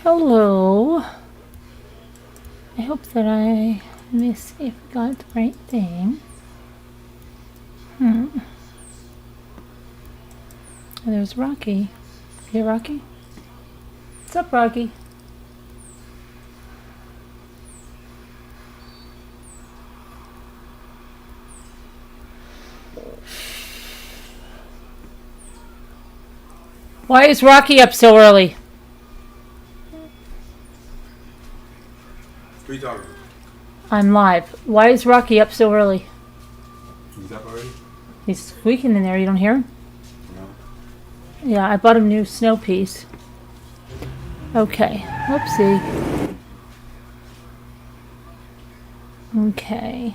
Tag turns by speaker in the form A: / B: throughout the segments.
A: Hello. I hope that let me see if I got the right thing. There's Rocky. Hey, Rocky? What's up, Rocky? Why is Rocky up so early?
B: What are you talking about?
A: I'm live. Why is Rocky up so early?
B: He's up already?
A: He's squeaking in there. You don't hear him?
B: No.
A: Yeah, I bought him new snow piece. Okay. Whoopsie. Okay.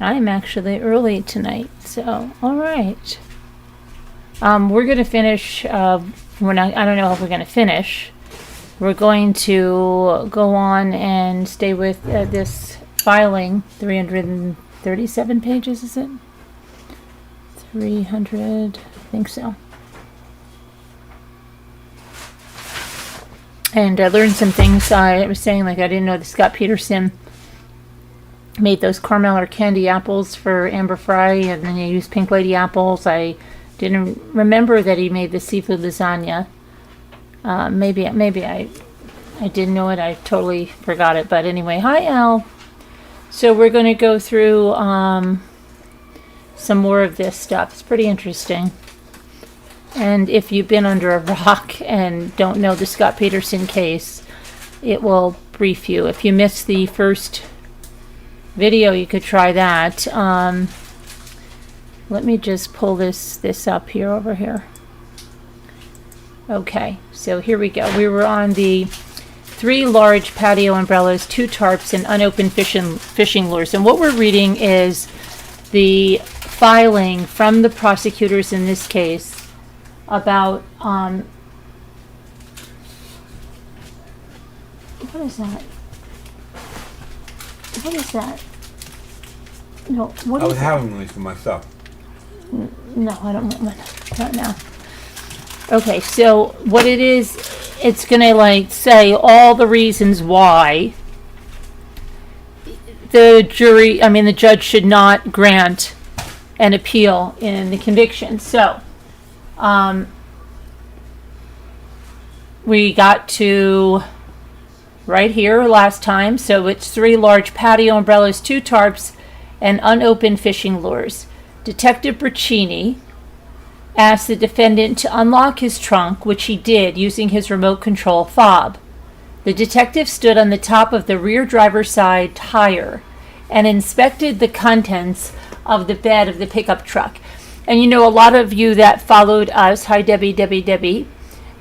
A: I'm actually early tonight, so alright. We're gonna finish, I don't know if we're gonna finish. We're going to go on and stay with this filing, 337 pages, is it? 300, I think so. And I learned some things. I was saying, like, I didn't know that Scott Peterson made those caramel or candy apples for Amber Fry, and then he used Pink Lady apples. I didn't remember that he made the seafood lasagna. Maybe I didn't know it. I totally forgot it. But anyway, hi, Al. So we're going to go through some more of this stuff. It's pretty interesting. And if you've been under a rock and don't know the Scott Peterson case, it will brief you. If you missed the first video, you could try that. Let me just pull this up here over here. Okay, so here we go. We were on the 3 large patio umbrellas, 2 tarps, and unopened fishing lures. And what we're reading is the filing from the prosecutors in this case about what is that? What is that? No, what
B: I
A: is
B: was having one for myself.
A: No, I don't want one. Not now. Okay, so what it is, it's gonna like say all the reasons why the judge should not grant an appeal in the conviction. So, we got to right here last time. So it's 3 large patio umbrellas, 2 tarps, and unopened fishing lures. Detective Braccini asked the defendant to unlock his trunk, which he did using his remote control fob. The detective stood on the top of the rear driver's side tire and inspected the contents of the bed of the pickup truck. And you know, a lot of you that followed us, hi Debbie,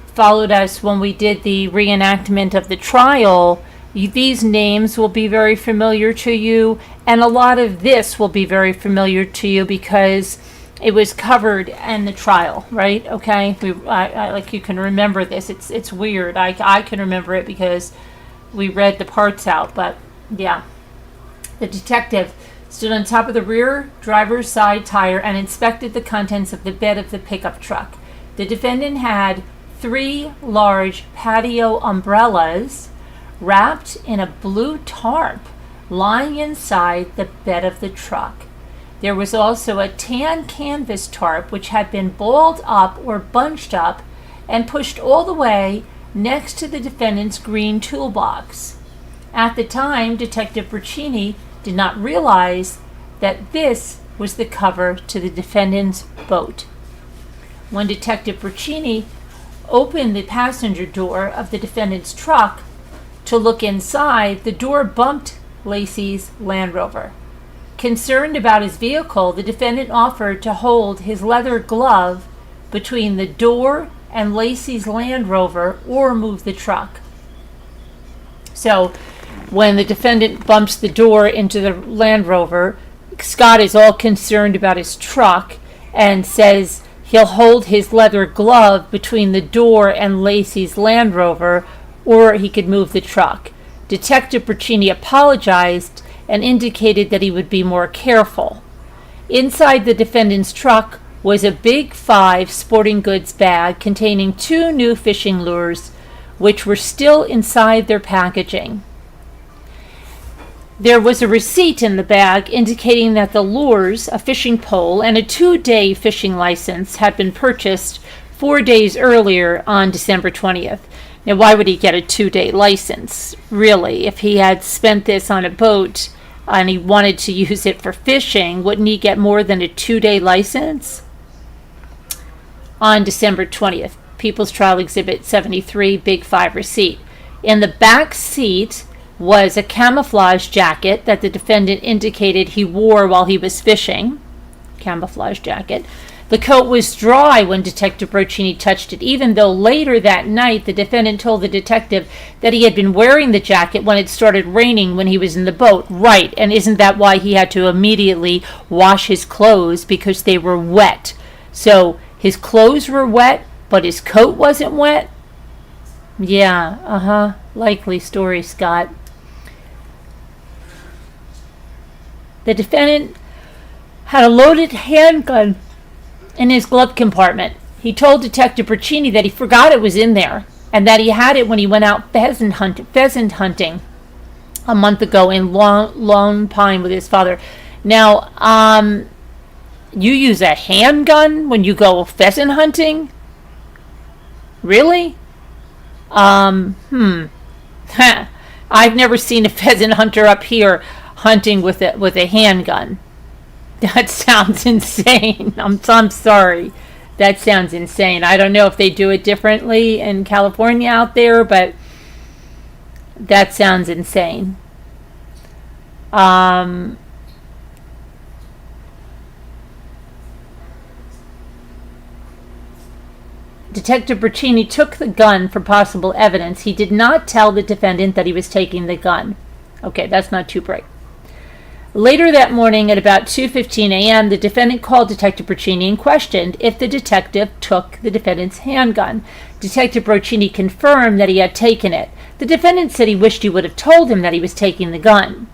A: followed us when we did the reenactment of the trial, these names will be very familiar to you, and a lot of this will be very familiar to you because it was covered in the trial, right? Okay, I like, you can remember this. It's weird. I can remember it because we read the parts out. But yeah, the detective stood on top of the rear driver's side tire and inspected the contents of the bed of the pickup truck. The defendant had 3 large patio umbrellas wrapped in a blue tarp lying inside the bed of the truck. There was also a tan canvas tarp which had been balled up or bunched up and pushed all the way next to the defendant's green toolbox. At the time, Detective Braccini did not realize that this was the cover to the defendant's boat. When Detective Braccini opened the passenger door of the defendant's truck to look inside, the door bumped Laci's Land Rover. Concerned about his vehicle, the defendant offered to hold his leather glove between the door and Laci's Land Rover or move the truck. So when the defendant bumps the door into the Land Rover, Scott is all concerned about his truck and says he'll hold his leather glove between the door and Laci's Land Rover or he could move the truck. Detective Braccini apologized and indicated that he would be more careful. Inside the defendant's truck was a Big 5 sporting goods bag containing 2 new fishing lures, which were still inside their packaging. There was a receipt in the bag indicating that the lures, a fishing pole, and a 2-day fishing license had been purchased 4 days earlier on December 20th. Now, why would he get a 2-day license, really? If he had spent this on a boat and he wanted to use it for fishing, wouldn't he get more than a 2-day license? On December 20th, People's Trial Exhibit 73, Big 5 receipt. In the back seat was a camouflage jacket that the defendant indicated he wore while he was fishing. Camouflage jacket. The coat was dry when Detective Brochini touched it, even though later that night the defendant told the detective that he had been wearing the jacket when it started raining when he was in the boat. Right, and isn't that why he had to immediately wash his clothes? Because they were wet. So his clothes were wet, but his coat wasn't wet? Yeah, likely story, Scott. The defendant had a loaded handgun in his glove compartment. He told Detective Brochini that he forgot it was in there and that he had it when he went out pheasant hunting a month ago in Lone Pine with his father. Now, you use a handgun when you go pheasant hunting? Really? I've never seen a pheasant hunter up here hunting with a handgun. That sounds insane. I'm sorry. That sounds insane. I don't know if they do it differently in California out there, but that sounds insane. Detective Brochini took the gun for possible evidence. He did not tell the defendant that he was taking the gun. Okay, that's not too bright. Later that morning at about 2:15 a.m., the defendant called Detective Brochini and questioned if the detective took the defendant's handgun. Detective Brochini confirmed that he had taken it. The defendant said he wished he would have told him that he was taking the gun.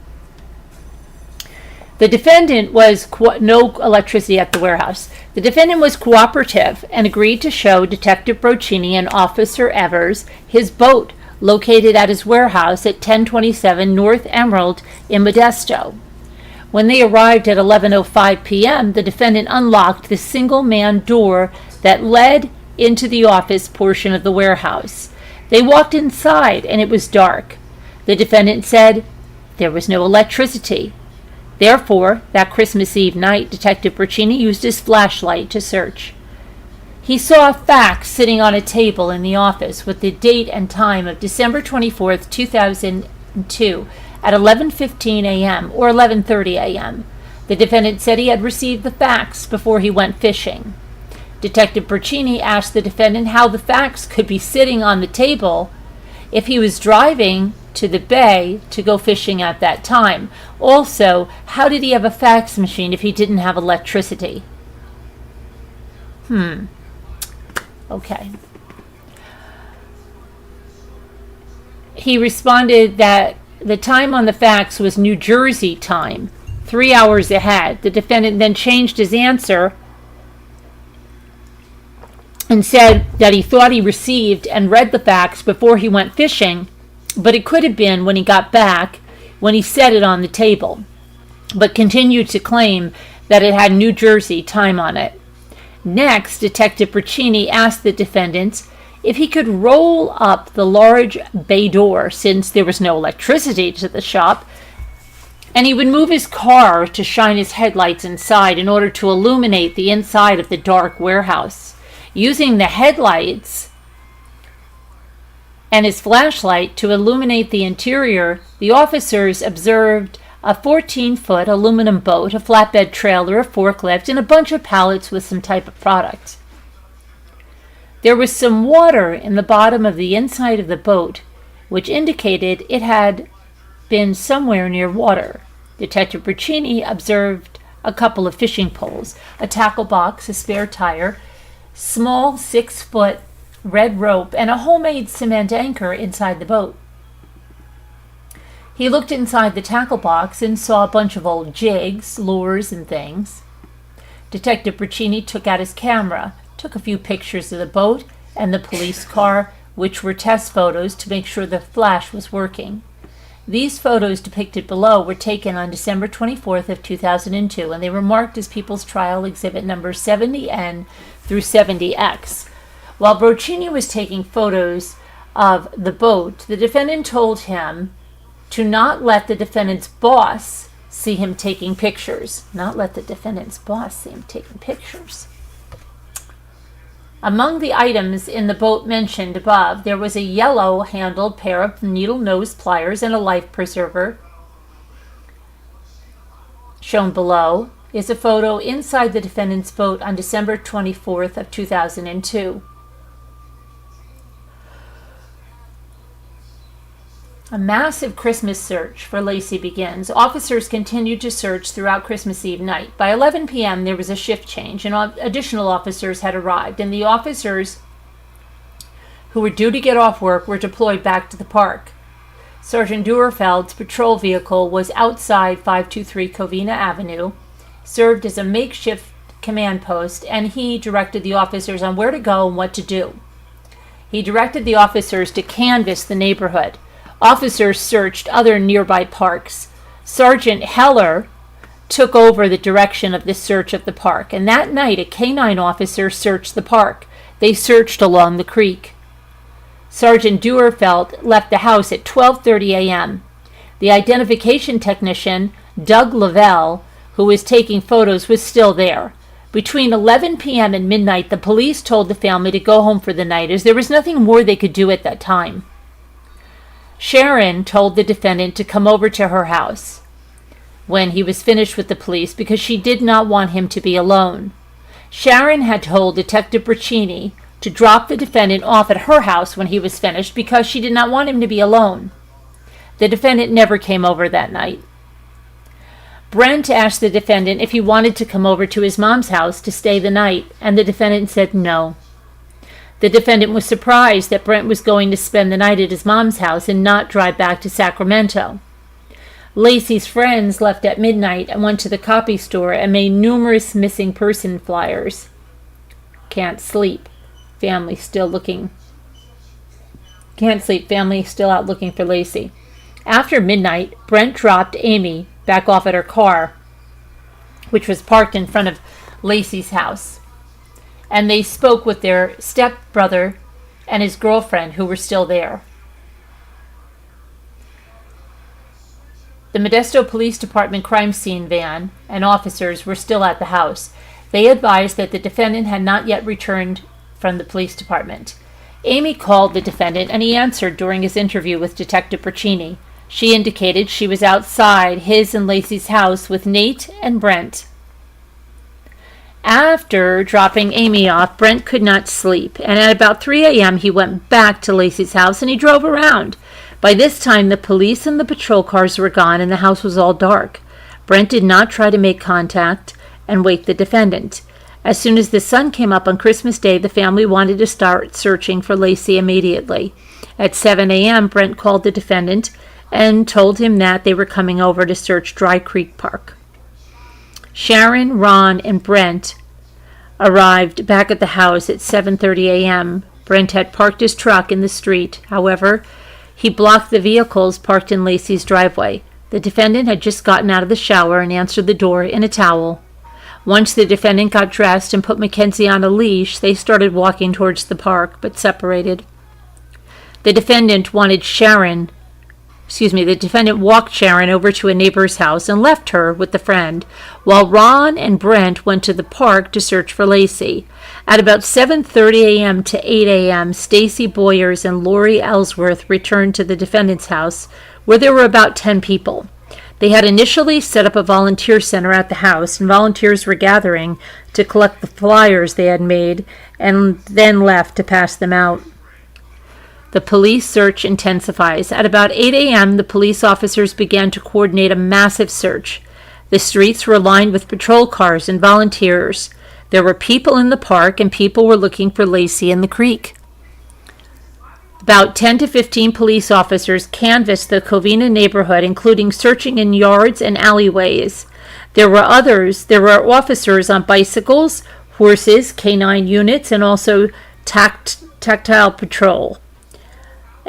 A: The defendant was no electricity at the warehouse. The defendant was cooperative and agreed to show Detective Brochini and Officer Evers his boat located at his warehouse at 1027 North Emerald in Modesto. When they arrived at 11:05 p.m., the defendant unlocked the single-man door that led into the office portion of the warehouse. They walked inside, and it was dark. The defendant said there was no electricity. Therefore, that Christmas Eve night, Detective Brochini used his flashlight to search. He saw a fax sitting on a table in the office with the date and time of December 24th, 2002, at 11:15 a.m. or 11:30 a.m. The defendant said he had received the fax before he went fishing. Detective Brochini asked the defendant how the fax could be sitting on the table if he was driving to the bay to go fishing at that time. Also, how did he have a fax machine if he didn't have electricity? Okay. He responded that the time on the fax was New Jersey time, 3 hours ahead. The defendant then changed his answer and said that he thought he received and read the fax before he went fishing, but it could have been when he got back, when he set it on the table, but continued to claim that it had New Jersey time on it. Next, Detective Brochini asked the defendant if he could roll up the large bay door since there was no electricity to the shop, and he would move his car to shine his headlights inside in order to illuminate the inside of the dark warehouse. Using the headlights and his flashlight to illuminate the interior, the officers observed a 14-foot aluminum boat, a flatbed trailer, a forklift, and a bunch of pallets with some type of product. There was some water in the bottom of the inside of the boat, which indicated it had been somewhere near water. Detective Brochini observed a couple of fishing poles, a tackle box, a spare tire, small 6-foot red rope, and a homemade cement anchor inside the boat. He looked inside the tackle box and saw a bunch of old jigs, lures, and things. Detective Brochini took out his camera, took a few pictures of the boat and the police car which were test photos to make sure the flash was working. These photos depicted below were taken on December 24th of 2002, and they were marked as People's Trial Exhibit number 70N through 70X. While Broccini was taking photos of the boat, the defendant told him to not let the defendant's boss see him taking pictures. Not let the defendant's boss see him taking pictures. Among the items in the boat mentioned above, there was a yellow-handled pair of needle-nose pliers and a life preserver. Shown below is a photo inside the defendant's boat on December 24th of 2002. A massive Christmas search for Laci begins. Officers continued to search throughout Christmas Eve night. By 11 p.m., there was a shift change, and additional officers had arrived, and the officers who were due to get off work were deployed back to the park. Sergeant Duerfeld's patrol vehicle was outside 523 Covina Avenue, served as a makeshift command post, and he directed the officers on where to go and what to do. He directed the officers to canvass the neighborhood. Officers searched other nearby parks. Sergeant Heller took over the direction of the search of the park, and that night a K-9 officer searched the park. They searched along the creek. Sergeant Duerfeld left the house at 12:30 a.m. The identification technician, Doug Lavelle, who was taking photos, was still there. Between 11 p.m. and midnight, the police told the family to go home for the night, as there was nothing more they could do at that time. Sharon told the defendant to come over to her house when he was finished with the police because she did not want him to be alone. Sharon had told Detective Broccini to drop the defendant off at her house when he was finished because she did not want him to be alone. The defendant never came over that night. Brent asked the defendant if he wanted to come over to his mom's house to stay the night, and the defendant said no. The defendant was surprised that Brent was going to spend the night at his mom's house and not drive back to Sacramento. Laci's friends left at midnight and went to the copy store and made numerous missing person flyers. Can't sleep. Family still looking. Can't sleep. Family still out looking for Laci. After midnight, Brent dropped Amy back off at her car, which was parked in front of Laci's house, and they spoke with their stepbrother and his girlfriend, who were still there. The Modesto Police Department crime scene van and officers were still at the house. They advised that the defendant had not yet returned from the police department. Amy called the defendant, and he answered during his interview with Detective Broccini. She indicated she was outside his and Laci's house with Nate and Brent. After dropping Amy off, Brent could not sleep, and at about 3 a.m. he went back to Laci's house and he drove around. By this time, the police and the patrol cars were gone and the house was all dark. Brent did not try to make contact and wake the defendant. As soon as the sun came up on Christmas Day, the family wanted to start searching for Laci immediately. At 7 a.m., Brent called the defendant and told him that they were coming over to search Dry Creek Park. Sharon, Ron, and Brent arrived back at the house at 7:30 a.m. Brent had parked his truck in the street. However, he blocked the vehicles parked in Laci's driveway. The defendant had just gotten out of the shower and answered the door in a towel. Once the defendant got dressed and put Mackenzie on a leash, they started walking towards the park, but separated. The defendant walked Sharon over to a neighbor's house and left her with the friend, while Ron and Brent went to the park to search for Laci. At about 7:30 a.m. to 8 a.m., Stacy Boyers and Lori Ellsworth returned to the defendant's house, where there were about 10 people. They had initially set up a volunteer center at the house, and volunteers were gathering to collect the flyers they had made and then left to pass them out. The police search intensifies. At about 8 a.m., the police officers began to coordinate a massive search. The streets were lined with patrol cars and volunteers. There were people in the park, and people were looking for Laci in the creek. About 10 to 15 police officers canvassed the Covina neighborhood, including searching in yards and alleyways. There were officers on bicycles, horses, K-9 units, and also tactile patrol.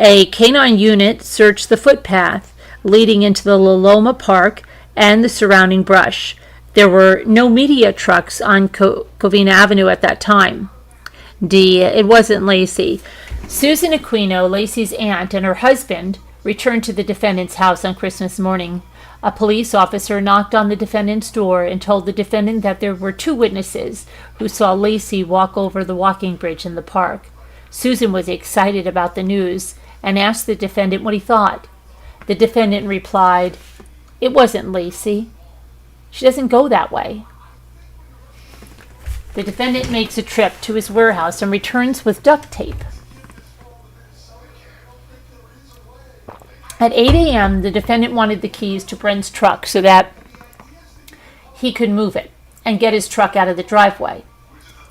A: A canine unit searched the footpath leading into the Loloma Park and the surrounding brush. There were no media trucks on Covina Avenue at that time. D. It wasn't Laci. Susan Aquino, Laci's aunt, and her husband returned to the defendant's house on Christmas morning. A police officer knocked on the defendant's door and told the defendant that there were 2 witnesses who saw Laci walk over the walking bridge in the park. Susan was excited about the news and asked the defendant what he thought. The defendant replied, "It wasn't Laci. She doesn't go that way." The defendant makes a trip to his warehouse and returns with duct tape. At 8 a.m., the defendant wanted the keys to Brent's truck so that he could move it and get his truck out of the driveway.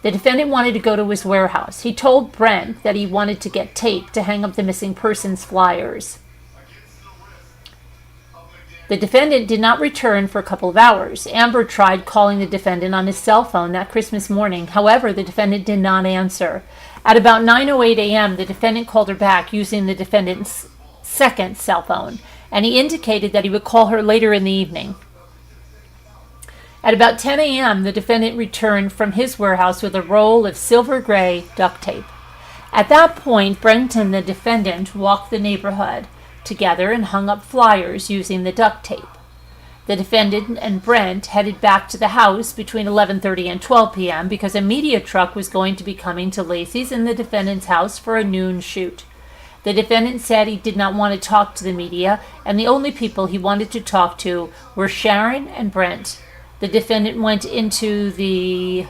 A: The defendant wanted to go to his warehouse. He told Brent that he wanted to get tape to hang up the missing persons flyers. The defendant did not return for a couple of hours. Amber tried calling the defendant on his cell phone that Christmas morning. However, the defendant did not answer. At about 9:08 a.m., the defendant called her back using the defendant's second cell phone, and he indicated that he would call her later in the evening. At about 10 a.m., the defendant returned from his warehouse with a roll of silver gray duct tape. At that point, Brent and the defendant walked the neighborhood together and hung up flyers using the duct tape. The defendant and Brent headed back to the house between 11:30 and 12 p.m. because a media truck was going to be coming to Laci's and the defendant's house for a noon shoot. The defendant said he did not want to talk to the media, and the only people he wanted to talk to were Sharon and Brent. The defendant went into the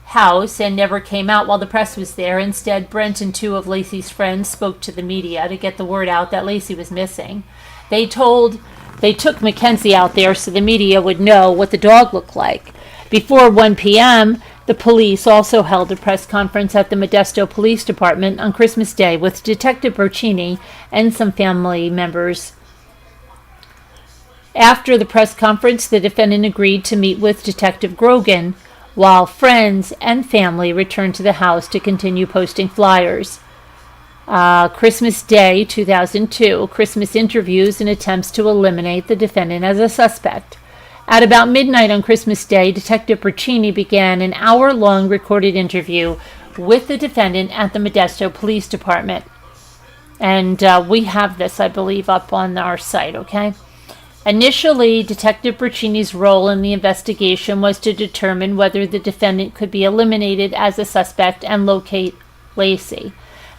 A: house and never came out while the press was there. Instead, Brent and 2 of Laci's friends spoke to the media to get the word out that Laci was missing. They took Mackenzie out there so the media would know what the dog looked like. Before 1 p.m., the police also held a press conference at the Modesto Police Department on Christmas Day with Detective Burchini and some family members. After the press conference, the defendant agreed to meet with Detective Grogan, while friends and family returned to the house to continue posting flyers. Christmas Day 2002, Christmas interviews and attempts to eliminate the defendant as a suspect. At about midnight on Christmas Day, Detective Burchini began an hour-long recorded interview with the defendant at the Modesto Police Department. And we have this, I believe, up on our site, okay? Initially, Detective Burchini's role in the investigation was to determine whether the defendant could be eliminated as a suspect and locate Laci.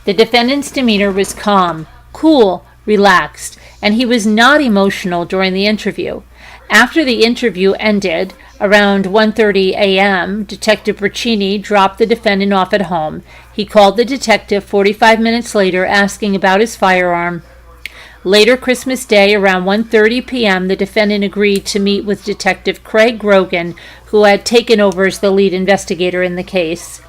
A: The defendant's demeanor was calm, cool, relaxed, and he was not emotional during the interview. After the interview ended, around 1:30 a.m., Detective Burchini dropped the defendant off at home. He called the detective 45 minutes later asking about his firearm. Later Christmas Day, around 1:30 p.m., the defendant agreed to meet with Detective Craig Grogan, who had taken over as the lead investigator in the case.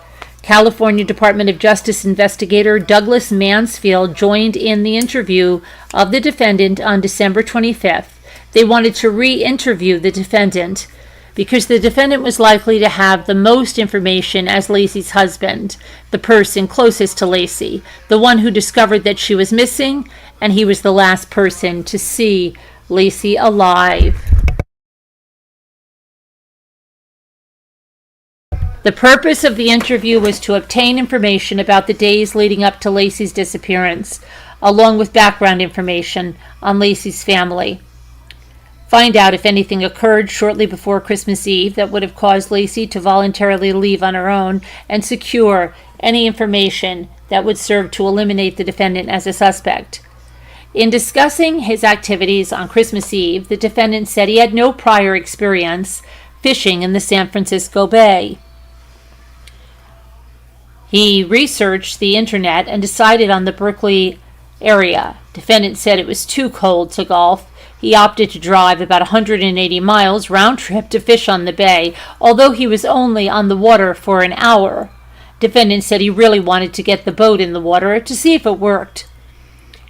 A: California Department of Justice investigator Douglas Mansfield joined in the interview of the defendant on December 25th. They wanted to re-interview the defendant because the defendant was likely to have the most information as Laci's husband, the person closest to Laci, the one who discovered that she was missing, and he was the last person to see Laci alive. The purpose of the interview was to obtain information about the days leading up to Laci's disappearance, along with background information on Laci's family. Find out if anything occurred shortly before Christmas Eve that would have caused Laci to voluntarily leave on her own, and secure any information that would serve to eliminate the defendant as a suspect. In discussing his activities on Christmas Eve, the defendant said he had no prior experience fishing in the San Francisco Bay. He researched the internet and decided on the Berkeley area. Defendant said it was too cold to golf. He opted to drive about 180 miles round trip to fish on the bay, although he was only on the water for an hour. Defendant said he really wanted to get the boat in the water to see if it worked.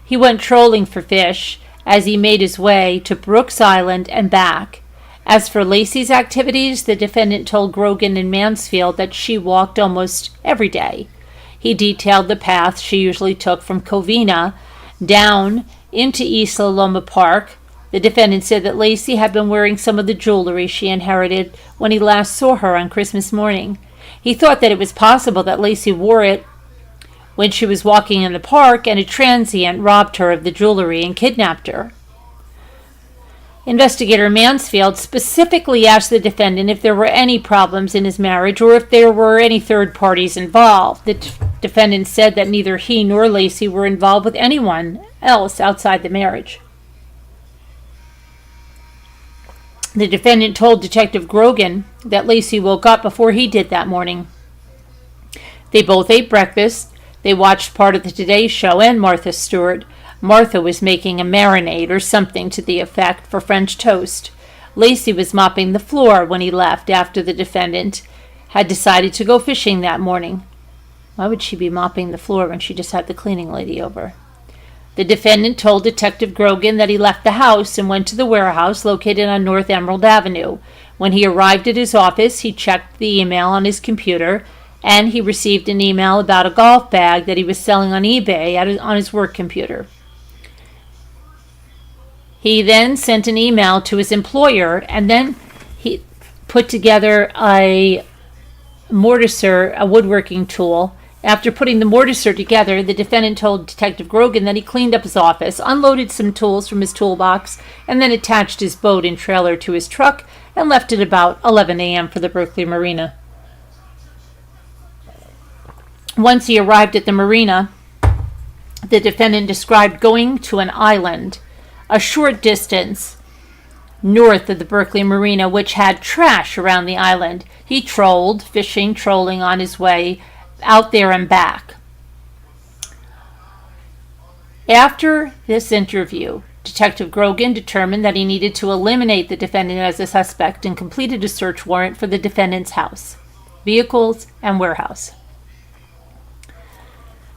A: He went trolling for fish as he made his way to Brooks Island and back. As for Laci's activities, the defendant told Grogan and Mansfield that she walked almost every day. He detailed the path she usually took from Covina down into East Loma Park. The defendant said that Laci had been wearing some of the jewelry she inherited when he last saw her on Christmas morning. He thought that it was possible that Laci wore it when she was walking in the park and a transient robbed her of the jewelry and kidnapped her. Investigator Mansfield specifically asked the defendant if there were any problems in his marriage or if there were any third parties involved. The defendant said that neither he nor Laci were involved with anyone else outside the marriage. The defendant told Detective Grogan that Laci woke up before he did that morning. They both ate breakfast. They watched part of the Today Show and Martha Stewart. Martha was making a marinade or something to the effect for French toast. Laci was mopping the floor when he left after the defendant had decided to go fishing that morning. Why would she be mopping the floor when she just had the cleaning lady over? The defendant told Detective Grogan that he left the house and went to the warehouse located on North Emerald Avenue. When he arrived at his office, he checked the email on his computer, and he received an email about a golf bag that he was selling on eBay on his work computer. He then sent an email to his employer, and then he put together a mortiser, a woodworking tool. After putting the mortiser together, the defendant told Detective Grogan that he cleaned up his office, unloaded some tools from his toolbox, and then attached his boat and trailer to his truck and left at about 11 a.m. for the Berkeley Marina. Once he arrived at the marina, the defendant described going to an island a short distance north of the Berkeley Marina, which had trash around the island. He trolled, trolling on his way out there and back. After this interview, Detective Grogan determined that he needed to eliminate the defendant as a suspect and completed a search warrant for the defendant's house, vehicles, and warehouse.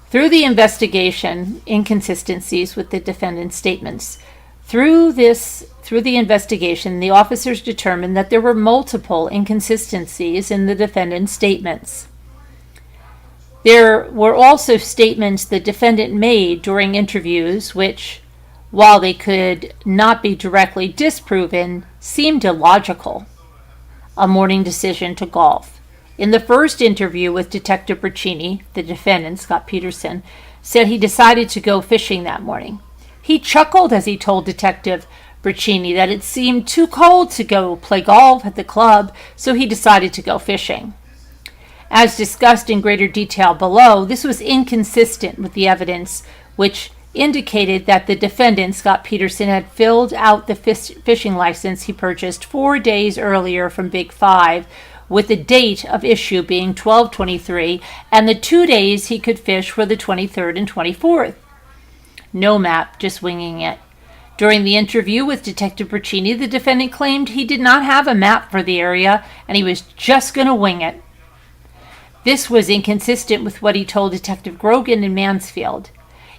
A: Through the investigation, inconsistencies with the defendant's statements. Through the investigation, the officers determined that there were multiple inconsistencies in the defendant's statements. There were also statements the defendant made during interviews which, while they could not be directly disproven, seemed illogical. A morning decision to golf. In the first interview with Detective Bracchini, the defendant, Scott Peterson, said he decided to go fishing that morning. He chuckled as he told Detective Bracchini that it seemed too cold to go play golf at the club, so he decided to go fishing. As discussed in greater detail below, this was inconsistent with the evidence which indicated that the defendant, Scott Peterson, had filled out the fishing license he purchased 4 days earlier from Big Five, with the date of issue being 12/23, and the 2 days he could fish were the 23rd and 24th. No map, just winging it. During the interview with Detective Bracchini, the defendant claimed he did not have a map for the area and he was just going to wing it. This was inconsistent with what he told Detective Grogan in Mansfield.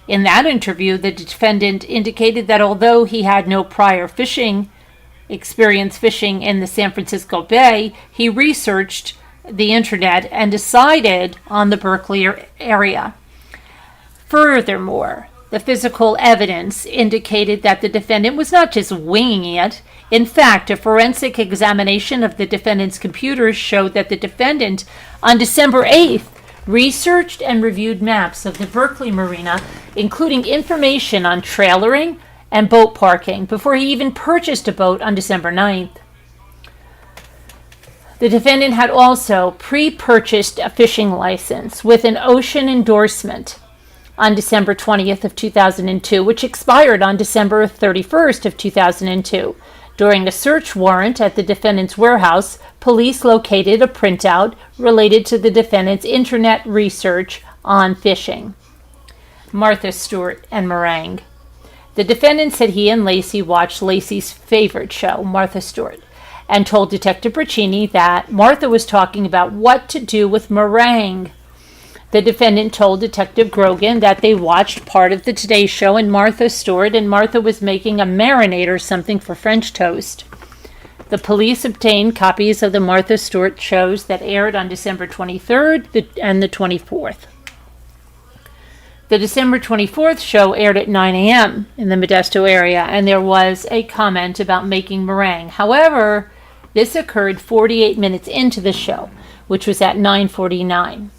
A: In that interview, the defendant indicated that although he had no prior experience fishing in the San Francisco Bay, he researched the internet and decided on the Berkeley area. Furthermore, the physical evidence indicated that the defendant was not just winging it. In fact, a forensic examination of the defendant's computer showed that the defendant, on December 8th, researched and reviewed maps of the Berkeley Marina, including information on trailering and boat parking, before he even purchased a boat on December 9th. The defendant had also pre-purchased a fishing license with an ocean endorsement on December 20th of 2002, which expired on December 31st of 2002. During a search warrant at the defendant's warehouse, police located a printout related to the defendant's internet research on fishing. Martha Stewart and meringue. The defendant said he and Laci watched Laci's favorite show, Martha Stewart, and told Detective Bracchini that Martha was talking about what to do with meringue. The defendant told Detective Grogan that they watched part of the Today Show and Martha Stewart, and Martha was making a marinade or something for French toast. The police obtained copies of the Martha Stewart shows that aired on December 23rd and the 24th. The December 24th show aired at 9 a.m. in the Modesto area, and there was a comment about making meringue. However, this occurred 48 minutes into the show, which was at 9:49.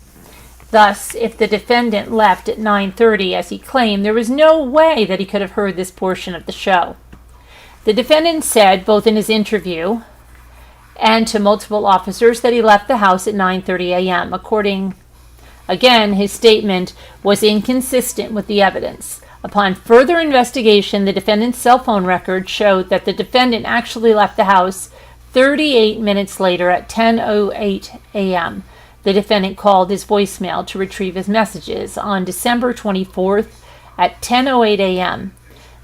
A: Thus, if the defendant left at 9:30, as he claimed, there was no way that he could have heard this portion of the show. The defendant said, both in his interview and to multiple officers, that he left the house at 9:30 a.m. Again, his statement was inconsistent with the evidence. Upon further investigation, the defendant's cell phone record showed that the defendant actually left the house 38 minutes later at 10:08 a.m. The defendant called his voicemail to retrieve his messages on December 24th at 10:08 a.m.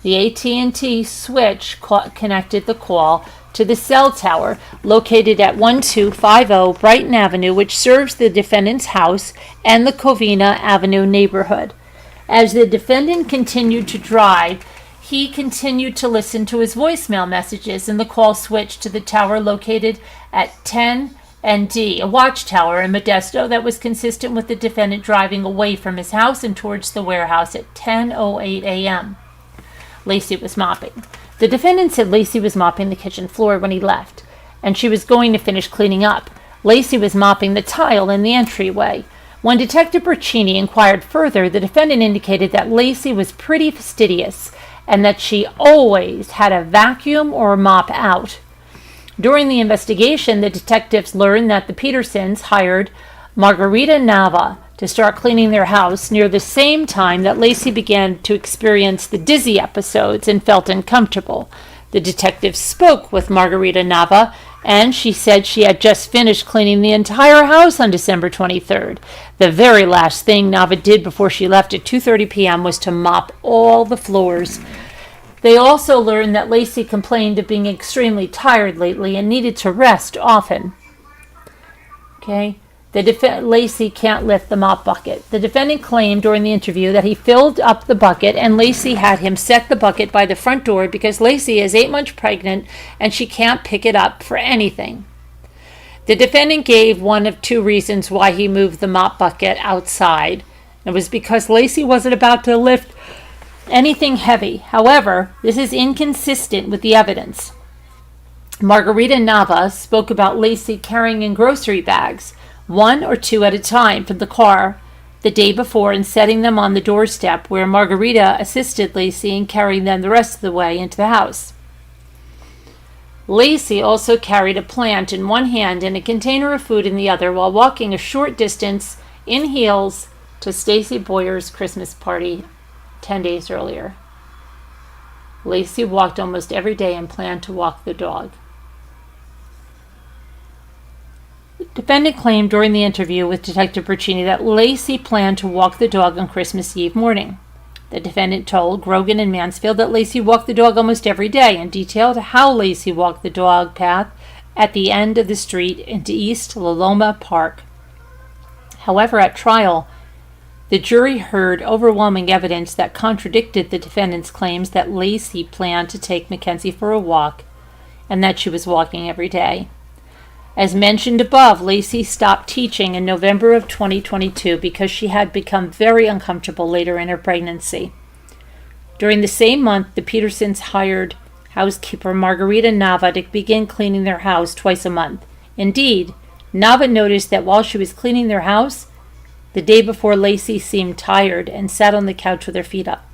A: The AT&T switch connected the call to the cell tower located at 1250 Brighton Avenue, which serves the defendant's house and the Covina Avenue neighborhood. As the defendant continued to drive, he continued to listen to his voicemail messages, and the call switched to the tower located at 10 and D, a watchtower in Modesto that was consistent with the defendant driving away from his house and towards the warehouse at 10:08 a.m. Laci was mopping. The defendant said Laci was mopping the kitchen floor when he left, and she was going to finish cleaning up. Laci was mopping the tile in the entryway. When Detective Bercini inquired further, the defendant indicated that Laci was pretty fastidious and that she always had a vacuum or a mop out. During the investigation, the detectives learned that the Petersons hired Margarita Nava to start cleaning their house near the same time that Laci began to experience the dizzy episodes and felt uncomfortable. The detectives spoke with Margarita Nava, and she said she had just finished cleaning the entire house on December 23rd. The very last thing Nava did before she left at 2:30 p.m. was to mop all the floors. They also learned that Laci complained of being extremely tired lately and needed to rest often. Laci can't lift the mop bucket. The defendant claimed during the interview that he filled up the bucket and Laci had him set the bucket by the front door because Laci is 8 months pregnant and she can't pick it up for anything. The defendant gave one of two reasons why he moved the mop bucket outside. It was because Laci wasn't about to lift anything heavy. However, this is inconsistent with the evidence. Margarita Nava spoke about Laci carrying in grocery bags, 1 or 2 at a time, from the car the day before and setting them on the doorstep, where Margarita assisted Laci in carrying them the rest of the way into the house. Laci also carried a plant in one hand and a container of food in the other while walking a short distance in heels to Stacy Boyer's Christmas party 10 days earlier. Laci walked almost every day and planned to walk the dog. The defendant claimed during the interview with Detective Bercini that Laci planned to walk the dog on Christmas Eve morning. The defendant told Grogan and Mansfield that Laci walked the dog almost every day and detailed how Laci walked the dog path at the end of the street into East La Loma Park. However, at trial, the jury heard overwhelming evidence that contradicted the defendant's claims that Laci planned to take Mackenzie for a walk and that she was walking every day. As mentioned above, Laci stopped teaching in November of 2022 because she had become very uncomfortable later in her pregnancy. During the same month, the Petersons hired housekeeper Margarita Nava to begin cleaning their house twice a month. Indeed, Nava noticed that while she was cleaning their house, the day before, Laci seemed tired and sat on the couch with her feet up.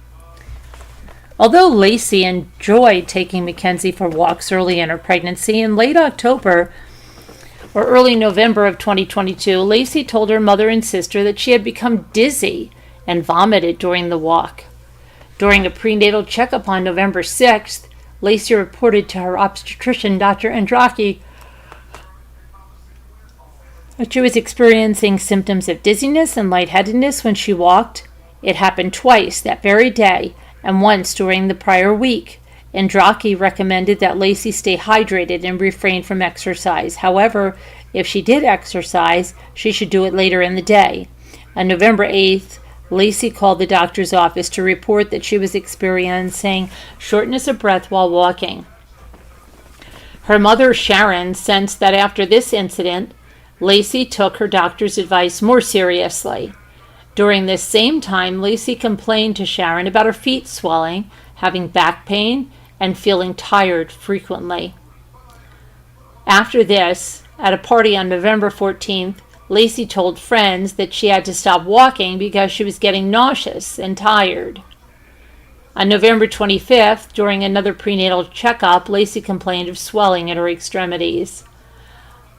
A: Although Laci enjoyed taking Mackenzie for walks early in her pregnancy, in late October or early November of 2022, Laci told her mother and sister that she had become dizzy and vomited during the walk. During a prenatal checkup on November 6th, Laci reported to her obstetrician, Dr. Andraki, that she was experiencing symptoms of dizziness and lightheadedness when she walked. It happened twice that very day and once during the prior week. Andraki recommended that Laci stay hydrated and refrain from exercise. However, if she did exercise, she should do it later in the day. On November 8th, Laci called the doctor's office to report that she was experiencing shortness of breath while walking. Her mother, Sharon, sensed that after this incident, Laci took her doctor's advice more seriously. During this same time, Laci complained to Sharon about her feet swelling, having back pain, and feeling tired frequently. After this, at a party on November 14th, Laci told friends that she had to stop walking because she was getting nauseous and tired. On November 25th, during another prenatal checkup, Laci complained of swelling in her extremities.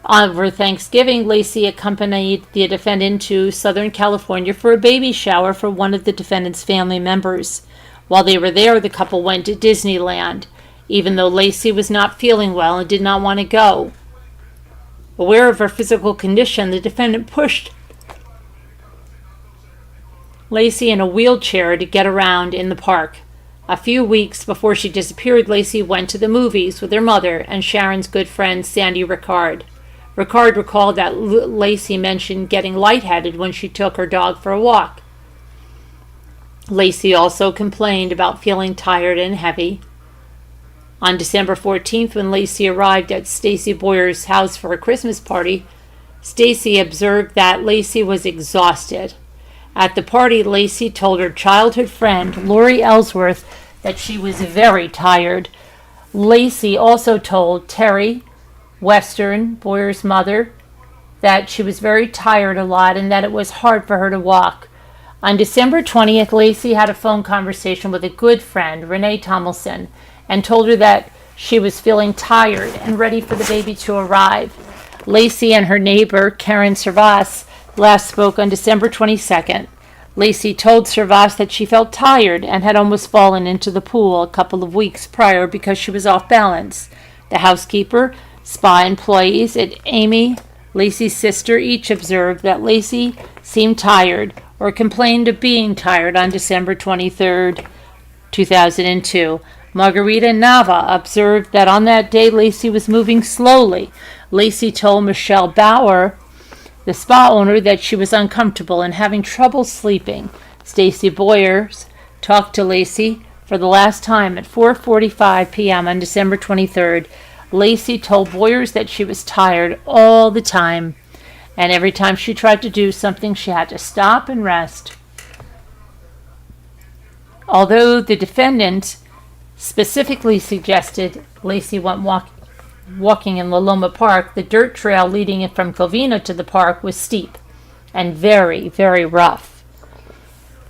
A: Over Thanksgiving, Laci accompanied the defendant to Southern California for a baby shower for one of the defendant's family members. While they were there, the couple went to Disneyland, even though Laci was not feeling well and did not want to go. Aware of her physical condition, the defendant pushed Laci in a wheelchair to get around in the park. A few weeks before she disappeared, Laci went to the movies with her mother and Sharon's good friend Sandy Ricard. Ricard recalled that Laci mentioned getting lightheaded when she took her dog for a walk. Laci also complained about feeling tired and heavy. On December 14th, when Laci arrived at Stacy Boyer's house for a Christmas party, Stacy observed that Laci was exhausted. At the party, Laci told her childhood friend, Lori Ellsworth, that she was very tired. Laci also told Terry Western, Boyer's mother, that she was very tired a lot and that it was hard for her to walk. On December 20th, Laci had a phone conversation with a good friend, Renee Tomlinson, and told her that she was feeling tired and ready for the baby to arrive. Laci and her neighbor, Karen Servas, last spoke on December 22nd. Laci told Servas that she felt tired and had almost fallen into the pool a couple of weeks prior because she was off balance. The housekeeper, spa employees, and Amy, Laci's sister, each observed that Laci seemed tired or complained of being tired on December 23rd, 2002. Margarita Nava observed that on that day Laci was moving slowly. Laci told Michelle Bauer, the spa owner, that she was uncomfortable and having trouble sleeping. Stacy Boyers talked to Laci for the last time at 4:45 p.m. on December 23rd. Laci told Boyers that she was tired all the time, and every time she tried to do something, she had to stop and rest. Although the defendant specifically suggested Laci went walking in La Loma Park, the dirt trail leading from Covina to the park was steep and very, very rough.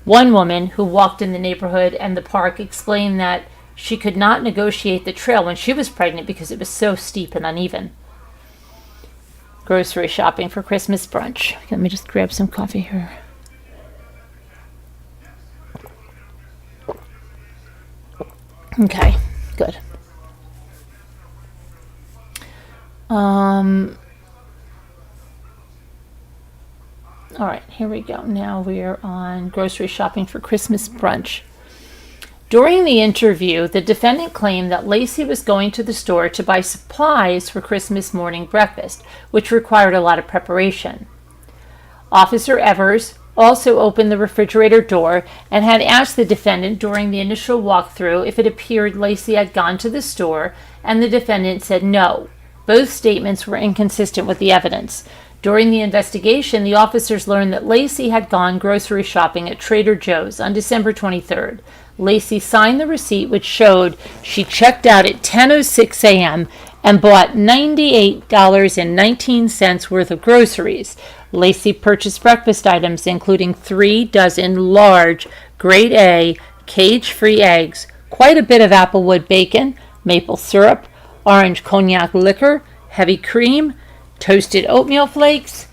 A: One woman who walked in the neighborhood and the park explained that she could not negotiate the trail when she was pregnant because it was so steep and uneven. Grocery shopping for Christmas brunch. Let me just grab some coffee here. Okay, good. All right, here we go. Now we're on grocery shopping for Christmas brunch. During the interview, the defendant claimed that Laci was going to the store to buy supplies for Christmas morning breakfast, which required a lot of preparation. Officer Evers also opened the refrigerator door and had asked the defendant during the initial walkthrough if it appeared Laci had gone to the store, and the defendant said no. Both statements were inconsistent with the evidence. During the investigation, the officers learned that Laci had gone grocery shopping at Trader Joe's on December 23rd. Laci signed the receipt, which showed she checked out at 10:06 a.m. and bought $98.19 worth of groceries. Laci purchased breakfast items, including 3 dozen large, grade A, cage-free eggs, quite a bit of applewood bacon, maple syrup, orange cognac liquor, heavy cream, toasted oatmeal flakes,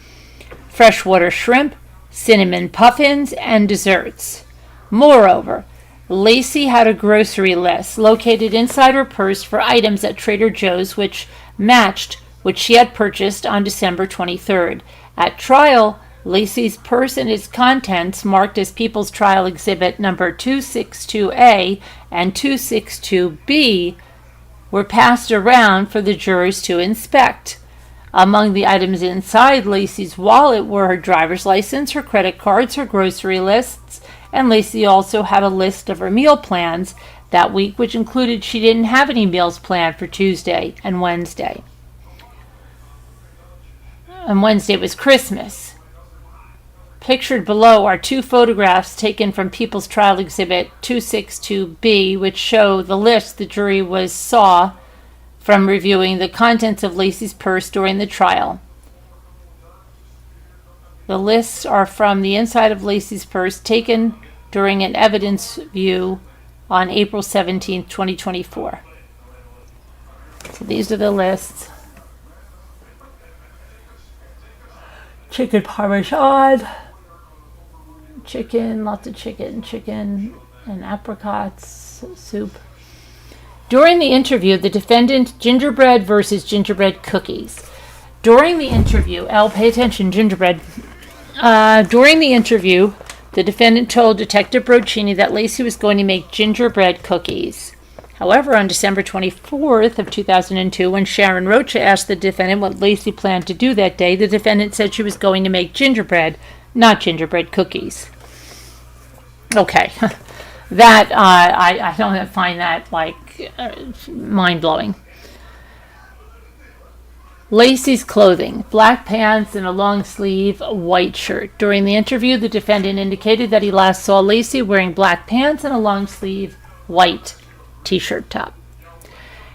A: freshwater shrimp, cinnamon puffins, and desserts. Moreover, Laci had a grocery list located inside her purse for items at Trader Joe's which matched what she had purchased on December 23rd. At trial, Laci's purse and its contents, marked as People's Trial Exhibit number 262A and 262B, were passed around for the jurors to inspect. Among the items inside Laci's wallet were her driver's license, her credit cards, her grocery lists, and Laci also had a list of her meal plans that week, which included she didn't have any meals planned for Tuesday and Wednesday. And Wednesday was Christmas. Pictured below are two photographs taken from People's Trial Exhibit 262B, which show the list the jury saw from reviewing the contents of Laci's purse during the trial. The lists are from the inside of Laci's purse taken during an evidence view on April 17, 2024. So these are the lists. Chicken parmesan, chicken, lots of chicken and apricots soup. During the interview, the defendant, gingerbread versus gingerbread cookies. During the interview, pay attention, gingerbread. During the interview, the defendant told Detective Broccini that Laci was going to make gingerbread cookies. However, on December 24th of 2002, when Sharon Rocha asked the defendant what Laci planned to do that day, the defendant said she was going to make gingerbread, not gingerbread cookies. Okay, that I don't find that mind-blowing. Laci's clothing: black pants and a long-sleeve white shirt. During the interview, the defendant indicated that he last saw Laci wearing black pants and a long-sleeve white t-shirt top.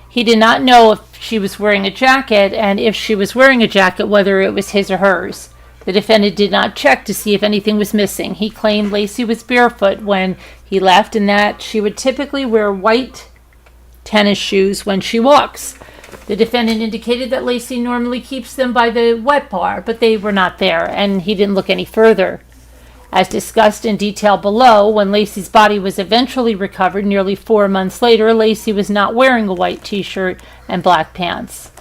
A: He did not know if she was wearing a jacket, and if she was wearing a jacket, whether it was his or hers. The defendant did not check to see if anything was missing. He claimed Laci was barefoot when he left and that she would typically wear white tennis shoes when she walks. The defendant indicated that Laci normally keeps them by the wet bar, but they were not there, and he didn't look any further. As discussed in detail below, when Laci's body was eventually recovered nearly 4 months later, Laci was not wearing a white t-shirt and black pants.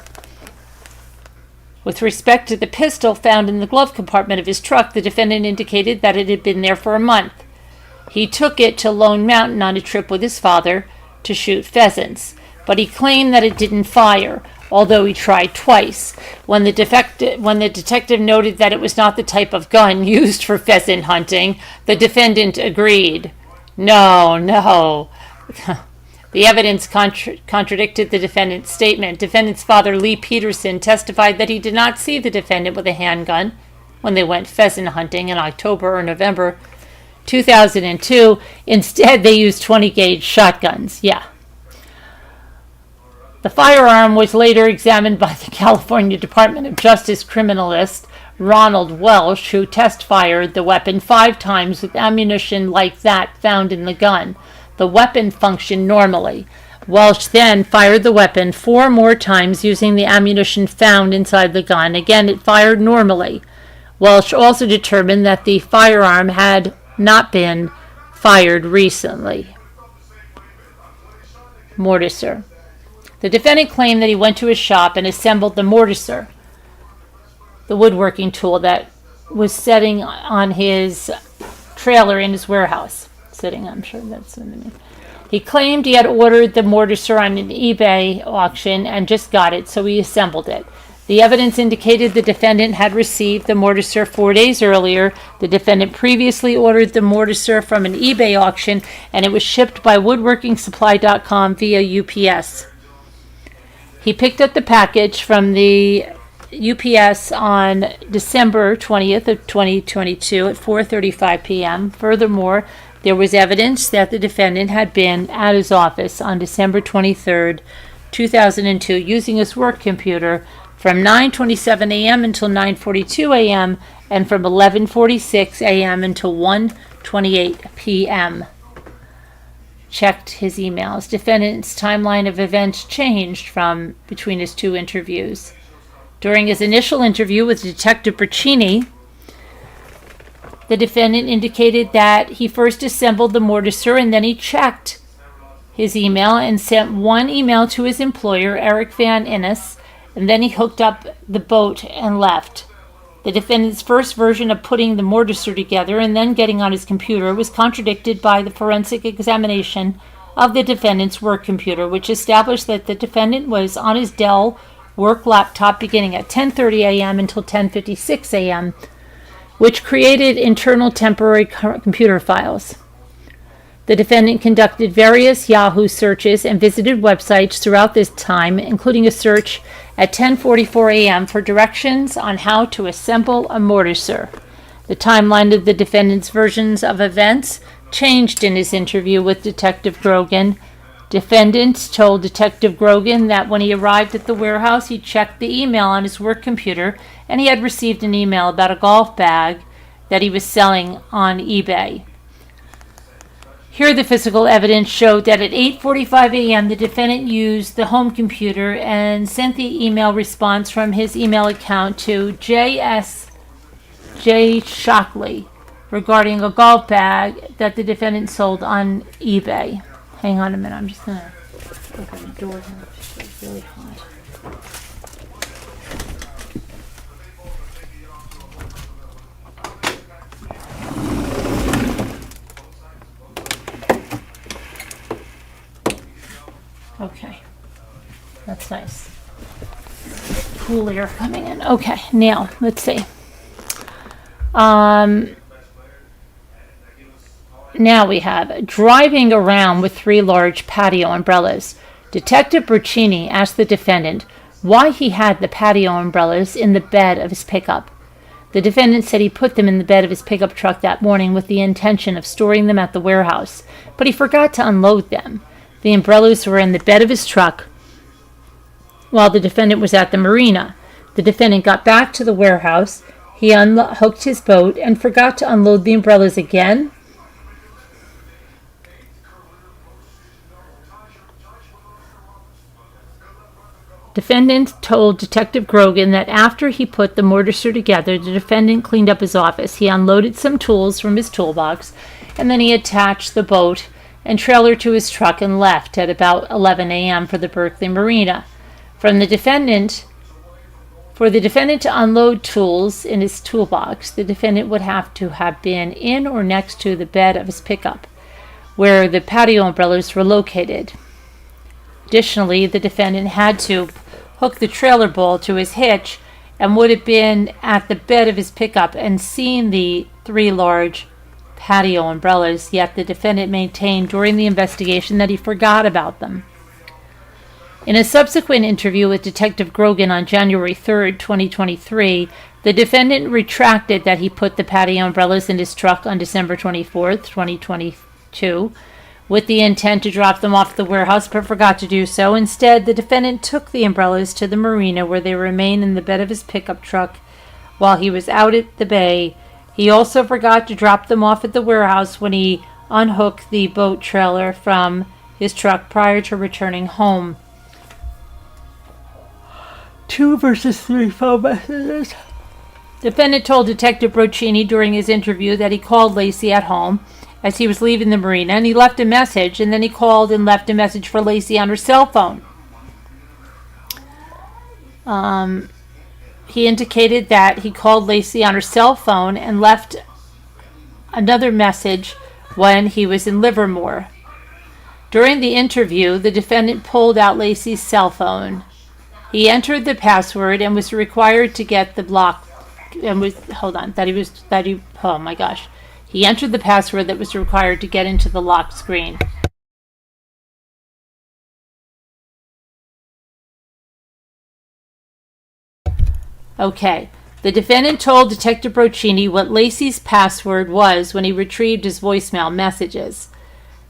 A: With respect to the pistol found in the glove compartment of his truck, the defendant indicated that it had been there for a month. He took it to Lone Mountain on a trip with his father to shoot pheasants, but he claimed that it didn't fire, although he tried twice. When the detective noted that it was not the type of gun used for pheasant hunting, the defendant agreed. No. The evidence contradicted the defendant's statement. Defendant's father, Lee Peterson, testified that he did not see the defendant with a handgun when they went pheasant hunting in October or November 2002. Instead, they used 20-gauge shotguns. The firearm was later examined by the California Department of Justice criminalist Ronald Welsh, who test-fired the weapon 5 times with ammunition like that found in the gun. The weapon functioned normally. Welsh then fired the weapon 4 more times using the ammunition found inside the gun. Again, it fired normally. Welsh also determined that the firearm had not been fired recently. Mortiser. The defendant claimed that he went to his shop and assembled the mortiser, the woodworking tool that was sitting on his trailer in his warehouse. I'm sure that's what I mean. He claimed he had ordered the mortiser on an eBay auction and just got it, so he assembled it. The evidence indicated the defendant had received the mortiser 4 days earlier. The defendant previously ordered the mortiser from an eBay auction, and it was shipped by woodworkingsupply.com via UPS. He picked up the package from the UPS on December 20th of 2022 at 4:35 p.m. Furthermore, there was evidence that the defendant had been at his office on December 23rd, 2002, using his work computer from 9:27 a.m. until 9:42 a.m. and from 11:46 a.m. until 1:28 p.m. Checked his emails. Defendant's timeline of events changed from between his 2 interviews. During his initial interview with Detective Broccini, the defendant indicated that he first assembled the mortiser and then he checked his email and sent 1 email to his employer, Eric Van Innes, and then he hooked up the boat and left. The defendant's first version of putting the mortiser together and then getting on his computer was contradicted by the forensic examination of the defendant's work computer, which established that the defendant was on his Dell work laptop beginning at 10:30 a.m. until 10:56 a.m., which created internal temporary computer files. The defendant conducted various Yahoo searches and visited websites throughout this time, including a search at 10:44 a.m. for directions on how to assemble a mortiser. The timeline of the defendant's versions of events changed in his interview with Detective Grogan. Defendant told Detective Grogan that when he arrived at the warehouse, he checked the email on his work computer and he had received an email about a golf bag that he was selling on eBay. Here, the physical evidence showed that at 8:45 a.m., the defendant used the home computer and sent the email response from his email account to J. Shockley regarding a golf bag that the defendant sold on eBay. Hang on a minute, I'm just going to open the door here. It's really hot. Okay, that's nice. Cool air coming in. Okay, now let's see. Now we have driving around with 3 large patio umbrellas. Detective Burchini asked the defendant why he had the patio umbrellas in the bed of his pickup. The defendant said he put them in the bed of his pickup truck that morning with the intention of storing them at the warehouse, but he forgot to unload them. The umbrellas were in the bed of his truck while the defendant was at the marina. The defendant got back to the warehouse. He unhooked his boat and forgot to unload the umbrellas again. Defendant told Detective Grogan that after he put the mortiser together, the defendant cleaned up his office. He unloaded some tools from his toolbox, and then he attached the boat and trailer to his truck and left at about 11 a.m. for the Berkeley Marina. For the defendant to unload tools in his toolbox, the defendant would have to have been in or next to the bed of his pickup, where the patio umbrellas were located. Additionally, the defendant had to hook the trailer bowl to his hitch and would have been at the bed of his pickup and seen the 3 large patio umbrellas, yet the defendant maintained during the investigation that he forgot about them. In a subsequent interview with Detective Grogan on January 3, 2023, the defendant retracted that he put the patio umbrellas in his truck on December 24, 2022, with the intent to drop them off at the warehouse, but forgot to do so. Instead, the defendant took the umbrellas to the marina, where they remained in the bed of his pickup truck while he was out at the bay. He also forgot to drop them off at the warehouse when he unhooked the boat trailer from his truck prior to returning home. 2 versus 3 phone messages. Defendant told Detective Burchini during his interview that he called Laci at home as he was leaving the marina, and he left a message, and then he called and left a message for Laci on her cell phone. He indicated that he called Laci on her cell phone and left another message when he was in Livermore. During the interview, the defendant pulled out Laci's cell phone. He entered the password and was required to get the block. He entered the password that was required to get into the lock screen. Okay. The defendant told Detective Burchini what Laci's password was when he retrieved his voicemail messages.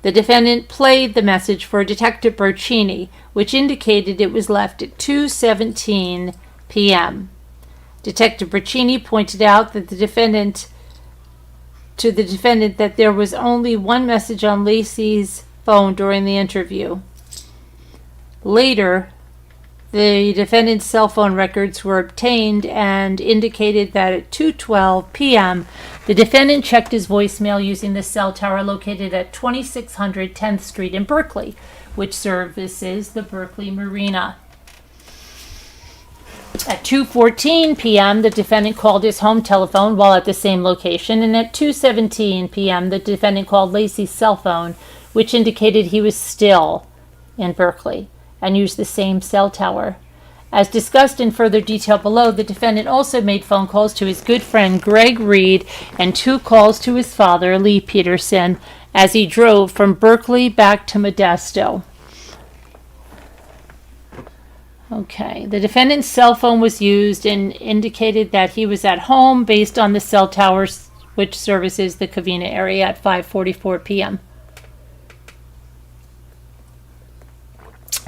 A: The defendant played the message for Detective Burchini, which indicated it was left at 2:17 p.m. Detective Burchini pointed out that the defendant that there was only one message on Laci's phone during the interview. Later, the defendant's cell phone records were obtained and indicated that at 2:12 p.m., the defendant checked his voicemail using the cell tower located at 2600 10th Street in Berkeley, which services the Berkeley Marina. At 2:14 p.m., the defendant called his home telephone while at the same location, and at 2:17 p.m., the defendant called Laci's cell phone, which indicated he was still in Berkeley, and used the same cell tower. As discussed in further detail below, the defendant also made phone calls to his good friend Greg Reed and 2 calls to his father, Lee Peterson, as he drove from Berkeley back to Modesto. Okay, the defendant's cell phone was used and indicated that he was at home based on the cell tower's which services the Covina area at 5:44 p.m.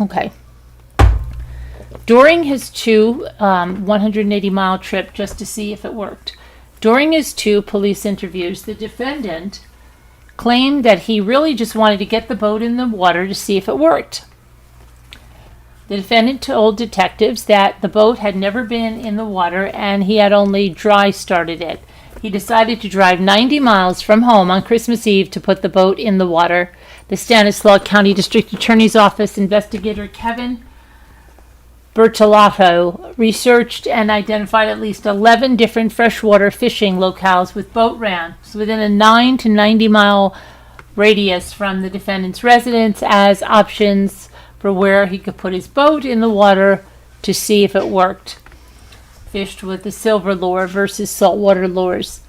A: Okay. During his 180-mile trip just to see if it worked. During his 2 police interviews, the defendant claimed that he really just wanted to get the boat in the water to see if it worked. The defendant told detectives that the boat had never been in the water and he had only dry started it. He decided to drive 90 miles from home on Christmas Eve to put the boat in the water. The Stanislaus County District Attorney's Office investigator Kevin Bertolato researched and identified at least 11 different freshwater fishing locales with boat ramps within a 9 to 90 mile radius from the defendant's residence as options for where he could put his boat in the water to see if it worked. Fished with the silver lure versus saltwater lures.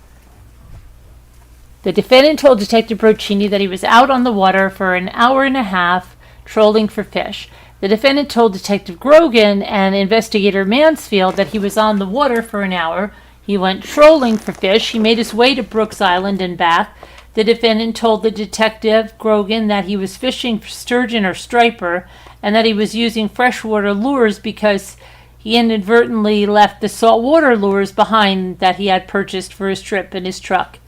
A: The defendant told Detective Broccini that he was out on the water for an hour and a half trolling for fish. The defendant told Detective Grogan and investigator Mansfield that he was on the water for an hour. He went trolling for fish. He made his way to Brooks Island and back. The defendant told the detective Grogan that he was fishing for sturgeon or striper and that he was using freshwater lures because he inadvertently left the saltwater lures behind that he had purchased for his trip in his truck.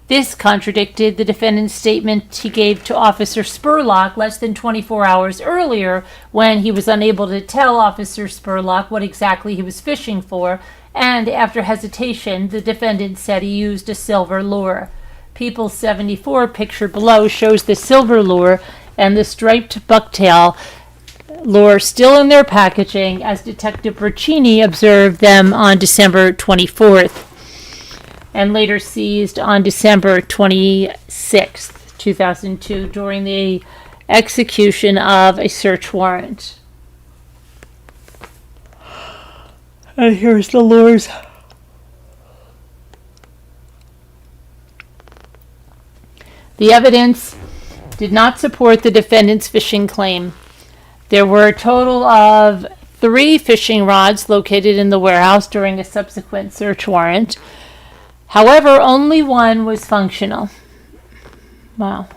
A: This contradicted the defendant's statement he gave to Officer Spurlock less than 24 hours earlier when he was unable to tell Officer Spurlock what exactly he was fishing for, and after hesitation, the defendant said he used a silver lure. People 74 picture below shows the silver lure and the striped bucktail lure still in their packaging as Detective Broccini observed them on December 24th. And later seized on December 26th, 2002, during the execution of a search warrant. And here's the lures. The evidence did not support the defendant's fishing claim. There were a total of 3 fishing rods located in the warehouse during a subsequent search warrant. However, only one was functional. Wow.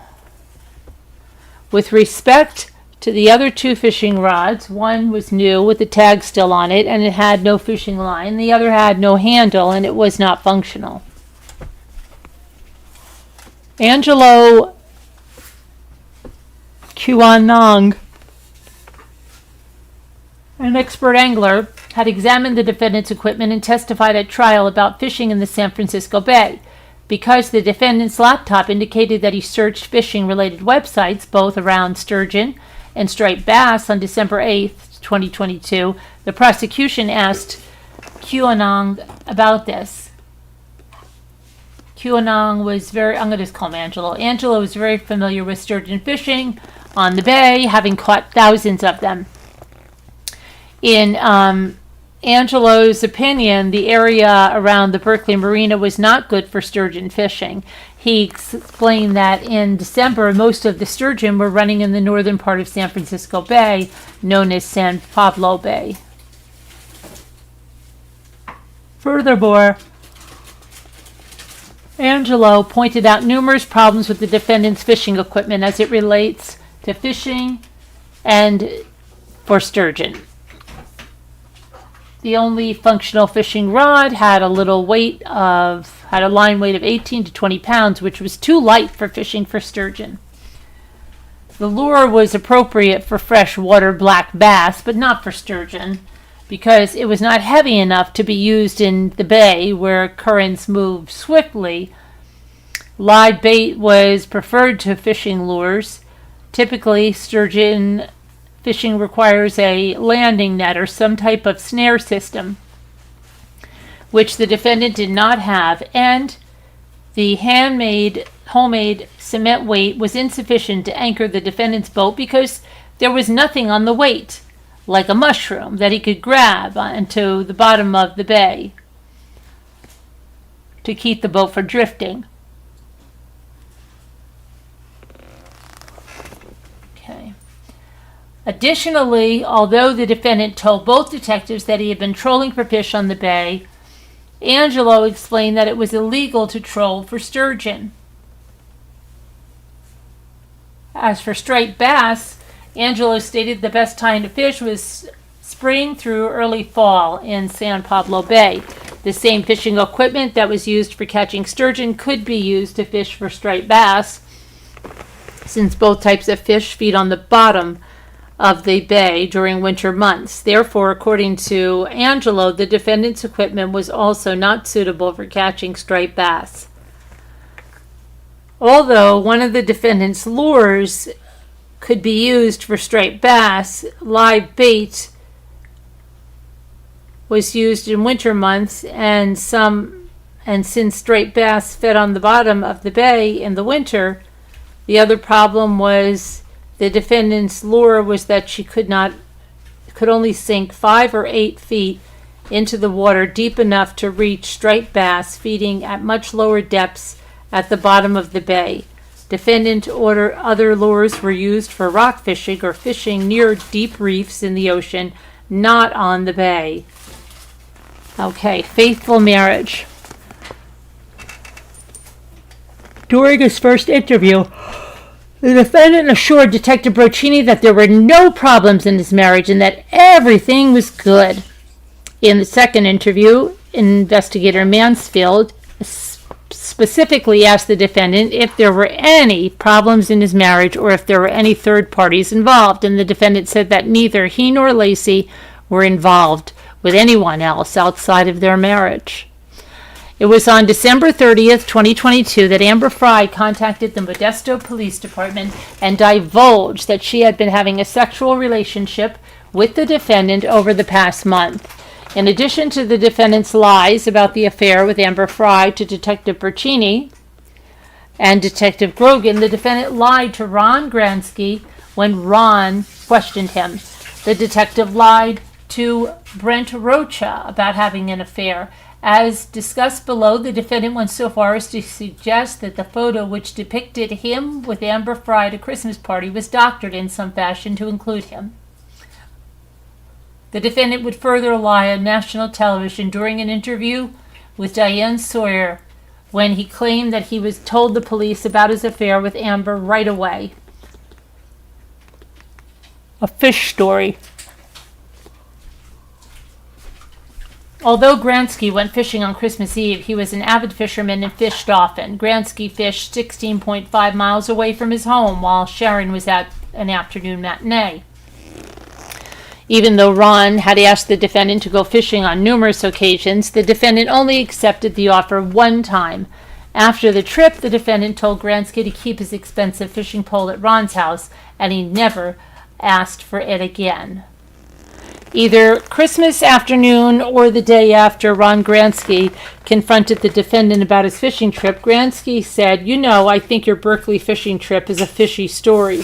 A: With respect to the other 2 fishing rods, one was new with the tag still on it and it had no fishing line. The other had no handle and it was not functional. Angelo Kuanong, an expert angler, had examined the defendant's equipment and testified at trial about fishing in the San Francisco Bay. Because the defendant's laptop indicated that he searched fishing-related websites, both around sturgeon and striped bass, on December 8, 2022, the prosecution asked QAnon about this. QAnon was I'm going to just call him Angelo. Angelo was very familiar with sturgeon fishing on the bay, having caught thousands of them. In Angelo's opinion, the area around the Berkeley Marina was not good for sturgeon fishing. He explained that in December, most of the sturgeon were running in the northern part of San Francisco Bay, known as San Pablo Bay. Furthermore, Angelo pointed out numerous problems with the defendant's fishing equipment as it relates to fishing and for sturgeon. The only functional fishing rod had a line weight of 18 to 20 pounds, which was too light for fishing for sturgeon. The lure was appropriate for freshwater black bass, but not for sturgeon, because it was not heavy enough to be used in the bay where currents move swiftly. Live bait was preferred to fishing lures. Typically, sturgeon fishing requires a landing net or some type of snare system, which the defendant did not have, and the homemade cement weight was insufficient to anchor the defendant's boat because there was nothing on the weight, like a mushroom, that he could grab onto the bottom of the bay to keep the boat from drifting. Additionally, although the defendant told both detectives that he had been trolling for fish on the bay Angelo explained that it was illegal to troll for sturgeon. As for striped bass, Angelo stated the best time to fish was spring through early fall in San Pablo Bay. The same fishing equipment that was used for catching sturgeon could be used to fish for striped bass, since both types of fish feed on the bottom of the bay during winter months. Therefore, according to Angelo, the defendant's equipment was also not suitable for catching striped bass. Although one of the defendant's lures could be used for striped bass, live bait was used in winter months, and since striped bass fed on the bottom of the bay in the winter, the other problem was the defendant's lure was that she could only sink 5 or 8 feet into the water deep enough to reach striped bass feeding at much lower depths at the bottom of the bay. Defendant order other lures were used for rock fishing or fishing near deep reefs in the ocean, not on the bay. Okay, faithful marriage. During his first interview, the defendant assured Detective Broccini that there were no problems in his marriage and that everything was good. In the second interview, Investigator Mansfield specifically asked the defendant if there were any problems in his marriage or if there were any third parties involved, and the defendant said that neither he nor Laci were involved with anyone else outside of their marriage. It was on December 30th, 2022 that Amber Fry contacted the Modesto Police Department and divulged that she had been having a sexual relationship with the defendant over the past month. In addition to the defendant's lies about the affair with Amber Fry to Detective Broccini and Detective Grogan, the defendant lied to Ron Gransky when Ron questioned him. The detective lied to Brent Rocha about having an affair. As discussed below, the defendant went so far as to suggest that the photo which depicted him with Amber Fry at a Christmas party was doctored in some fashion to include him. The defendant would further lie on national television during an interview with Diane Sawyer when he claimed that he was told the police about his affair with Amber right away. A fish story. Although Gransky went fishing on Christmas Eve, he was an avid fisherman and fished often. Gransky fished 16.5 miles away from his home while Sharon was at an afternoon matinee. Even though Ron had asked the defendant to go fishing on numerous occasions, the defendant only accepted the offer one time. After the trip, the defendant told Gransky to keep his expensive fishing pole at Ron's house, and he never asked for it again. Either Christmas afternoon or the day after Ron Gransky confronted the defendant about his fishing trip, Gransky said, I think your Berkeley fishing trip is a fishy story."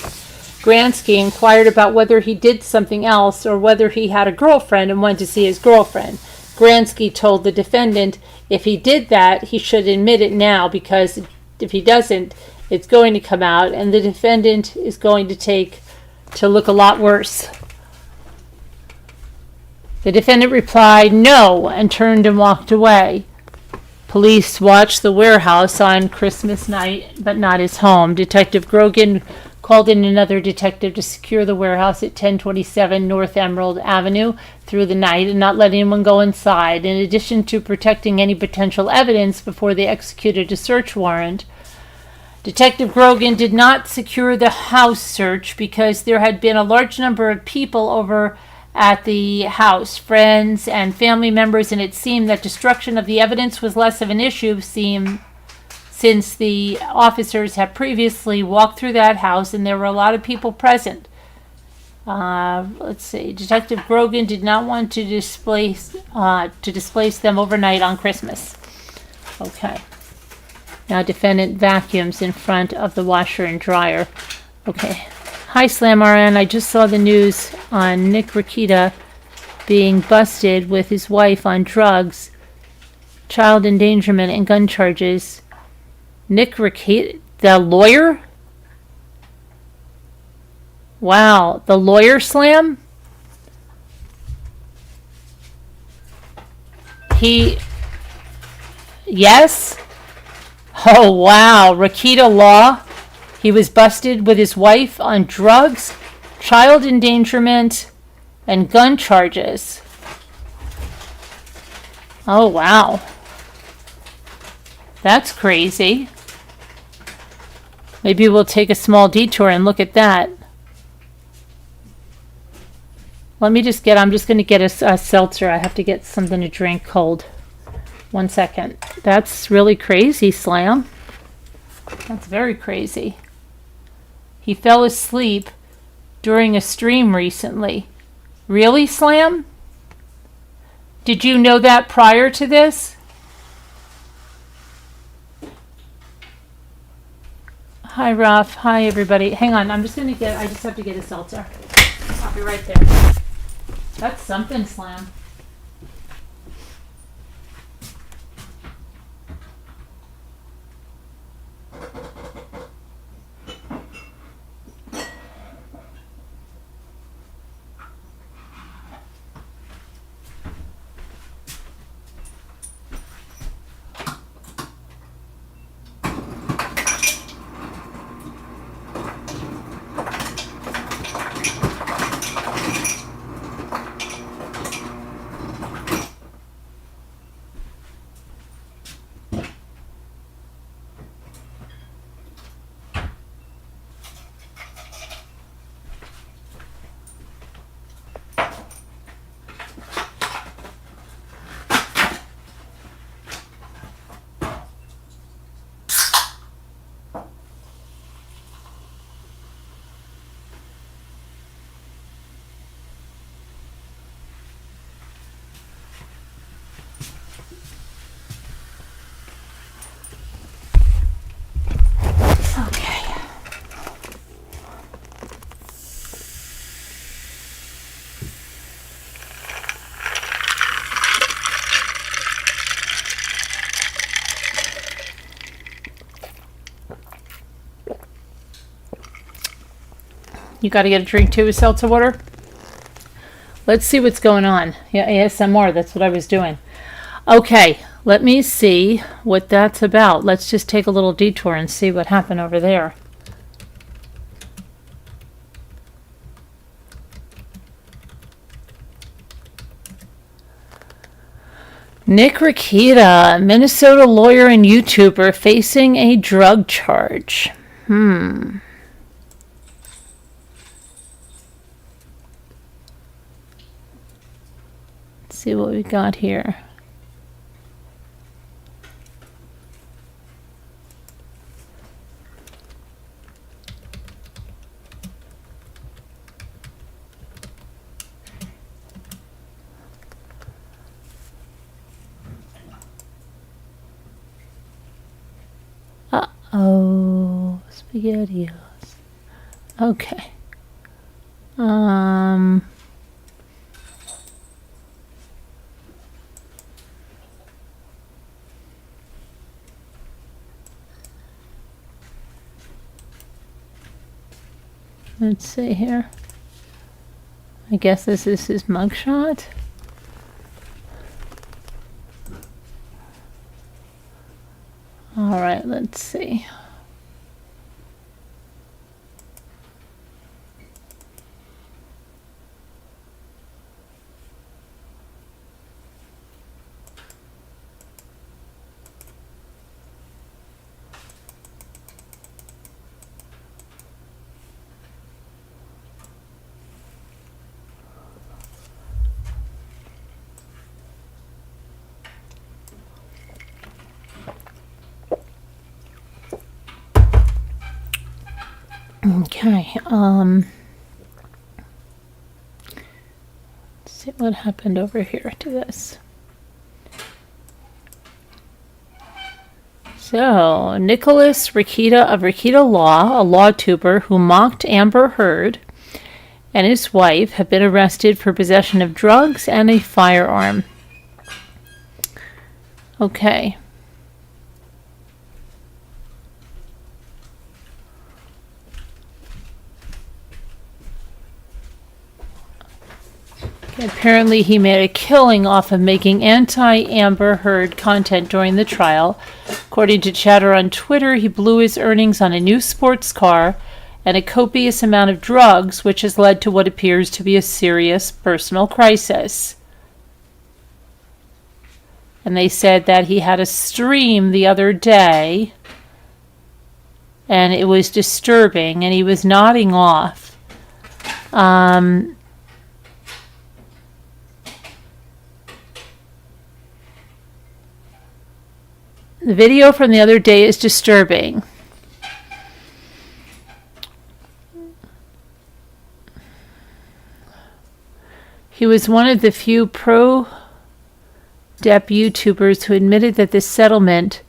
A: Gransky inquired about whether he did something else or whether he had a girlfriend and went to see his girlfriend. Gransky told the defendant if he did that, he should admit it now, because if he doesn't, it's going to come out and the defendant is going to look a lot worse. The defendant replied no and turned and walked away. Police watched the warehouse on Christmas night, but not his home. Detective Grogan called in another detective to secure the warehouse at 1027 North Emerald Avenue through the night and not let anyone go inside. In addition to protecting any potential evidence before they executed a search warrant, Detective Grogan did not secure the house search because there had been a large number of people over at the house, friends and family members, and it seemed that destruction of the evidence was less of an issue since the officers had previously walked through that house and there were a lot of people present. Detective Grogan did not want to displace them overnight on Christmas. Okay. Now defendant vacuums in front of the washer and dryer. Okay. Hi, Slam RN. I just saw the news on Nick Rekieta being busted with his wife on drugs, child endangerment, and gun charges. Nick Rekieta, the lawyer? Wow, the lawyer, Slam? Yes. Oh, wow. Rekieta law. He was busted with his wife on drugs, child endangerment, and gun charges. Oh, wow. That's crazy. Maybe we'll take a small detour and look at that. I'm just going to get a seltzer. I have to get something to drink cold. 1 second. That's really crazy, Slam. That's very crazy. He fell asleep during a stream recently. Really, Slam? Did you know that prior to this? Hi, Ralph. Hi, everybody. Hang on. I just have to get a seltzer. I'll be right there. That's something, Slam. You got to get a drink too with seltzer water? Let's see what's going on. Yeah, ASMR, that's what I was doing. Okay, let me see what that's about. Let's just take a little detour and see what happened over there. Nick Rekieta, Minnesota lawyer and YouTuber facing a drug charge. Let's see what we got here. Uh-oh, SpaghettiOs. Okay. Let's see here. I guess this is his mugshot. All right, let's see. Okay, let's see what happened over here to this. So, Nicholas Rekieta of Rekieta Law, a law tuber who mocked Amber Heard and his wife, have been arrested for possession of drugs and a firearm. Okay. Apparently, he made a killing off of making anti-Amber Heard content during the trial. According to chatter on Twitter, he blew his earnings on a new sports car and a copious amount of drugs, which has led to what appears to be a serious personal crisis. And they said that he had a stream the other day, and it was disturbing, and he was nodding off. The video from the other day is disturbing. He was one of the few pro-Dep YouTubers who admitted that this settlement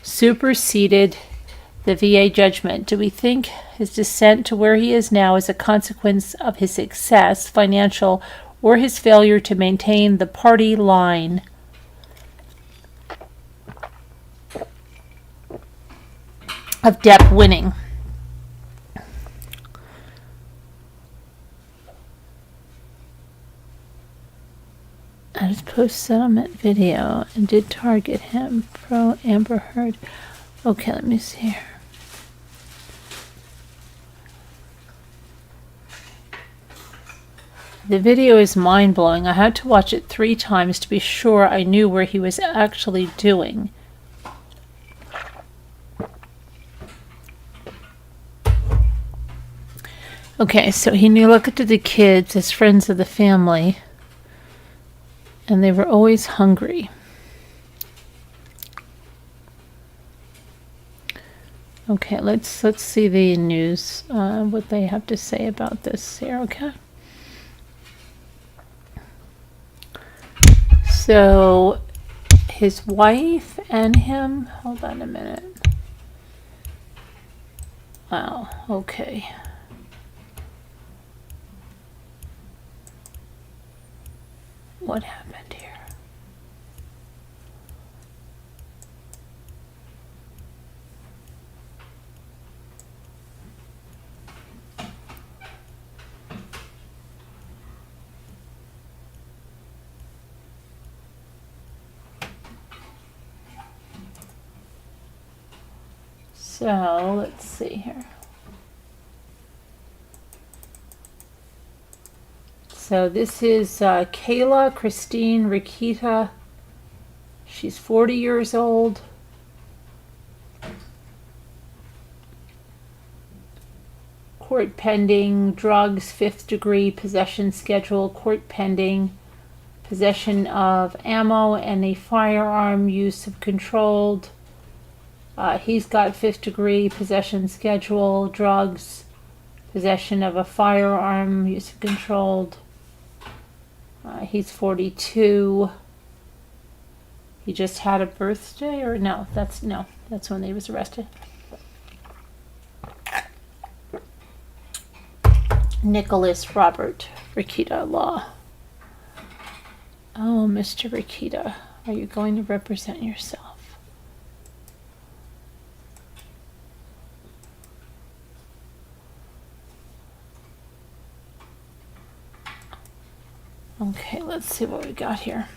A: superseded the VA judgment. Do we think his descent to where he is now is a consequence of his success, financial, or his failure to maintain the party line? Of Depp winning. At his post-settlement video, and did target him, pro-Amber Heard. Okay, let me see here. The video is mind-blowing. I had to watch it 3 times to be sure I knew where he was actually doing. Okay, so he looked at the kids as friends of the family, and they were always hungry. Okay, let's see the news, what they have to say about this here, okay? So, his wife and him, hold on a minute. Wow, okay. What happened here? So, let's see here. So this is Kayla Christine Rekieta. She's 40 years old. Court pending, drugs, 5th degree, possession schedule, court pending, possession of ammo and a firearm, use of controlled. He's got 5th degree, possession schedule, drugs, possession of a firearm, use of controlled. He's 42. He just had a birthday, or no, that's when he was arrested. Nicholas Robert Rekieta Law. Oh, Mr. Rekieta, are you going to represent yourself? Okay, let's see what we got here.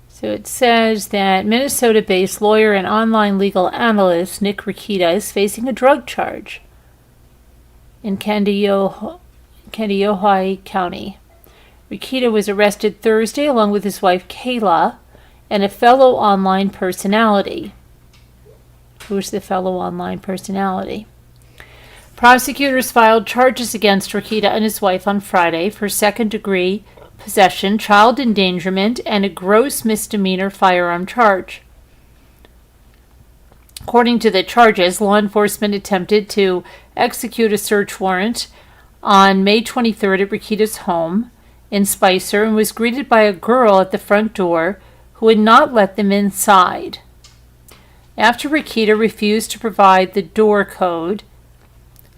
A: So it says that Minnesota-based lawyer and online legal analyst Nick Rekieta is facing a drug charge in Kandiyohi County. Rekieta was arrested Thursday along with his wife Kayla and a fellow online personality. Who's the fellow online personality? Prosecutors filed charges against Rekieta and his wife on Friday for 2nd degree possession, child endangerment, and a gross misdemeanor firearm charge. According to the charges, law enforcement attempted to execute a search warrant on May 23rd at Rekieta's home in Spicer and was greeted by a girl at the front door who would not let them inside. After Rekieta refused to provide the door code,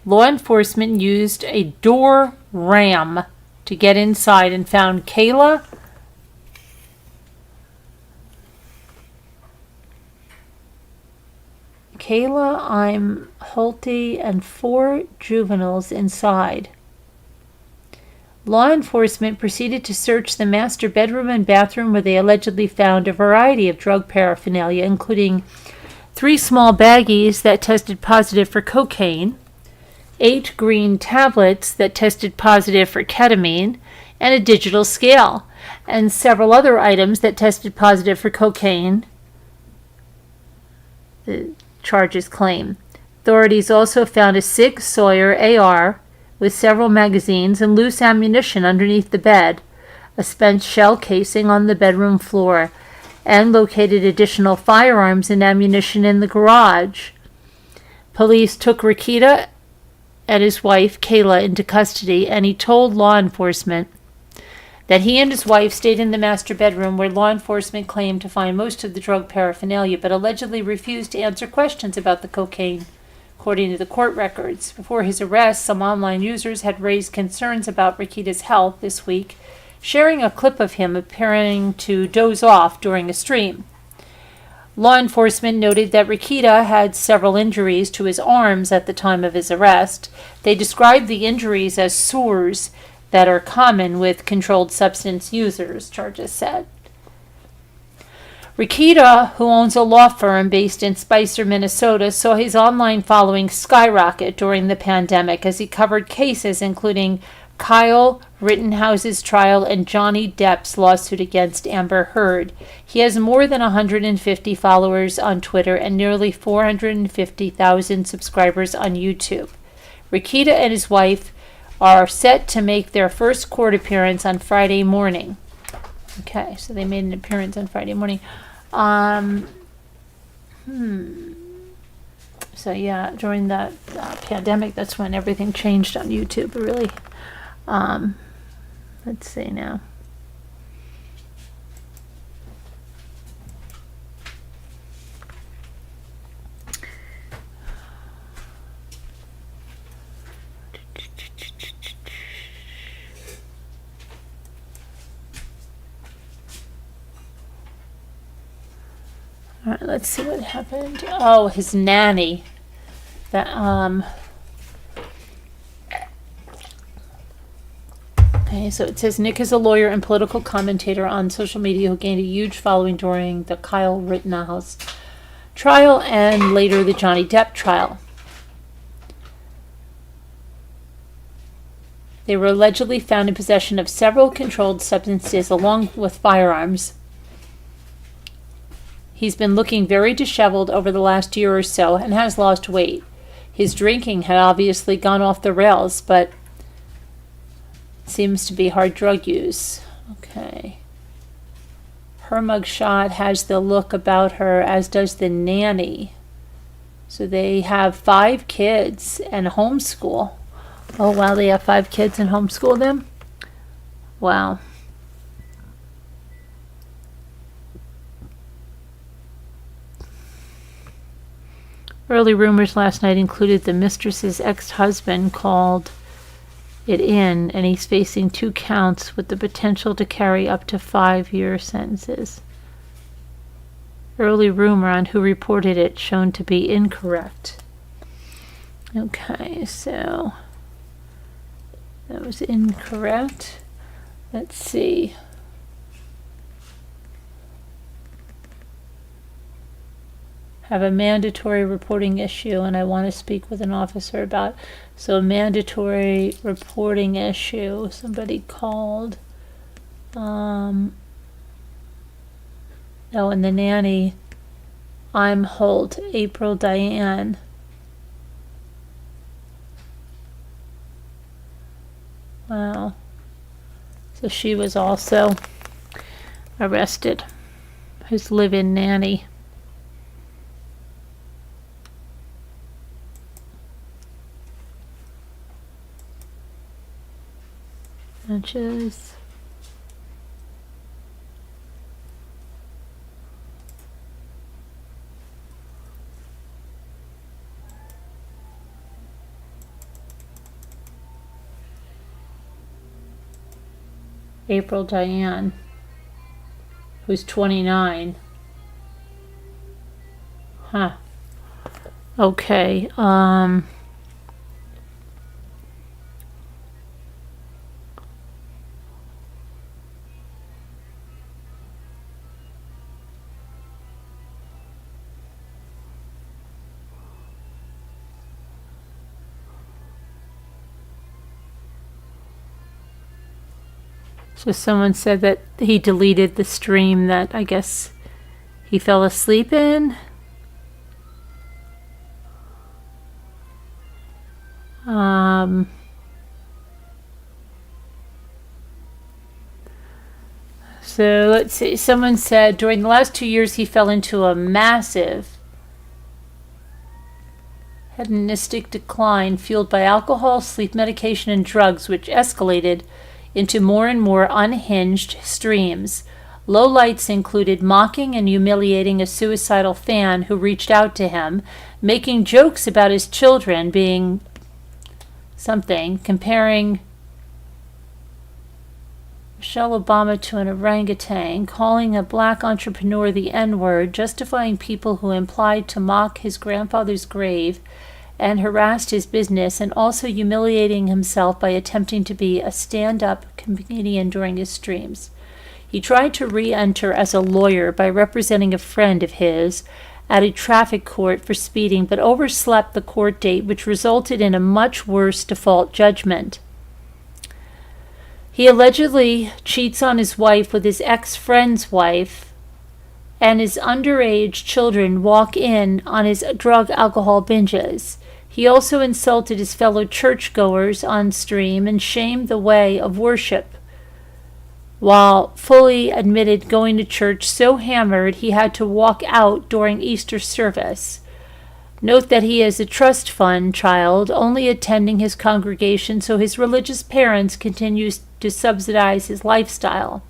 A: law enforcement used a door ram to get inside and found Kayla I'm Holte and 4 juveniles inside. Law enforcement proceeded to search the master bedroom and bathroom where they allegedly found a variety of drug paraphernalia, including 3 small baggies that tested positive for cocaine, 8 green tablets that tested positive for ketamine, and a digital scale, and several other items that tested positive for cocaine, the charges claim. Authorities also found a Sig Sauer AR with several magazines and loose ammunition underneath the bed, a spent shell casing on the bedroom floor, and located additional firearms and ammunition in the garage. Police took Rekieta and his wife, Kayla, into custody, and he told law enforcement that he and his wife stayed in the master bedroom where law enforcement claimed to find most of the drug paraphernalia, but allegedly refused to answer questions about the cocaine, according to the court records. Before his arrest, some online users had raised concerns about Rekieta's health this week, sharing a clip of him appearing to doze off during a stream. Law enforcement noted that Rekieta had several injuries to his arms at the time of his arrest. They described the injuries as sores that are common with controlled substance users, charges said. Rekieta, who owns a law firm based in Spicer, Minnesota, saw his online following skyrocket during the pandemic as he covered cases including Kyle Rittenhouse's trial and Johnny Depp's lawsuit against Amber Heard. He has more than 150 followers on Twitter and nearly 450,000 subscribers on YouTube. Rekieta and his wife are set to make their first court appearance on Friday morning. Okay, so they made an appearance on Friday morning. So yeah, during the pandemic, that's when everything changed on YouTube, really. Let's see now. All right, let's see what happened. Oh, his nanny. That Okay, so it says Nick is a lawyer and political commentator on social media who gained a huge following during the Kyle Rittenhouse trial and later the Johnny Depp trial. They were allegedly found in possession of several controlled substances along with firearms. He's been looking very disheveled over the last year or so and has lost weight. His drinking had obviously gone off the rails, but seems to be hard drug use. Okay. Her mugshot has the look about her, as does the nanny. So they have 5 kids and homeschool. Oh, wow, they have 5 kids and homeschool them? Wow. Early rumors last night included the mistress's ex-husband called it in, and he's facing 2 counts with the potential to carry up to 5-year sentences. Early rumor on who reported it shown to be incorrect. Okay, so that was incorrect. Let's see. Have a mandatory reporting issue, and I want to speak with an officer about. So, mandatory reporting issue. Somebody called. Oh, and the nanny. I'm Holt. April Diane. Wow. So she was also arrested. His live-in nanny. Inches. April Diane, who's 29. Huh. Okay. So someone said that he deleted the stream that I guess he fell asleep in. So let's see. Someone said during the last 2 years he fell into a massive hedonistic decline fueled by alcohol, sleep medication, and drugs, which escalated into more and more unhinged streams. Lowlights included mocking and humiliating a suicidal fan who reached out to him, making jokes about his children being something, comparing Michelle Obama to an orangutan, calling a black entrepreneur the N-word, justifying people who implied to mock his grandfather's grave and harassed his business, and also humiliating himself by attempting to be a stand-up comedian during his streams. He tried to re-enter as a lawyer by representing a friend of his at a traffic court for speeding, but overslept the court date, which resulted in a much worse default judgment. He allegedly cheats on his wife with his ex-friend's wife, and his underage children walk in on his drug alcohol binges. He also insulted his fellow churchgoers on stream and shamed the way of worship, while fully admitted going to church so hammered he had to walk out during Easter service. Note that he is a trust fund child, only attending his congregation so his religious parents continue to subsidize his lifestyle.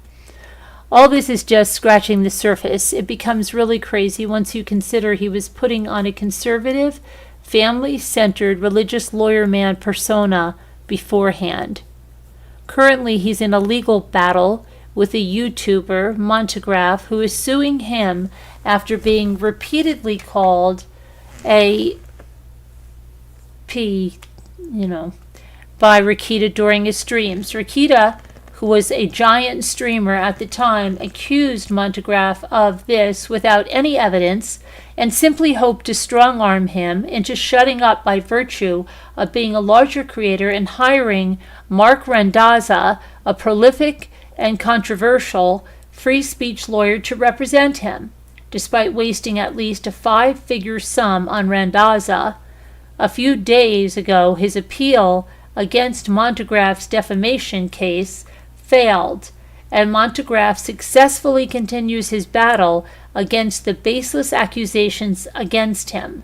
A: All this is just scratching the surface. It becomes really crazy once you consider he was putting on a conservative, family-centered, religious lawyer man persona beforehand. Currently, he's in a legal battle with a YouTuber, Montegraph, who is suing him after being repeatedly called a by Rekieta during his streams. Rekieta, who was a giant streamer at the time, accused Montegraph of this without any evidence and simply hoped to strong-arm him into shutting up by virtue of being a larger creator and hiring Mark Randazza, a prolific and controversial free speech lawyer, to represent him. Despite wasting at least a 5-figure sum on Randazza, a few days ago his appeal against Montegraph's defamation case failed, and Montegraph successfully continues his battle against the baseless accusations against him.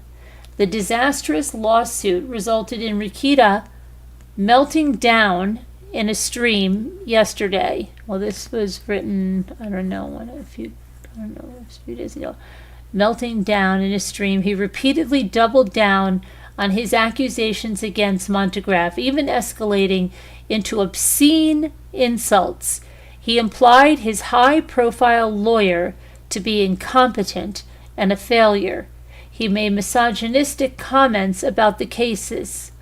A: The disastrous lawsuit resulted in Rekieta melting down in a stream yesterday. Well, this was written, a few days ago. Melting down in a stream, he repeatedly doubled down on his accusations against Montegraph, even escalating into obscene insults. He implied his high-profile lawyer to be incompetent and a failure. He made misogynistic comments about the cases.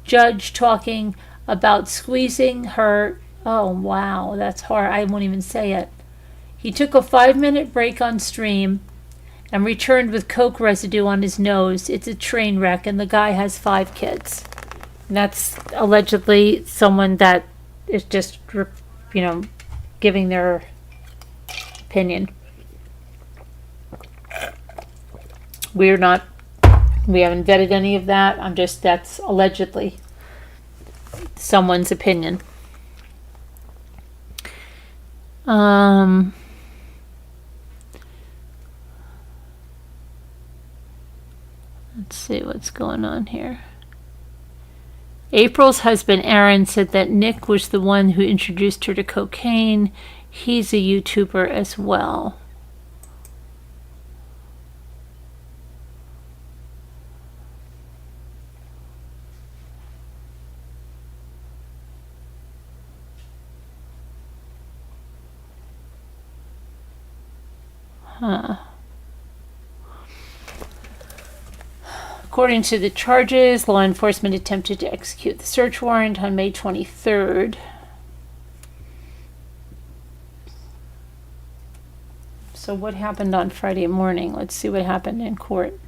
A: Judge talking about squeezing her. Oh, wow, that's hard. I won't even say it. He took a 5-minute break on stream and returned with coke residue on his nose. It's a train wreck, and the guy has 5 kids. And that's allegedly someone that is just, giving their opinion. We haven't vetted any of that. That's allegedly someone's opinion. Let's see what's going on here. April's husband, Aaron, said that Nick was the one who introduced her to cocaine. He's a YouTuber as well. According to the charges, law enforcement attempted to execute the search warrant on May 23rd. So what happened on Friday morning? Let's see what happened in court.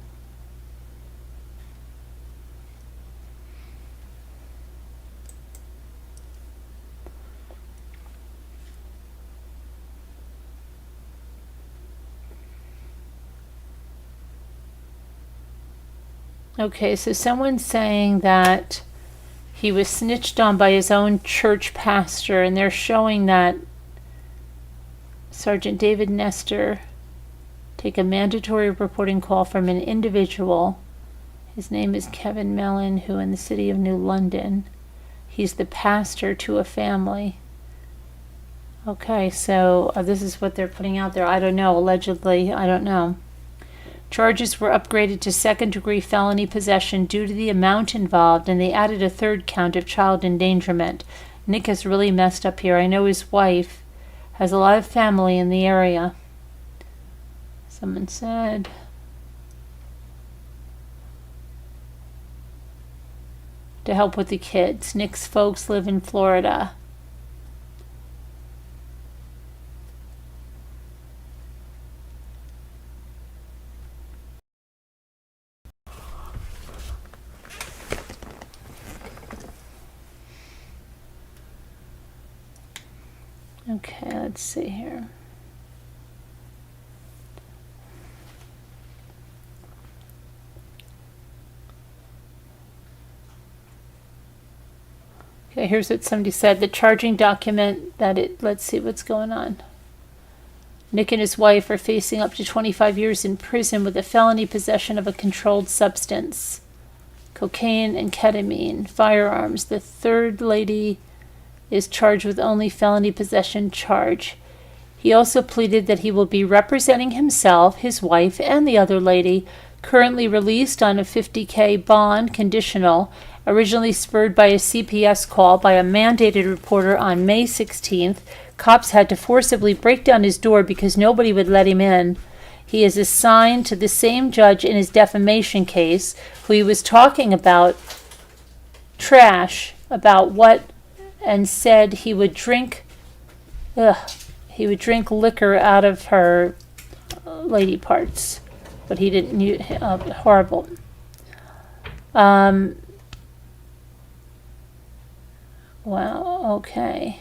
A: Okay, so someone's saying that he was snitched on by his own church pastor, and they're showing that Sergeant David Nestor take a mandatory reporting call from an individual. His name is Kevin Mellon, who in the city of New London. He's the pastor to a family. Okay, so this is what they're putting out there. I don't know, allegedly, I don't know. Charges were upgraded to second-degree felony possession due to the amount involved, and they added a third count of child endangerment. Nick has really messed up here. I know his wife has a lot of family in the area. Someone said... to help with the kids. Nick's folks live in Florida. Okay, let's see here. Okay, here's what somebody said. The charging document let's see what's going on. Nick and his wife are facing up to 25 years in prison with a felony possession of a controlled substance. Cocaine and ketamine, firearms. The third lady is charged with only felony possession charge. He also pleaded that he will be representing himself, his wife, and the other lady, currently released on a $50,000 bond conditional, originally spurred by a CPS call by a mandated reporter on May 16th. Cops had to forcibly break down his door because nobody would let him in. He is assigned to the same judge in his defamation case, who he was talking about about what, and said he would drink liquor out of her lady parts, but he didn't. Horrible. Wow. Okay.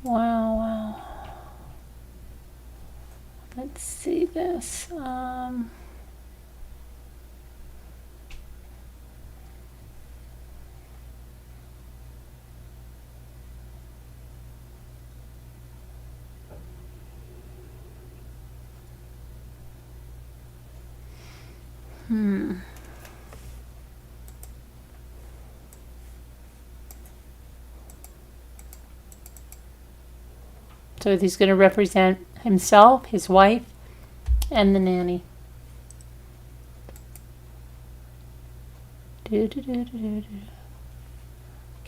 A: Wow. Let's see this. So he's going to represent himself, his wife, and the nanny. Okay,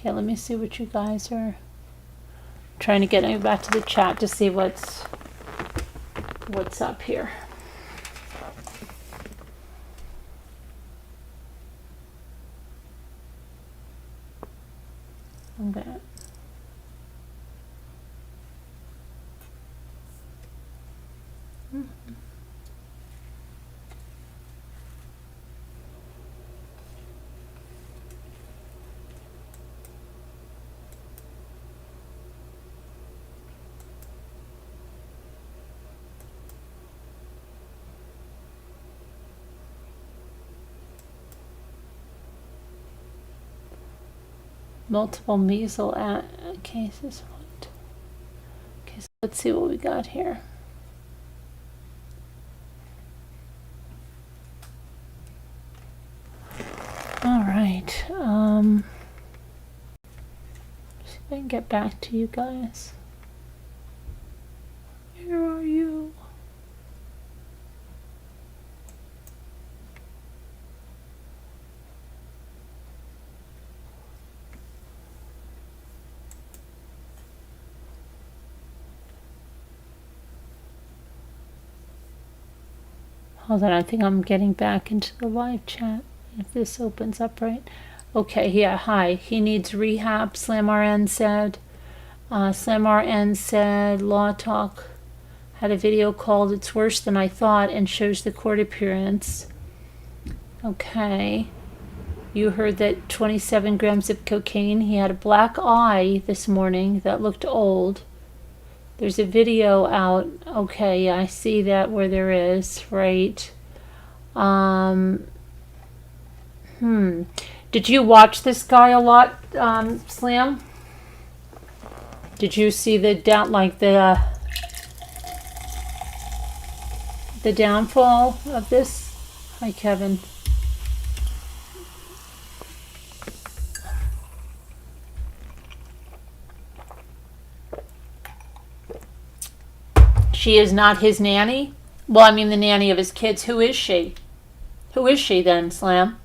A: let me see what you guys are trying to get me back to the chat to see what's up here. Okay. Multiple measles cases. Okay, so let's see what we got here. right. See if I can get back to you guys. Where are you? Hold on, I think I'm getting back into the live chat. If this opens up right. Okay, yeah, hi. He needs rehab, Slam RN said. Slam RN said Law Talk had a video called It's Worse Than I Thought and shows the court appearance. Okay. You heard that 27 grams of cocaine. He had a black eye this morning that looked old. There's a video out. Okay, I see that where there is, right? Did you watch this guy a lot, Slam? Did you see the downfall of this? Hi, Kevin. She is not his nanny? Well, I mean the nanny of his kids. Who is she? Who is she then, Slam?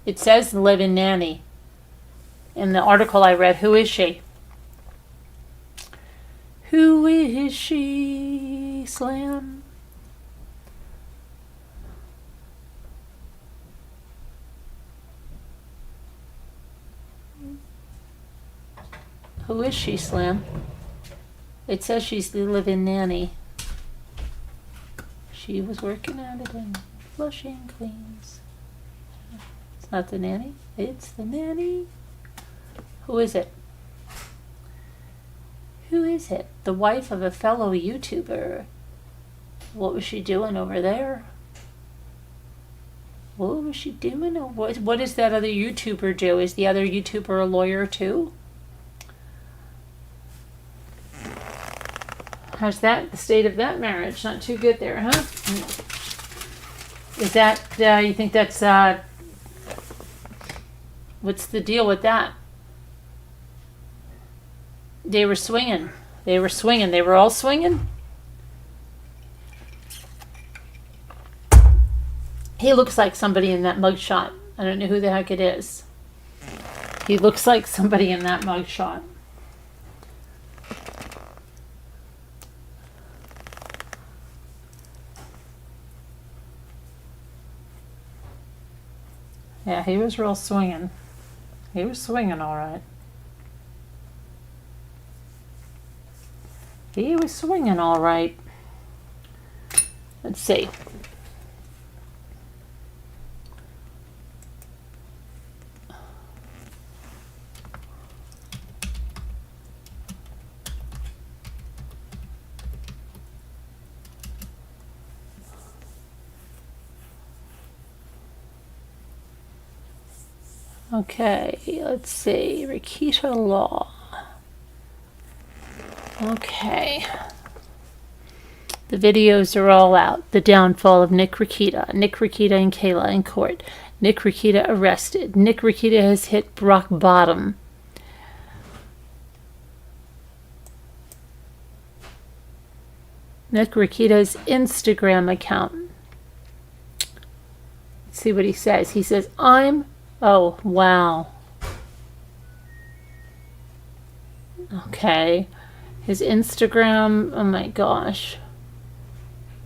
A: It says live-in nanny. In the article I read, who is she? Who is she, Slam? Who is she, Slam? It says she's the live-in nanny. She was working at it in Flushing, Queens. It's not the nanny. It's the nanny. Who is it? Who is it? The wife of a fellow YouTuber. What was she doing over there? What was she doing? What does that other YouTuber do? Is the other YouTuber a lawyer too? How's that? The state of that marriage? Not too good there, huh? Is that, you think that's, what's the deal with that? They were swinging. They were swinging. They were all swinging? He looks like somebody in that mugshot. I don't know who the heck it is. He looks like somebody in that mugshot. Yeah, he was real swinging. He was swinging all right. He was swinging all right. Let's see. Okay, let's see. Rekieta law. Okay. The videos are all out. The downfall of Nick Rekieta. Nick Rekieta and Kayla in court. Nick Rekieta arrested. Nick Rekieta has hit rock bottom. Nick Rekieta's Instagram account. Let's see what he says. He says, oh, wow. Okay. His Instagram, oh my gosh.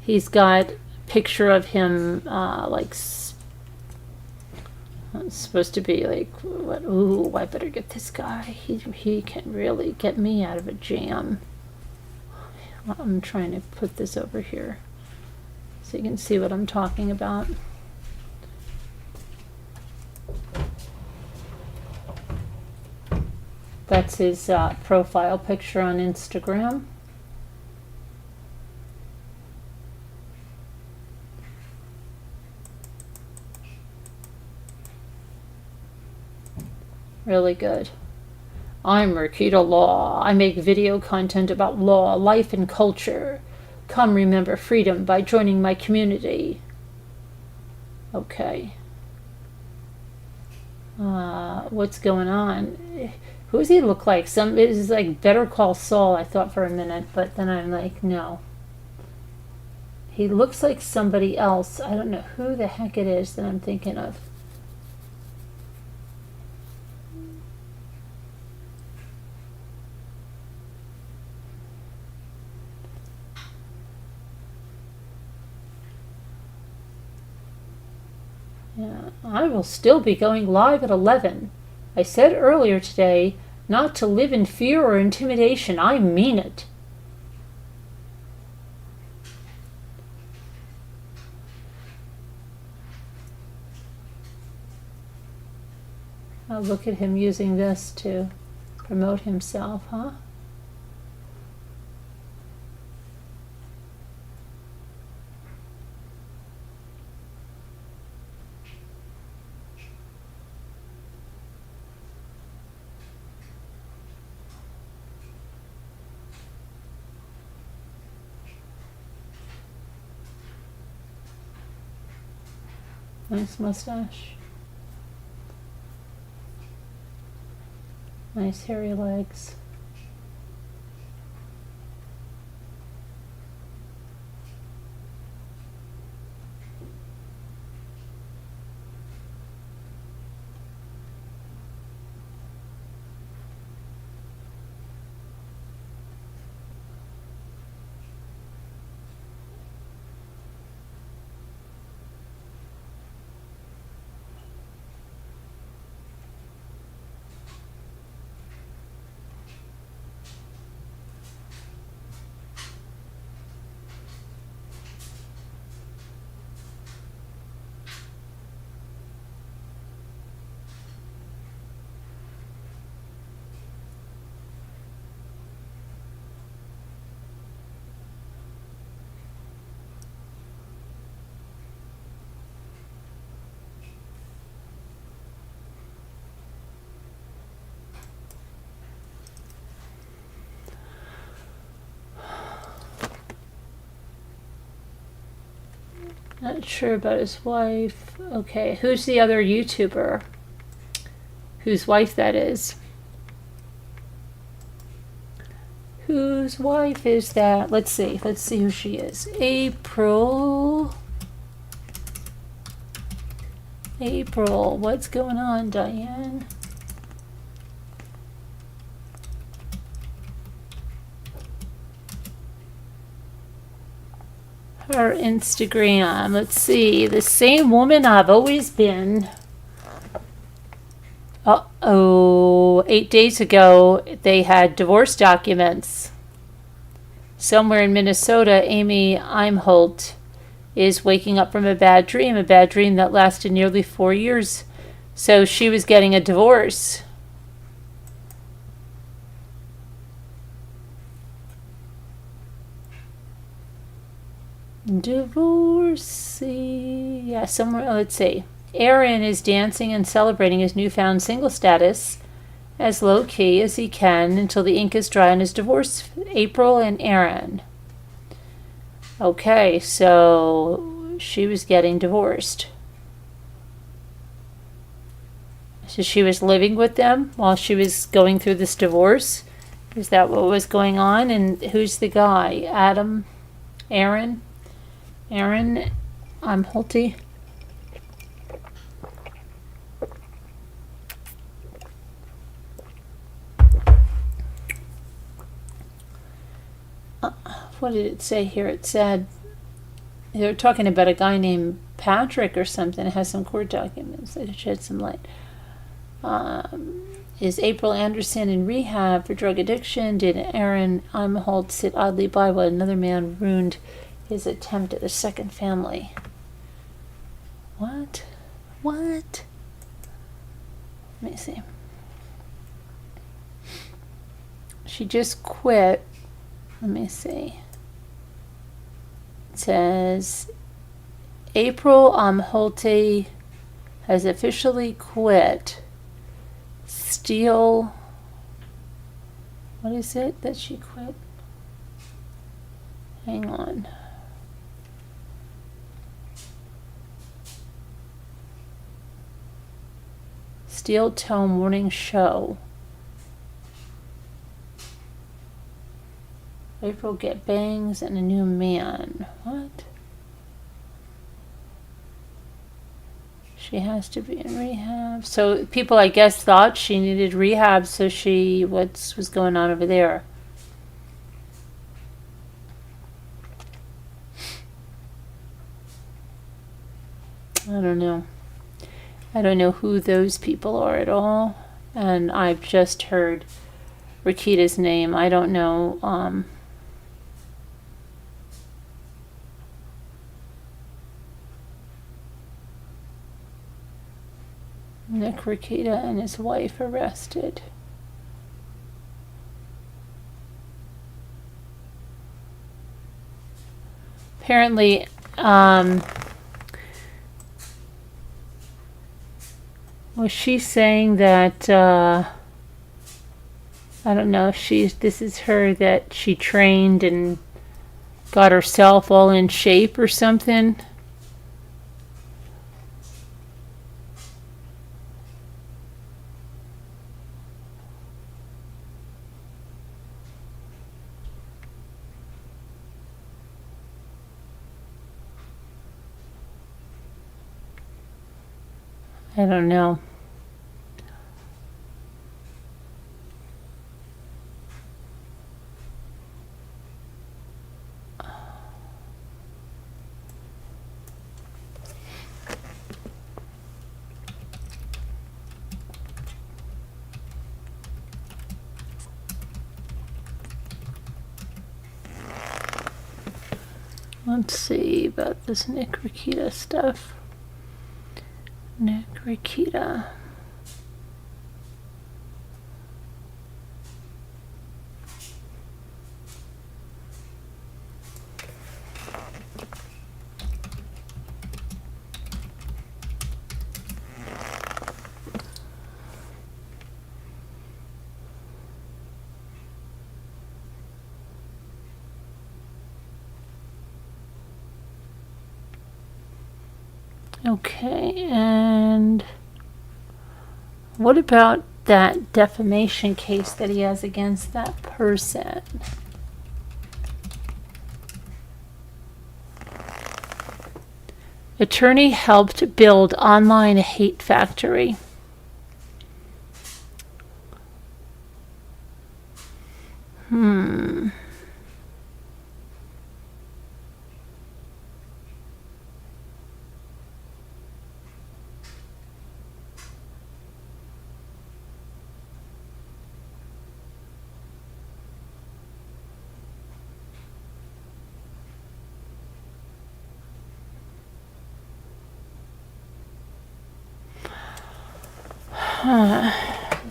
A: He's got a picture of him, it's supposed to be like, what? Ooh, I better get this guy. He can really get me out of a jam. I'm trying to put this over here so you can see what I'm talking about. That's his profile picture on Instagram. Really good. I'm Rekieta Law. I make video content about law, life, and culture. Come remember freedom by joining my community. Okay. What's going on? Who does he look like? Some it is like Better Call Saul, I thought for a minute, but then I'm like, no. He looks like somebody else. I don't know who the heck it is that I'm thinking of. Yeah, I will still be going live at 11. I said earlier today not to live in fear or intimidation. I mean it. Oh, look at him using this to promote himself, huh? Nice mustache. Nice hairy legs. Not sure about his wife. Okay, who's the other YouTuber? Whose wife that is? Whose wife is that? Let's see. Let's see who she is. April. April. What's going on, Diane? Her Instagram. Let's see. The same woman I've always been. Uh-oh. 8 days ago, they had divorce documents. Somewhere in Minnesota, Amy Imholt is waking up from a bad dream that lasted nearly 4 years. So she was getting a divorce. Divorcee. Yeah, somewhere. Let's see. Aaron is dancing and celebrating his newfound single status as low key as he can until the ink is dry on his divorce. April and Aaron. Okay, so she was getting divorced. So she was living with them while she was going through this divorce. Is that what was going on? And who's the guy? Adam? Aaron? Aaron, I'm Holte. What did it say here? It said they were talking about a guy named Patrick or something. It has some court documents that shed some light. Is April Anderson in rehab for drug addiction? Did Aaron Imholt sit idly by while another man ruined his attempt at a second family? What? What? Let me see. She just quit. Let me see. It says April Holte has officially quit. Steele. What is it that she quit? Hang on. Steel Toe Morning Show. April get bangs and a new man. What? She has to be in rehab. So people, I guess, thought she needed rehab, so what's was going on over there? I don't know. I don't know who those people are at all. And I've just heard Rekieta's name. I don't know. Nick Rekieta and his wife arrested. Apparently, was she saying that, I don't know if this is her, that she trained and got herself all in shape or something? I don't know. Let's see about this Nick Rekieta stuff. Nick Rekieta. Okay, and what about that defamation case that he has against that person? Attorney helped build online hate factory.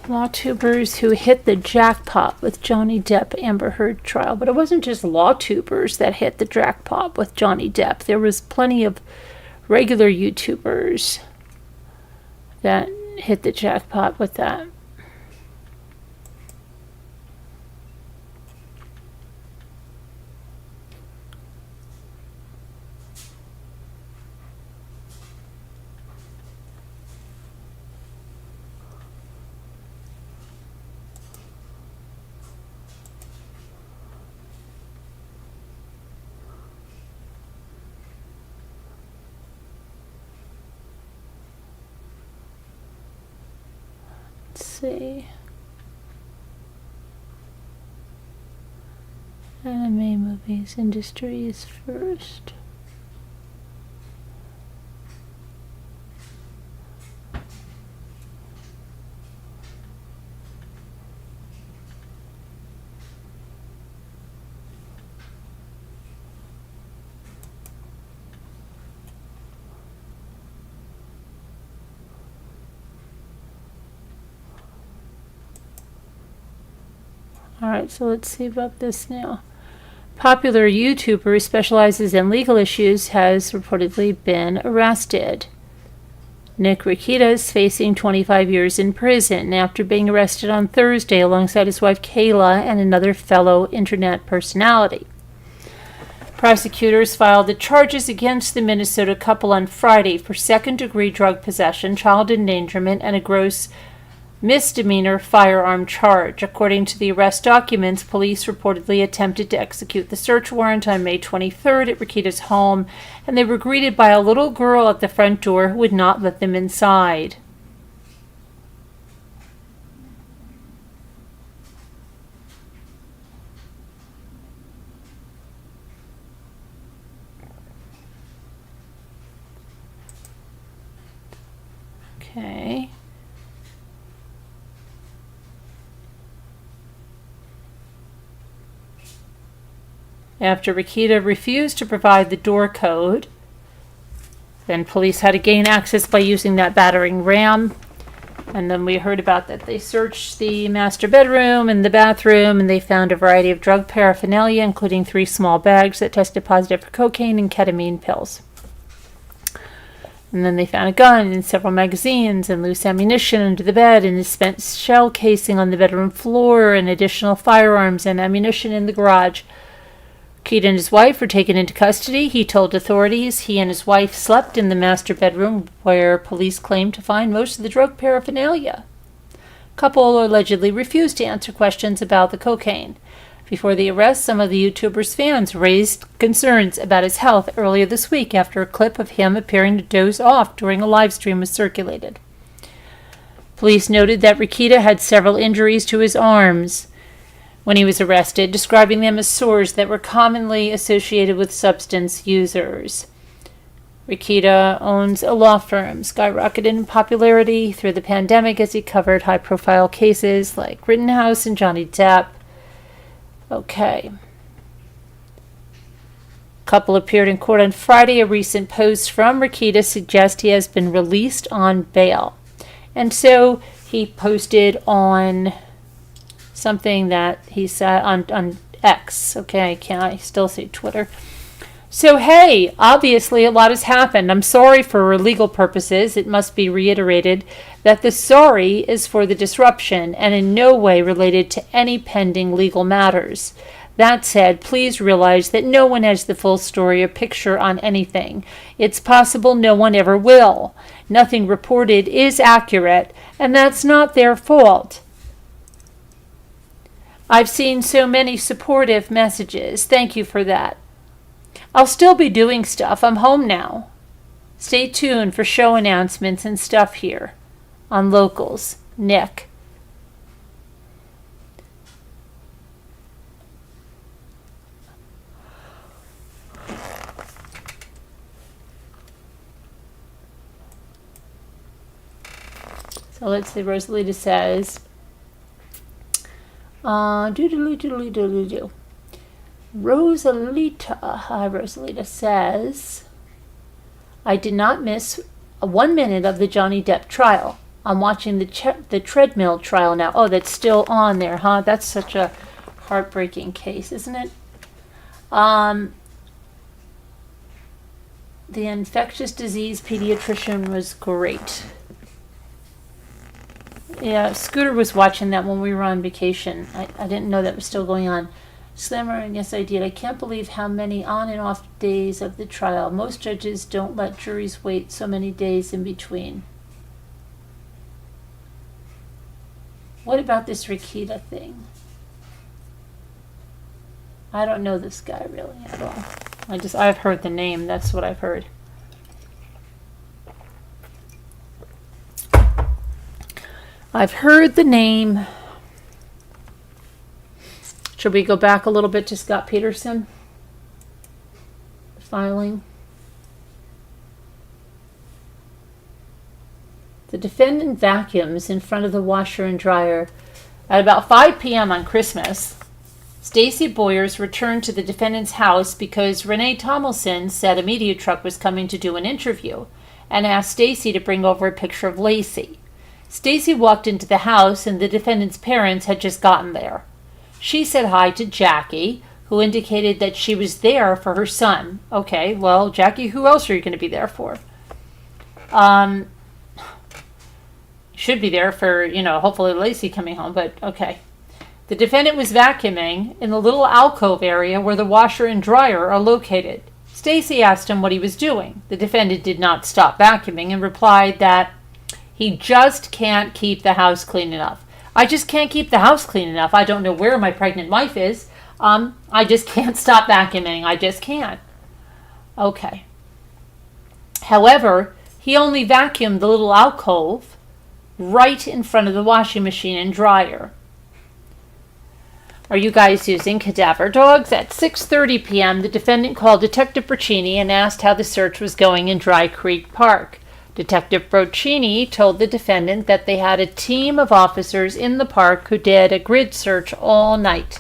A: Lawtubers who hit the jackpot with Johnny Depp Amber Heard trial. But it wasn't just lawtubers that hit the jackpot with Johnny Depp. There was plenty of regular YouTubers that hit the jackpot with that. See. Anime movies industry is first. Alright, so let's see about this now. Popular YouTuber who specializes in legal issues has reportedly been arrested. Nick Rekieta is facing 25 years in prison after being arrested on Thursday alongside his wife Kayla and another fellow internet personality. Prosecutors filed the charges against the Minnesota couple on Friday for second-degree drug possession, child endangerment, and a gross misdemeanor firearm charge. According to the arrest documents, police reportedly attempted to execute the search warrant on May 23rd at Rekieta's home, and they were greeted by a little girl at the front door who would not let them inside. Okay. After Rekieta refused to provide the door code, then police had to gain access by using that battering ram. And then we heard about that. They searched the master bedroom and the bathroom, and they found a variety of drug paraphernalia, including 3 small bags that tested positive for cocaine and ketamine pills. And then they found a gun and several magazines and loose ammunition under the bed and a spent shell casing on the bedroom floor and additional firearms and ammunition in the garage. Rekieta and his wife were taken into custody. He told authorities he and his wife slept in the master bedroom where police claimed to find most of the drug paraphernalia. The couple allegedly refused to answer questions about the cocaine. Before the arrest, some of the YouTuber's fans raised concerns about his health earlier this week after a clip of him appearing to doze off during a live stream was circulated. Police noted that Rekieta had several injuries to his arms when he was arrested, describing them as sores that were commonly associated with substance users. Rekieta owns a law firm, skyrocketed in popularity through the pandemic as he covered high-profile cases like Rittenhouse and Johnny Depp. Okay. Couple appeared in court on Friday. A recent post from Rekieta suggests he has been released on bail. And so he posted on something that he said on X. Okay, I still say Twitter. So, hey, obviously a lot has happened. I'm sorry for legal purposes. It must be reiterated that the sorry is for the disruption and in no way related to any pending legal matters. That said, please realize that no one has the full story or picture on anything. It's possible no one ever will. Nothing reported is accurate, and that's not their fault. I've seen so many supportive messages. Thank you for that. I'll still be doing stuff. I'm home now. Stay tuned for show announcements and stuff here on Locals. Nick. So let's see, Rosalita says, Rosalita, hi, Rosalita says, I did not miss 1 minute of the Johnny Depp trial. I'm watching the treadmill trial now. Oh, that's still on there, huh? That's such a heartbreaking case, isn't it? The infectious disease pediatrician was great. Yeah, Scooter was watching that when we were on vacation. I didn't know that was still going on. Slimmer, and yes, I did. I can't believe how many on and off days of the trial. Most judges don't let juries wait so many days in between. What about this Rekieta thing? I don't know this guy really at all. I've heard the name. That's what I've heard. I've heard the name. Should we go back a little bit to Scott Peterson? Filing. The defendant vacuums in front of the washer and dryer. At about 5 p.m. on Christmas, Stacey Boyers returned to the defendant's house because Renee Tomlinson said a media truck was coming to do an interview and asked Stacey to bring over a picture of Laci. Stacey walked into the house and the defendant's parents had just gotten there. She said hi to Jackie, who indicated that she was there for her son. Okay, well, Jackie, who else are you going to be there for? Should be there for, hopefully Laci coming home, but okay. The defendant was vacuuming in the little alcove area where the washer and dryer are located. Stacy asked him what he was doing. The defendant did not stop vacuuming and replied that he just can't keep the house clean enough. I just can't keep the house clean enough. I don't know where my pregnant wife is. I just can't stop vacuuming. I just can't. Okay. However, he only vacuumed the little alcove right in front of the washing machine and dryer. Are you guys using cadaver dogs? At 6:30 p.m., the defendant called Detective Broccini and asked how the search was going in Dry Creek Park. Detective Broccini told the defendant that they had a team of officers in the park who did a grid search all night.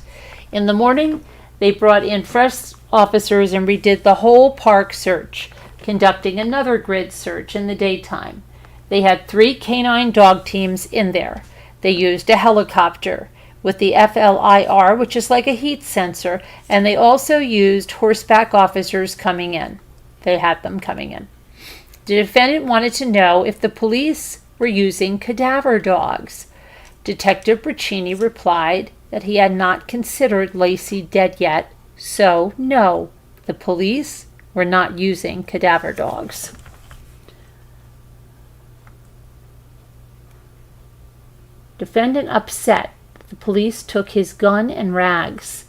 A: In the morning, they brought in fresh officers and redid the whole park search, conducting another grid search in the daytime. They had 3 canine dog teams in there. They used a helicopter with the FLIR, which is like a heat sensor, and they also used horseback officers coming in. They had them coming in. The defendant wanted to know if the police were using cadaver dogs. Detective Broccini replied that he had not considered Laci dead yet, so no, the police were not using cadaver dogs. Defendant upset. The police took his gun and rags.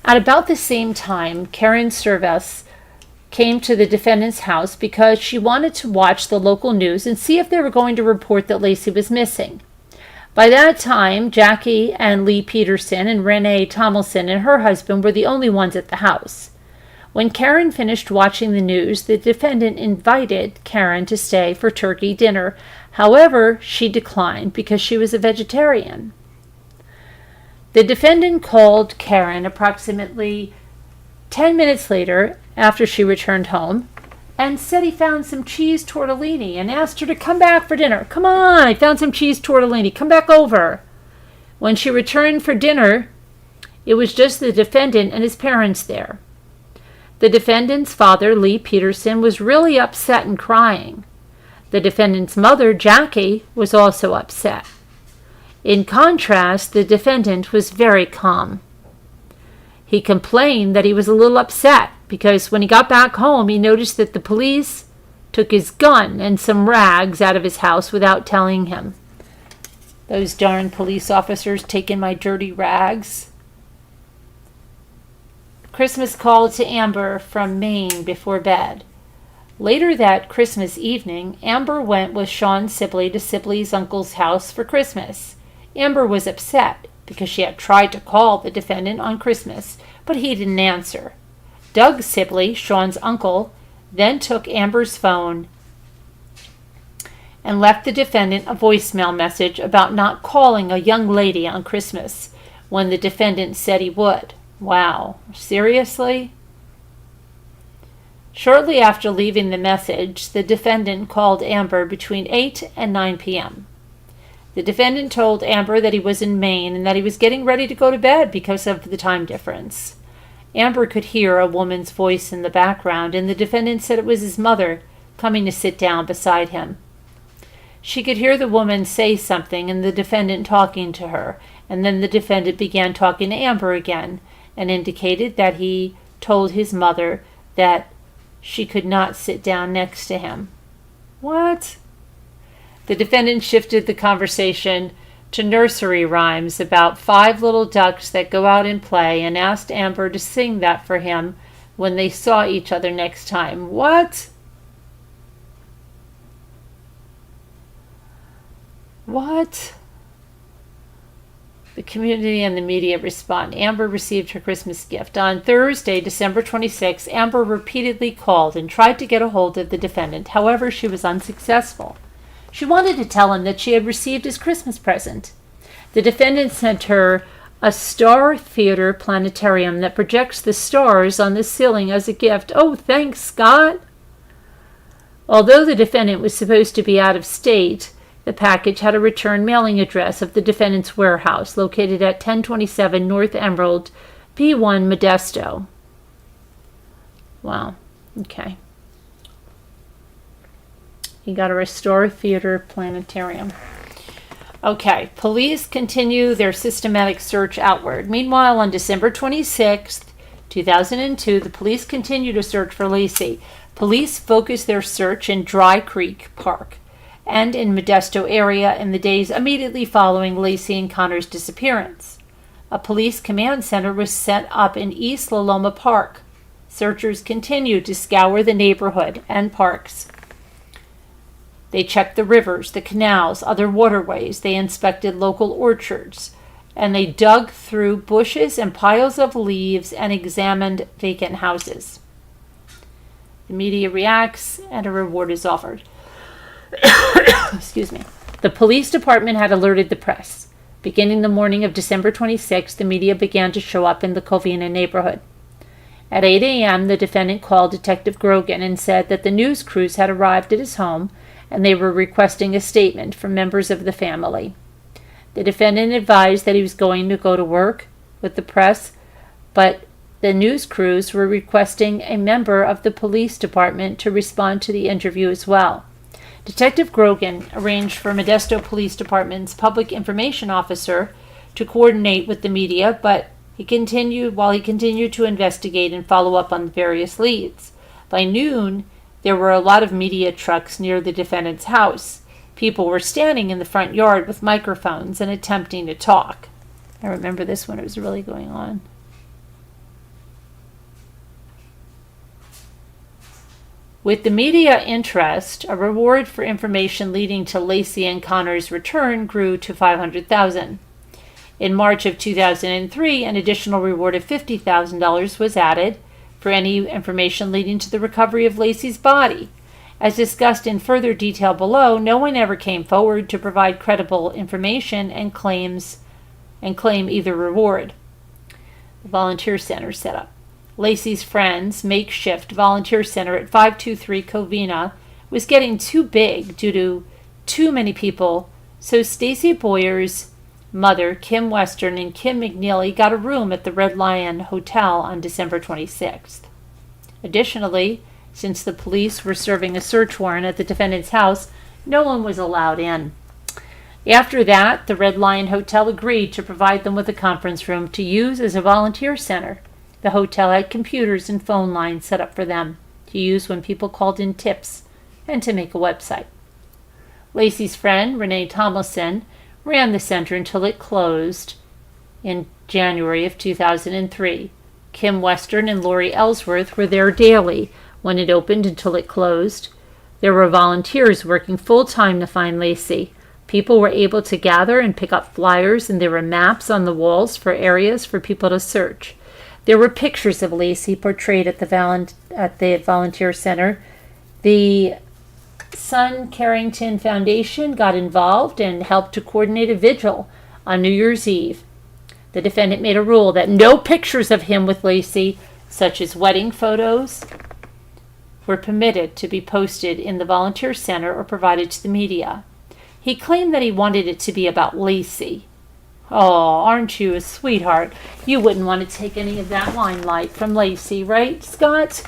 A: At about the same time, Karen Servas came to the defendant's house because she wanted to watch the local news and see if they were going to report that Laci was missing. By that time, Jackie and Lee Peterson and Renee Tomlinson and her husband were the only ones at the house. When Karen finished watching the news, the defendant invited Karen to stay for turkey dinner. However, she declined because she was a vegetarian. The defendant called Karen approximately 10 minutes later after she returned home and said he found some cheese tortellini and asked her to come back for dinner. Come on, I found some cheese tortellini. Come back over. When she returned for dinner, it was just the defendant and his parents there. The defendant's father, Lee Peterson, was really upset and crying. The defendant's mother, Jackie, was also upset. In contrast, the defendant was very calm. He complained that he was a little upset because when he got back home, he noticed that the police took his gun and some rags out of his house without telling him. Those darn police officers taking my dirty rags. Christmas called to Amber from Maine before bed. Later that Christmas evening, Amber went with Sean Sibley to Sibley's uncle's house for Christmas. Amber was upset because she had tried to call the defendant on Christmas, but he didn't answer. Doug Sibley, Sean's uncle, then took Amber's phone and left the defendant a voicemail message about not calling a young lady on Christmas when the defendant said he would. Wow, seriously? Shortly after leaving the message, the defendant called Amber between 8 and 9 p.m. The defendant told Amber that he was in Maine and that he was getting ready to go to bed because of the time difference. Amber could hear a woman's voice in the background, and the defendant said it was his mother coming to sit down beside him. She could hear the woman say something and the defendant talking to her, and then the defendant began talking to Amber again and indicated that he told his mother that she could not sit down next to him. What? The defendant shifted the conversation to nursery rhymes about 5 little ducks that go out and play and asked Amber to sing that for him when they saw each other next time. What? What? The community and the media respond. Amber received her Christmas gift. On Thursday, December 26, Amber repeatedly called and tried to get a hold of the defendant. However, she was unsuccessful. She wanted to tell him that she had received his Christmas present. The defendant sent her a Star Theater planetarium that projects the stars on the ceiling as a gift. Oh, thanks, Scott! Although the defendant was supposed to be out of state, the package had a return mailing address of the defendant's warehouse, located at 1027 North Emerald, P1 Modesto. Wow. Okay. He got a Restore Theater Planetarium. Okay, police continue their systematic search outward. Meanwhile, on December 26th, 2002, the police continue to search for Laci. Police focused their search in Dry Creek Park and in Modesto area in the days immediately following Laci and Connor's disappearance. A police command center was set up in East La Loma Park. Searchers continued to scour the neighborhood and parks. They checked the rivers, the canals, other waterways. They inspected local orchards. And they dug through bushes and piles of leaves and examined vacant houses. The media reacts and a reward is offered. Excuse me. The police department had alerted the press. Beginning the morning of December 26th, the media began to show up in the Covina neighborhood. At 8 a.m., the defendant called Detective Grogan and said that the news crews had arrived at his home and they were requesting a statement from members of the family. The defendant advised that he was going to go to work with the press, but the news crews were requesting a member of the police department to respond to the interview as well. Detective Grogan arranged for Modesto Police Department's public information officer to coordinate with the media, but he continued to investigate and follow up on various leads. By noon, there were a lot of media trucks near the defendant's house. People were standing in the front yard with microphones and attempting to talk. I remember this when it was really going on. With the media interest, a reward for information leading to Laci and Connor's return grew to $500,000. In March of 2003, an additional reward of $50,000 was added for any information leading to the recovery of Laci's body. As discussed in further detail below, no one ever came forward to provide credible information and claim either reward. The volunteer center set up. Laci's friends' makeshift volunteer center at 523 Covina was getting too big due to too many people, so Stacy Boyer's mother, Kim Western, and Kim McNeely got a room at the Red Lion Hotel on December 26th. Additionally, since the police were serving a search warrant at the defendant's house, no one was allowed in. After that, the Red Lion Hotel agreed to provide them with a conference room to use as a volunteer center. The hotel had computers and phone lines set up for them to use when people called in tips and to make a website. Laci's friend, Renee Tomlinson, ran the center until it closed in January of 2003. Kim Western and Lori Ellsworth were there daily when it opened until it closed. There were volunteers working full-time to find Laci. People were able to gather and pick up flyers, and there were maps on the walls for areas for people to search. There were pictures of Laci portrayed at the volunteer center. The Son Carrington Foundation got involved and helped to coordinate a vigil on New Year's Eve. The defendant made a rule that no pictures of him with Laci, such as wedding photos, were permitted to be posted in the volunteer center or provided to the media. He claimed that he wanted it to be about Laci. Oh, aren't you a sweetheart? You wouldn't want to take any of that limelight from Laci, right, Scott?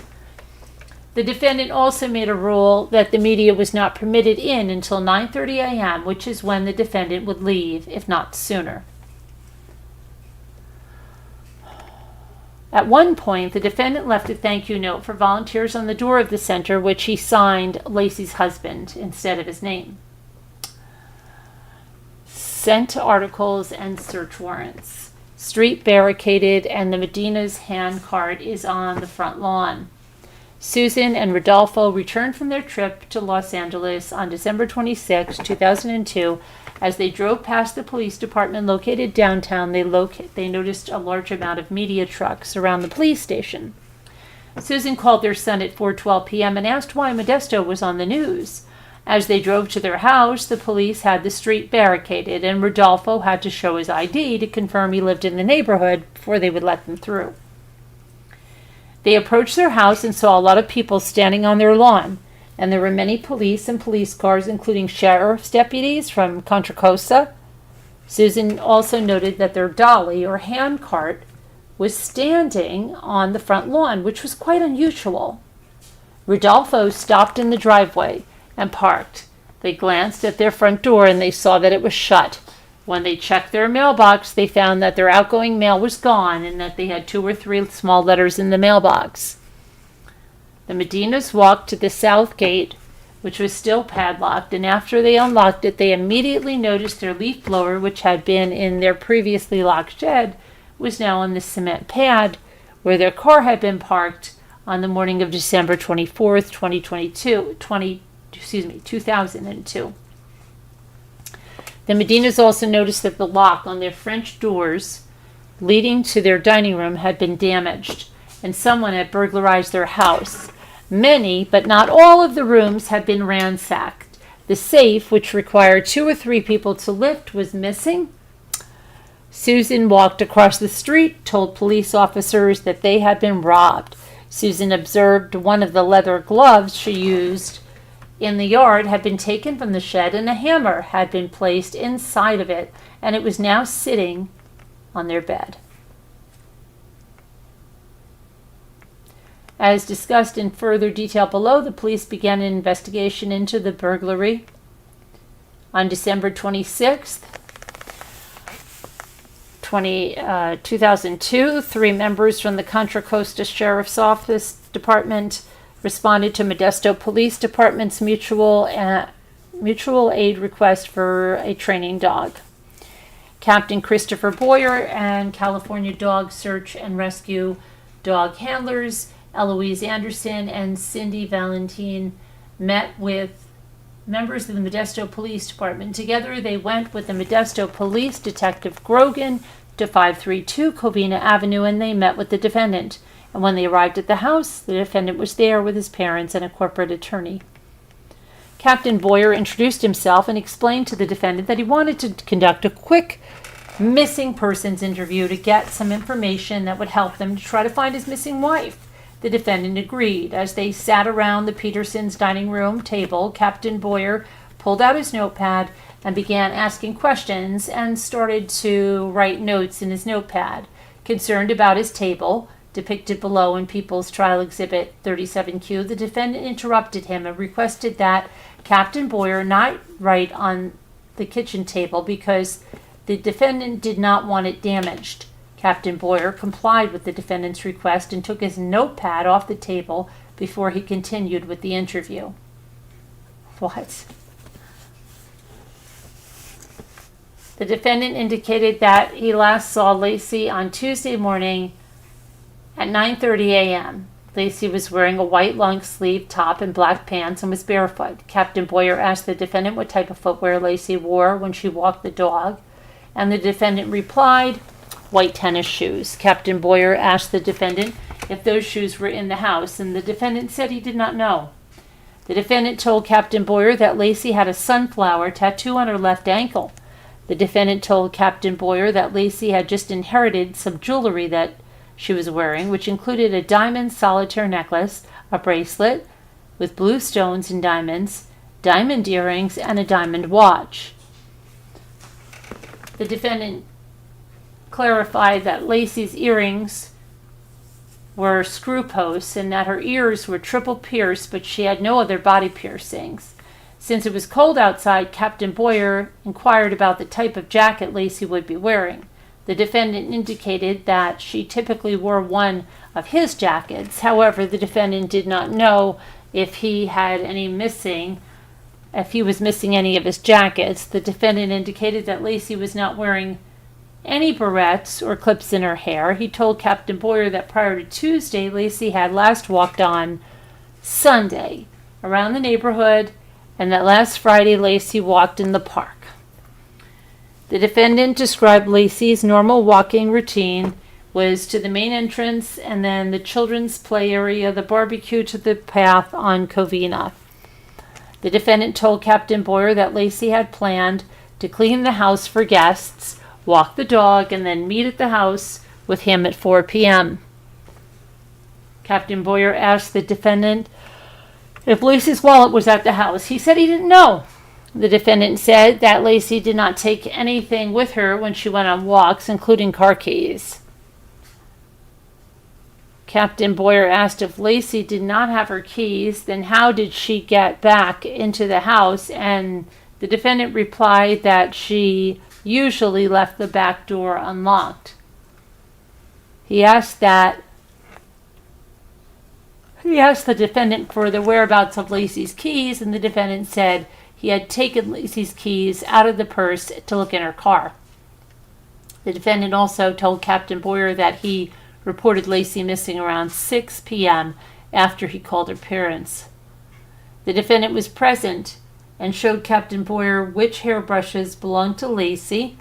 A: The defendant also made a rule that the media was not permitted in until 9:30 a.m., which is when the defendant would leave, if not sooner. At one point, the defendant left a thank you note for volunteers on the door of the center, which he signed Laci's husband instead of his name. Sent articles and search warrants. Street barricaded and the Medina's hand cart is on the front lawn. Susan and Rodolfo returned from their trip to Los Angeles on December 26, 2002. As they drove past the police department located downtown, they noticed a large amount of media trucks around the police station. Susan called their son at 4:12 p.m. and asked why Modesto was on the news. As they drove to their house, the police had the street barricaded, and Rodolfo had to show his ID to confirm he lived in the neighborhood before they would let them through. They approached their house and saw a lot of people standing on their lawn, and there were many police and police cars, including sheriff's deputies from Contra Costa. Susan also noted that their dolly, or hand cart, was standing on the front lawn, which was quite unusual. Rodolfo stopped in the driveway and parked. They glanced at their front door and they saw that it was shut. When they checked their mailbox, they found that their outgoing mail was gone and that they had 2 or 3 small letters in the mailbox. The Medinas walked to the south gate, which was still padlocked, and after they unlocked it, they immediately noticed their leaf blower, which had been in their previously locked shed, was now on the cement pad where their car had been parked on the morning of December 24th, 2002. The Medinas also noticed that the lock on their French doors leading to their dining room had been damaged, and someone had burglarized their house. Many, but not all of the rooms had been ransacked. The safe, which required 2 or 3 people to lift, was missing. Susan walked across the street, told police officers that they had been robbed. Susan observed one of the leather gloves she used in the yard had been taken from the shed, and a hammer had been placed inside of it, and it was now sitting on their bed. As discussed in further detail below, the police began an investigation into the burglary. On December 26th, 2002, 3 members from the Contra Costa Sheriff's Office Department responded to Modesto Police Department's mutual aid request for a training dog. Captain Christopher Boyer and California Dog Search and Rescue dog handlers Eloise Anderson and Cindy Valentine met with members of the Modesto Police Department. Together, they went with the Modesto Police Detective Grogan to 532 Covina Avenue, and they met with the defendant. And when they arrived at the house, the defendant was there with his parents and a corporate attorney. Captain Boyer introduced himself and explained to the defendant that he wanted to conduct a quick missing persons interview to get some information that would help them to try to find his missing wife. The defendant agreed. As they sat around the Petersons' dining room table, Captain Boyer pulled out his notepad and began asking questions and started to write notes in his notepad. Concerned about his table, depicted below in People's Trial Exhibit 37Q, the defendant interrupted him and requested that Captain Boyer not write on the kitchen table because the defendant did not want it damaged. Captain Boyer complied with the defendant's request and took his notepad off the table before he continued with the interview. What? The defendant indicated that he last saw Laci on Tuesday morning at 9:30 a.m. Laci was wearing a white long-sleeve top and black pants and was barefoot. Captain Boyer asked the defendant what type of footwear Laci wore when she walked the dog, and the defendant replied, white tennis shoes. Captain Boyer asked the defendant if those shoes were in the house, and the defendant said he did not know. The defendant told Captain Boyer that Laci had a sunflower tattoo on her left ankle. The defendant told Captain Boyer that Laci had just inherited some jewelry that she was wearing, which included a diamond solitaire necklace, a bracelet with blue stones and diamonds, diamond earrings, and a diamond watch. The defendant clarified that Laci's earrings were screw posts and that her ears were triple pierced, but she had no other body piercings. Since it was cold outside, Captain Boyer inquired about the type of jacket Laci would be wearing. The defendant indicated that she typically wore one of his jackets. However, the defendant did not know if he was missing any of his jackets. The defendant indicated that Laci was not wearing any barrettes or clips in her hair. He told Captain Boyer that prior to Tuesday, Laci had last walked on Sunday around the neighborhood, and that last Friday, Laci walked in the park. The defendant described Laci's normal walking routine was to the main entrance and then the children's play area, the barbecue, to the path on Covina. The defendant told Captain Boyer that Laci had planned to clean the house for guests, walk the dog, and then meet at the house with him at 4 p.m. Captain Boyer asked the defendant if Laci's wallet was at the house. He said he didn't know. The defendant said that Laci did not take anything with her when she went on walks, including car keys. Captain Boyer asked if Laci did not have her keys, then how did she get back into the house? And the defendant replied that she usually left the back door unlocked. He asked the defendant for the whereabouts of Laci's keys, and the defendant said he had taken Laci's keys out of the purse to look in her car. The defendant also told Captain Boyer that he reported Laci missing around 6 p.m. after he called her parents. The defendant was present and showed Captain Boyer which hairbrushes belonged to Laci.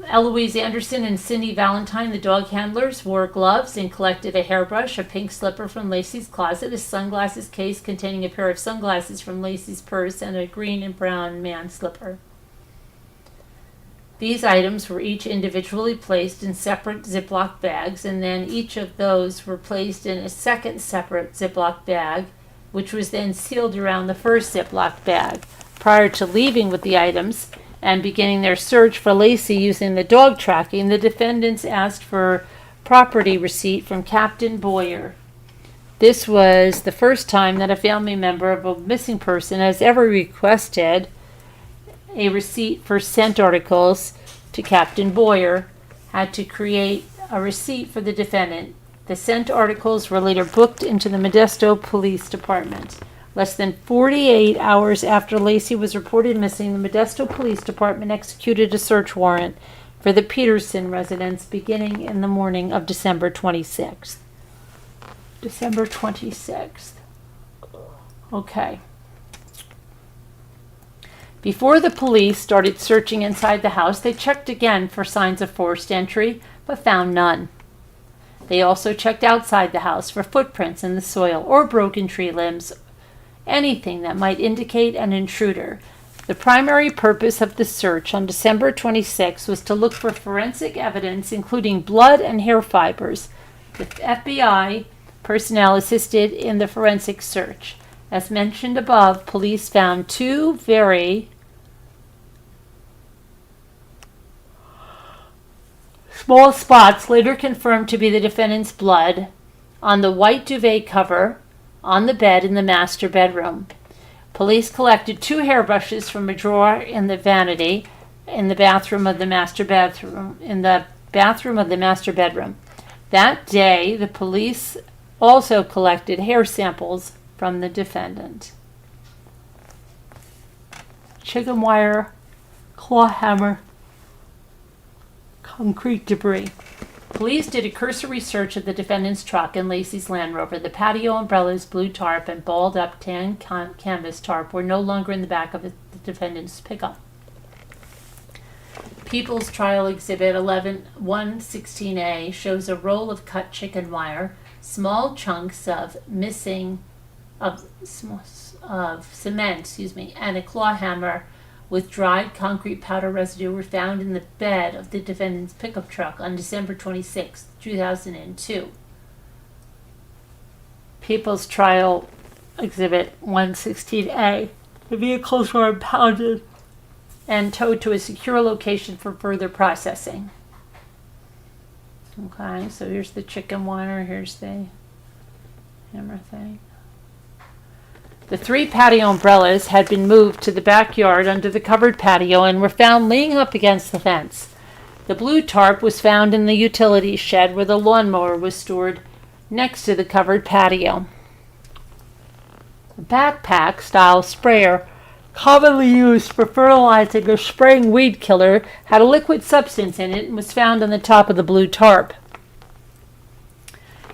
A: Eloise Anderson and Cindy Valentine, the dog handlers, wore gloves and collected a hairbrush, a pink slipper from Laci's closet, a sunglasses case containing a pair of sunglasses from Laci's purse, and a green and brown man slipper. These items were each individually placed in separate Ziploc bags, and then each of those were placed in a second separate Ziploc bag, which was then sealed around the first Ziploc bag. Prior to leaving with the items and beginning their search for Laci using the dog tracking, the defendants asked for property receipt from Captain Boyer. This was the first time that a family member of a missing person has ever requested a receipt for scent articles to Captain Boyer. Had to create a receipt for the defendant. The scent articles were later booked into the Modesto Police Department. Less than 48 hours after Laci was reported missing, the Modesto Police Department executed a search warrant for the Peterson residence beginning in the morning of December 26th. December 26th. Okay. Before the police started searching inside the house, they checked again for signs of forced entry, but found none. They also checked outside the house for footprints in the soil or broken tree limbs, anything that might indicate an intruder. The primary purpose of the search on December 26 was to look for forensic evidence, including blood and hair fibers. The FBI personnel assisted in the forensic search. As mentioned above, police found 2 very small spots, later confirmed to be the defendant's blood, on the white duvet cover on the bed in the master bedroom. Police collected 2 hairbrushes from a drawer in the vanity in the bathroom of the master bedroom. That day, the police also collected hair samples from the defendant. Chicken wire, claw hammer, concrete debris. Police did a cursory search of the defendant's truck and Laci's Land Rover. The patio umbrellas, blue tarp, and balled-up tan canvas tarp were no longer in the back of the defendant's pickup. People's Trial Exhibit 116A shows a roll of cut chicken wire, small chunks of cement, and a claw hammer with dried concrete powder residue were found in the bed of the defendant's pickup truck on December 26, 2002. People's Trial Exhibit 116A. The vehicles were impounded and towed to a secure location for further processing. Okay, so here's the chicken wire, here's the hammer thing. The 3 patio umbrellas had been moved to the backyard under the covered patio and were found laying up against the fence. The blue tarp was found in the utility shed where the lawnmower was stored next to the covered patio. A backpack-style sprayer, commonly used for fertilizing or spraying weed killer, had a liquid substance in it and was found on the top of the blue tarp.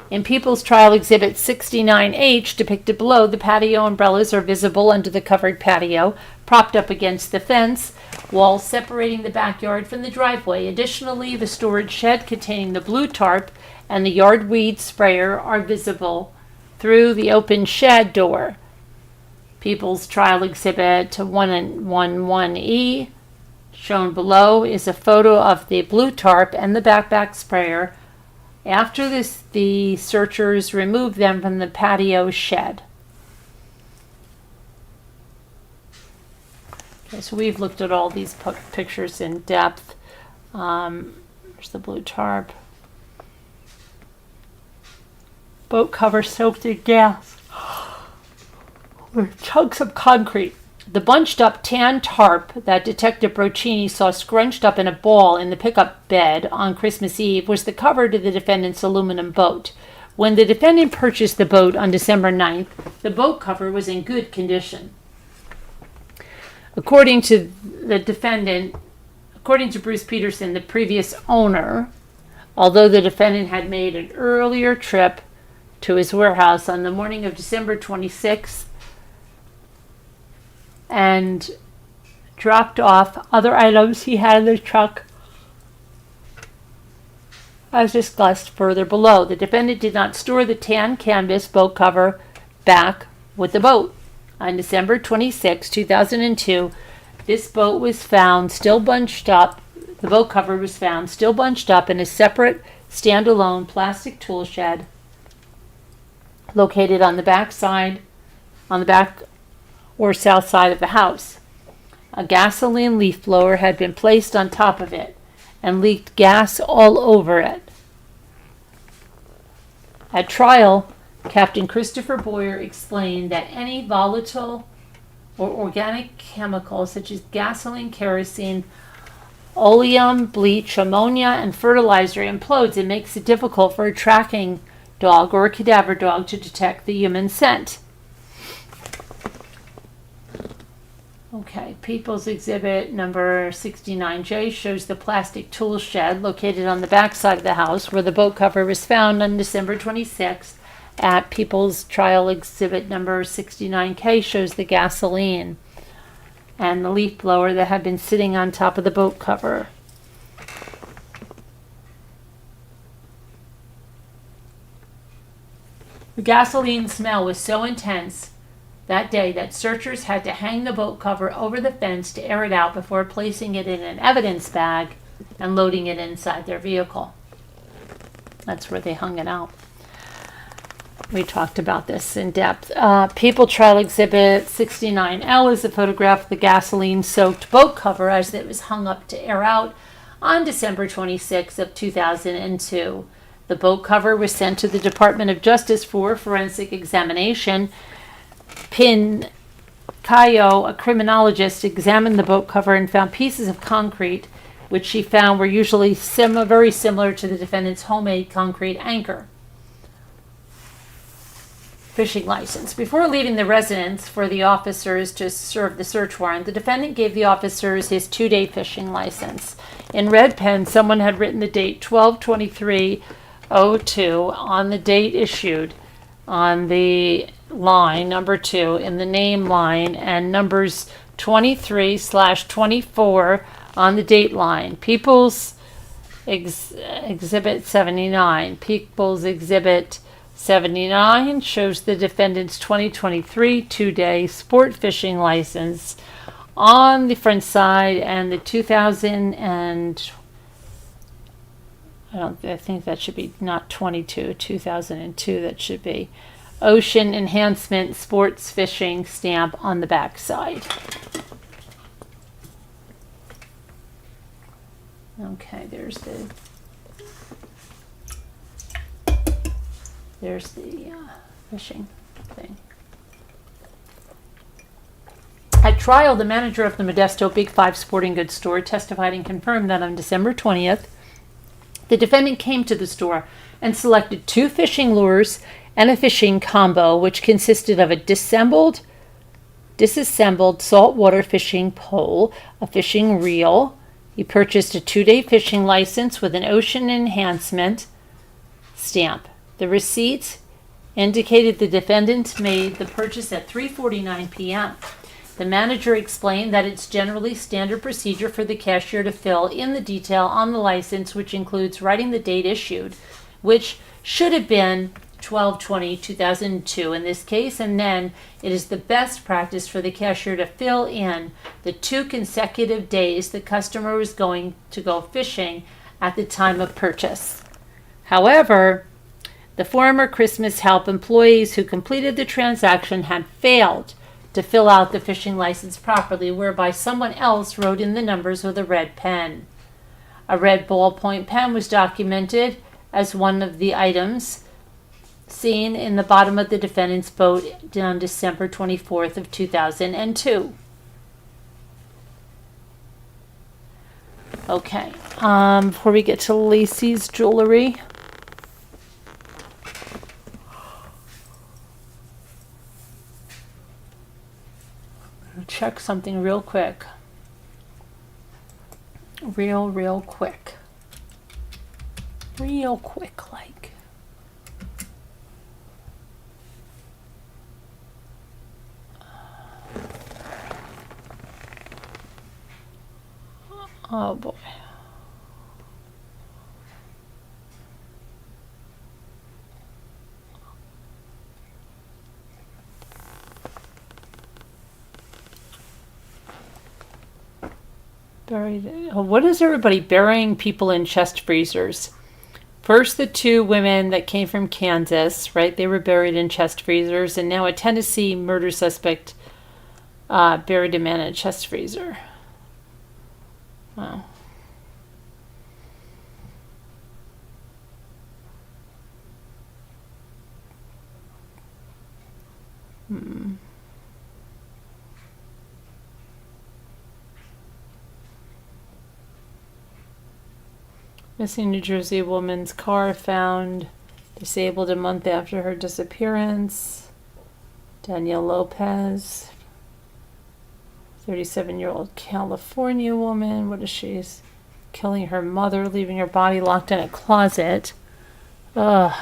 A: In People's Trial Exhibit 69H, depicted below, the patio umbrellas are visible under the covered patio, propped up against the fence, walls separating the backyard from the driveway. Additionally, the storage shed containing the blue tarp and the yard weed sprayer are visible through the open shed door. People's Trial Exhibit 111E, shown below, is a photo of the blue tarp and the backpack sprayer. After this, the searchers removed them from the patio shed. Okay, so we've looked at all these pictures in depth. There's the blue tarp. Boat cover soaked in gas with chunks of concrete. The bunched up tan tarp that Detective Broccini saw scrunched up in a ball in the pickup bed on Christmas Eve was the cover to the defendant's aluminum boat. When the defendant purchased the boat on December 9th, the boat cover was in good condition. According to Bruce Peterson, the previous owner, although the defendant had made an earlier trip to his warehouse on the morning of December 26th and dropped off other items he had in the truck, as discussed further below. The defendant did not store the tan canvas boat cover back with the boat. On December 26, 2002, this boat was found still bunched up. The boat cover was found still bunched up in a separate standalone plastic tool shed located on the back or south side of the house. A gasoline leaf blower had been placed on top of it and leaked gas all over it. At trial, Captain Christopher Boyer explained that any volatile or organic chemicals such as gasoline, kerosene, oleum, bleach, ammonia, and fertilizer implodes and makes it difficult for a tracking dog or a cadaver dog to detect the human scent. Okay, People's Exhibit number 69J shows the plastic tool shed located on the back side of the house where the boat cover was found on December 26th. At People's Trial Exhibit number 69K shows the gasoline and the leaf blower that had been sitting on top of the boat cover. The gasoline smell was so intense that day that searchers had to hang the boat cover over the fence to air it out before placing it in an evidence bag and loading it inside their vehicle. That's where they hung it out. We talked about this in depth. People Trial Exhibit 69L is a photograph of the gasoline-soaked boat cover as it was hung up to air out on December 26th of 2002. The boat cover was sent to the Department of Justice for forensic examination. Patio, a criminologist, examined the boat cover and found pieces of concrete, which she found were usually very similar to the defendant's homemade concrete anchor. Fishing license. Before leaving the residence for the officers to serve the search warrant, the defendant gave the officers his 2-day fishing license. In red pen, someone had written the date 12/23/02 on the date issued on the line, number 2, in the name line, and numbers 23/24 on the date line. People's Exhibit 79. People's Exhibit 79 shows the defendant's 2023 2-day sport fishing license on the front side and the 2000 and I think that should be not 2002, that should be Ocean Enhancement Sports Fishing stamp on the back side. Okay, there's the fishing thing. At trial, the manager of the Modesto Big 5 sporting goods store testified and confirmed that on December 20th, the defendant came to the store and selected 2 fishing lures and a fishing combo, which consisted of a disassembled saltwater fishing pole, a fishing reel. He purchased a 2-day fishing license with an Ocean Enhancement stamp. The receipts indicated the defendant made the purchase at 3:49 p.m. The manager explained that it's generally standard procedure for the cashier to fill in the detail on the license, which includes writing the date issued, which should have been 12/20/2002 in this case, and then it is the best practice for the cashier to fill in the 2 consecutive days the customer was going to go fishing at the time of purchase. However, the former Christmas Help employees who completed the transaction had failed to fill out the fishing license properly, whereby someone else wrote in the numbers with a red pen. A red ballpoint pen was documented as one of the items seen in the bottom of the defendant's boat on December 24th of 2002. Okay. Before we get to Laci's jewelry. Check something real quick. Real quick. Real quick, like. Oh boy. Buried. Oh, what is everybody burying people in chest freezers? First, the two women that came from Kansas, right? They were buried in chest freezers, and now a Tennessee murder suspect buried a man in a chest freezer. Wow. Missing New Jersey woman's car found disabled a month after her disappearance. Danielle Lopez, 37-year-old California woman. What is she? Killing her mother, leaving her body locked in a closet. Ugh.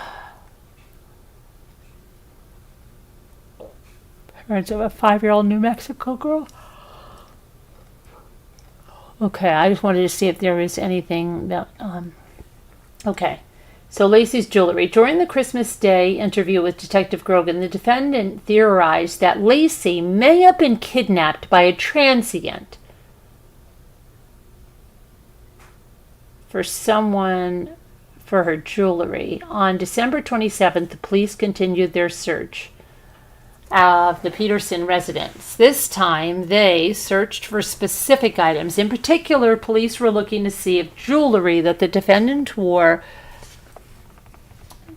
A: Parents of a 5-year-old New Mexico girl. Okay, I just wanted to see if there was anything that, okay. So Laci's jewelry. During the Christmas Day interview with Detective Grogan, the defendant theorized that Laci may have been kidnapped by a transient for her jewelry. On December 27th, the police continued their search of the Peterson residence. This time, they searched for specific items. In particular, police were looking to see if jewelry that the defendant wore,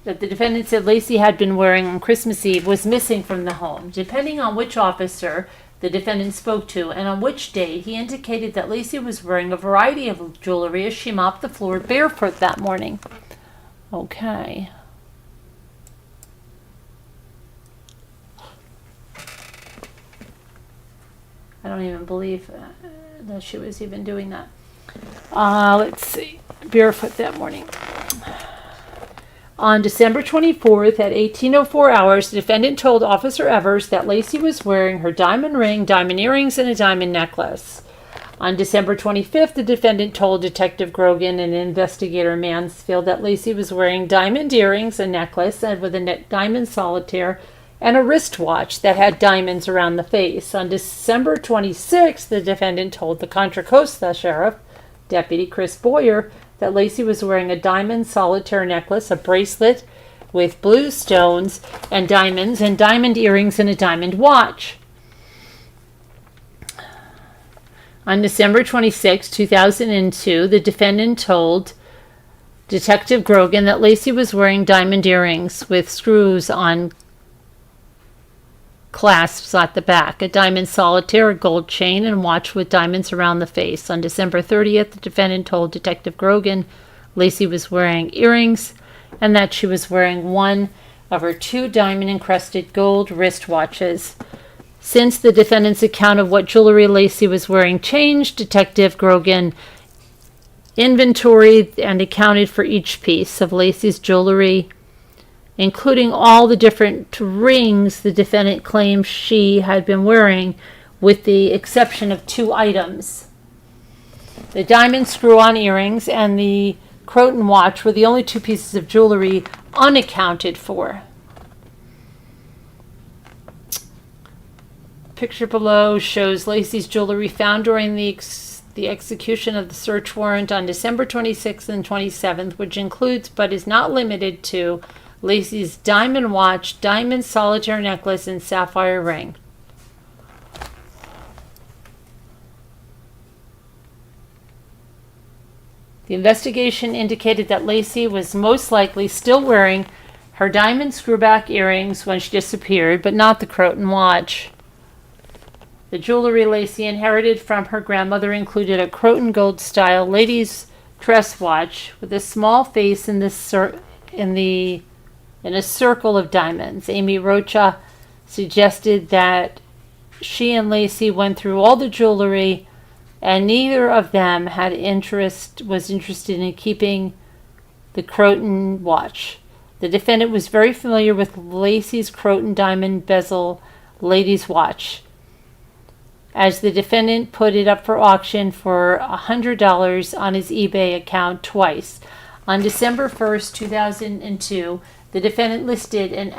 A: that the defendant said Laci had been wearing on Christmas Eve, was missing from the home. Depending on which officer the defendant spoke to and on which date, he indicated that Laci was wearing a variety of jewelry as she mopped the floor barefoot that morning. Okay. I don't even believe that she was even doing that. Let's see. Barefoot that morning. On December 24th at 18:04 hours, the defendant told Officer Evers that Laci was wearing her diamond ring, diamond earrings, and a diamond necklace. On December 25th, the defendant told Detective Grogan and investigator Mansfield that Laci was wearing diamond earrings, a necklace, and with a diamond solitaire, and a wristwatch that had diamonds around the face. On December 26th, the defendant told the Contra Costa Sheriff, Deputy Chris Boyer, that Laci was wearing a diamond solitaire necklace, a bracelet with blue stones and diamond earrings, and a diamond watch. On December 26, 2002, the defendant told Detective Grogan that Laci was wearing diamond earrings with screws on clasps at the back, a diamond solitaire, a gold chain, and watch with diamonds around the face. On December 30th, the defendant told Detective Grogan Laci was wearing earrings and that she was wearing one of her 2 diamond-encrusted gold wristwatches. Since the defendant's account of what jewelry Laci was wearing changed, Detective Grogan inventoried and accounted for each piece of Laci's jewelry, including all the different rings the defendant claimed she had been wearing, with the exception of 2 items. The diamond screw-on earrings and the Croton watch were the only 2 pieces of jewelry unaccounted for. Picture below shows Laci's jewelry found during the execution of the search warrant on December 26th and 27th, which includes but is not limited to Laci's diamond watch, diamond solitaire necklace, and sapphire ring. The investigation indicated that Laci was most likely still wearing her diamond screwback earrings when she disappeared, but not the Croton watch. The jewelry Laci inherited from her grandmother included a Croton Gold style ladies' dress watch with a small face in a circle of diamonds. Amy Rocha suggested that she and Laci went through all the jewelry, and neither of them was interested in keeping the Croton watch. The defendant was very familiar with Laci's Croton diamond bezel ladies' watch, as the defendant put it up for auction for $100 on his eBay account twice. On December 1st, 2002, the defendant listed an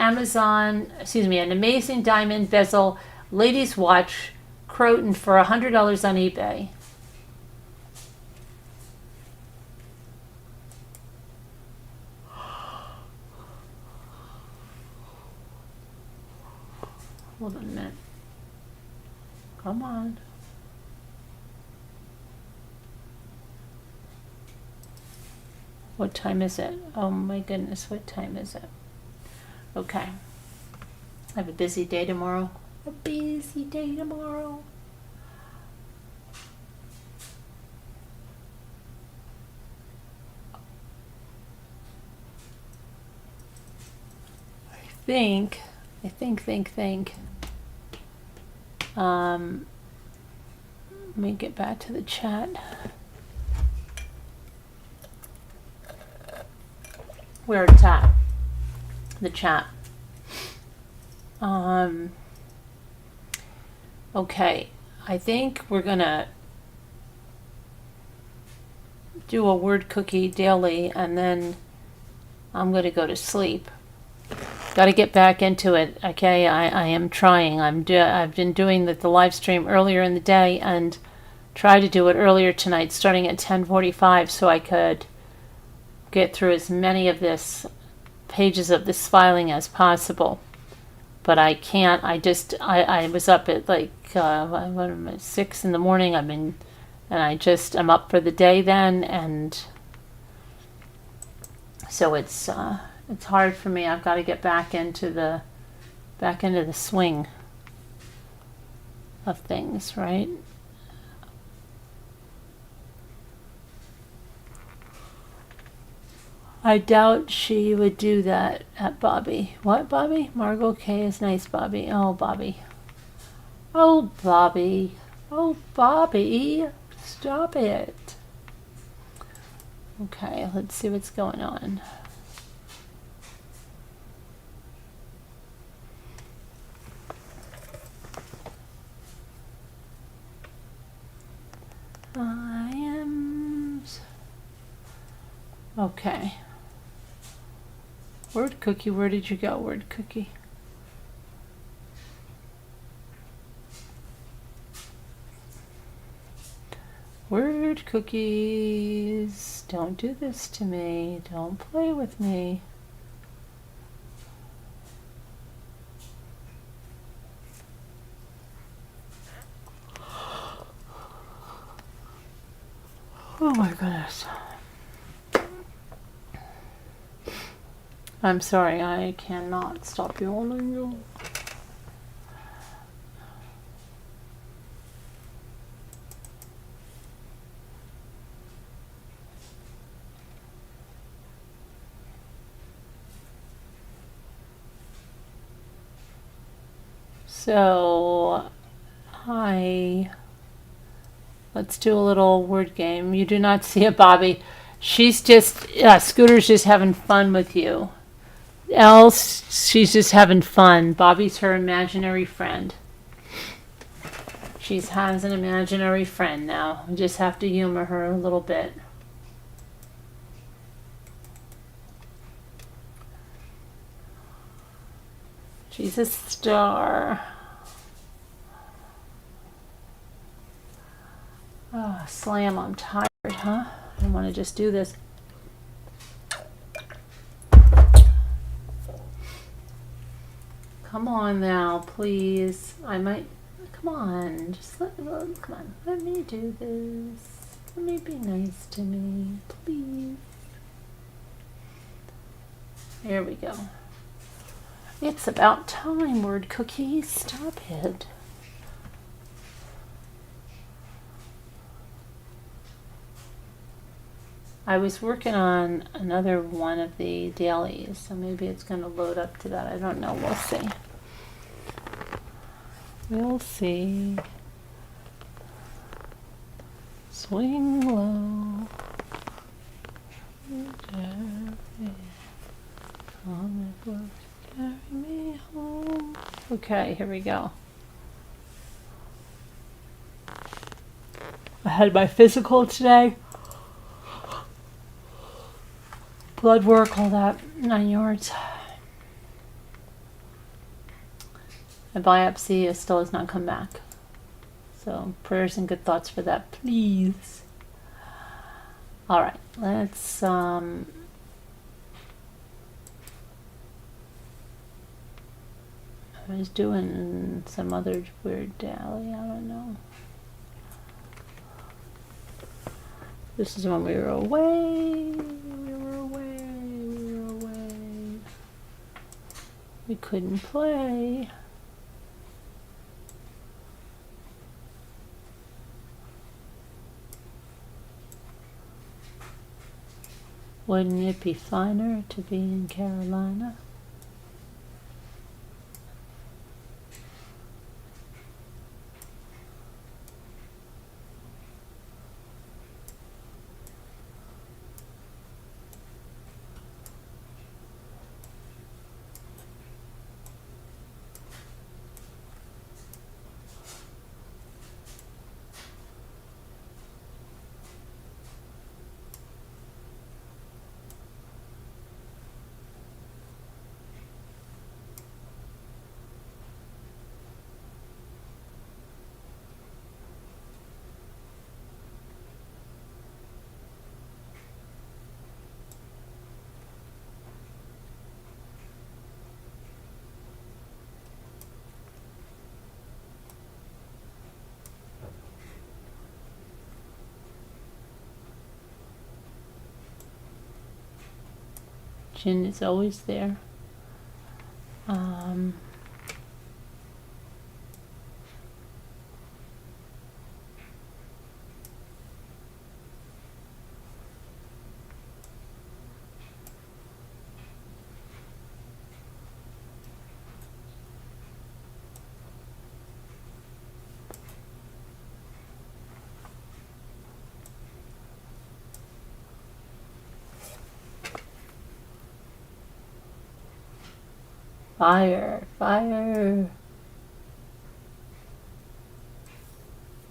A: amazing diamond bezel ladies' watch Croton for $100 on eBay. Hold on a minute. Come on. What time is it? Oh my goodness, what time is it? Okay. I have a busy day tomorrow. A busy day tomorrow. think. Let me get back to the chat. Where it's at. The chat. Okay. I think we're gonna do a word cookie daily, and then I'm gonna go to sleep. Got to get back into it. Okay, I am trying. I've been doing the live stream earlier in the day, and try to do it earlier tonight, starting at 10:45, so I could get through as many of this pages of this filing as possible. But I can't. I was up at like 6 in the morning. I'm up for the day then, and so it's hard for me. I've got to get back into the swing of things, right? I doubt she would do that at Bobby. What, Bobby? Margot K is nice, Bobby. Oh, Bobby. Oh, Bobby. Oh, Bobby. Stop it. Okay, let's see what's going on. I am... Okay. Word cookie, where did you go, word cookie? Word cookies, don't do this to me. Don't play with me. Oh my goodness. I'm sorry, I cannot stop yawning you. So, let's do a little word game. You do not see a Bobby. She's just, Scooter's just having fun with you. Else, she's just having fun. Bobby's her imaginary friend. She has an imaginary friend now. We just have to humor her a little bit. She's a star. Oh, Slam, I'm tired, huh? I don't want to just do this. Come on now, please. Come on. Come on. Let me do this. Let me be nice to me, please. There we go. It's about time, word cookie. Stop it. I was working on another one of the dailies, so maybe it's going to load up to that. I don't know. We'll see. We'll see. Swing low. Carry me home. Okay, here we go. I had my physical today. Blood work, all that, 9 yards. A biopsy still has not come back. So prayers and good thoughts for that, please. All right, let's I was doing some other weird daily, I don't know. This is when we were away. We couldn't play. Wouldn't it be finer to be in Carolina? Gin is always there. Fire, fire.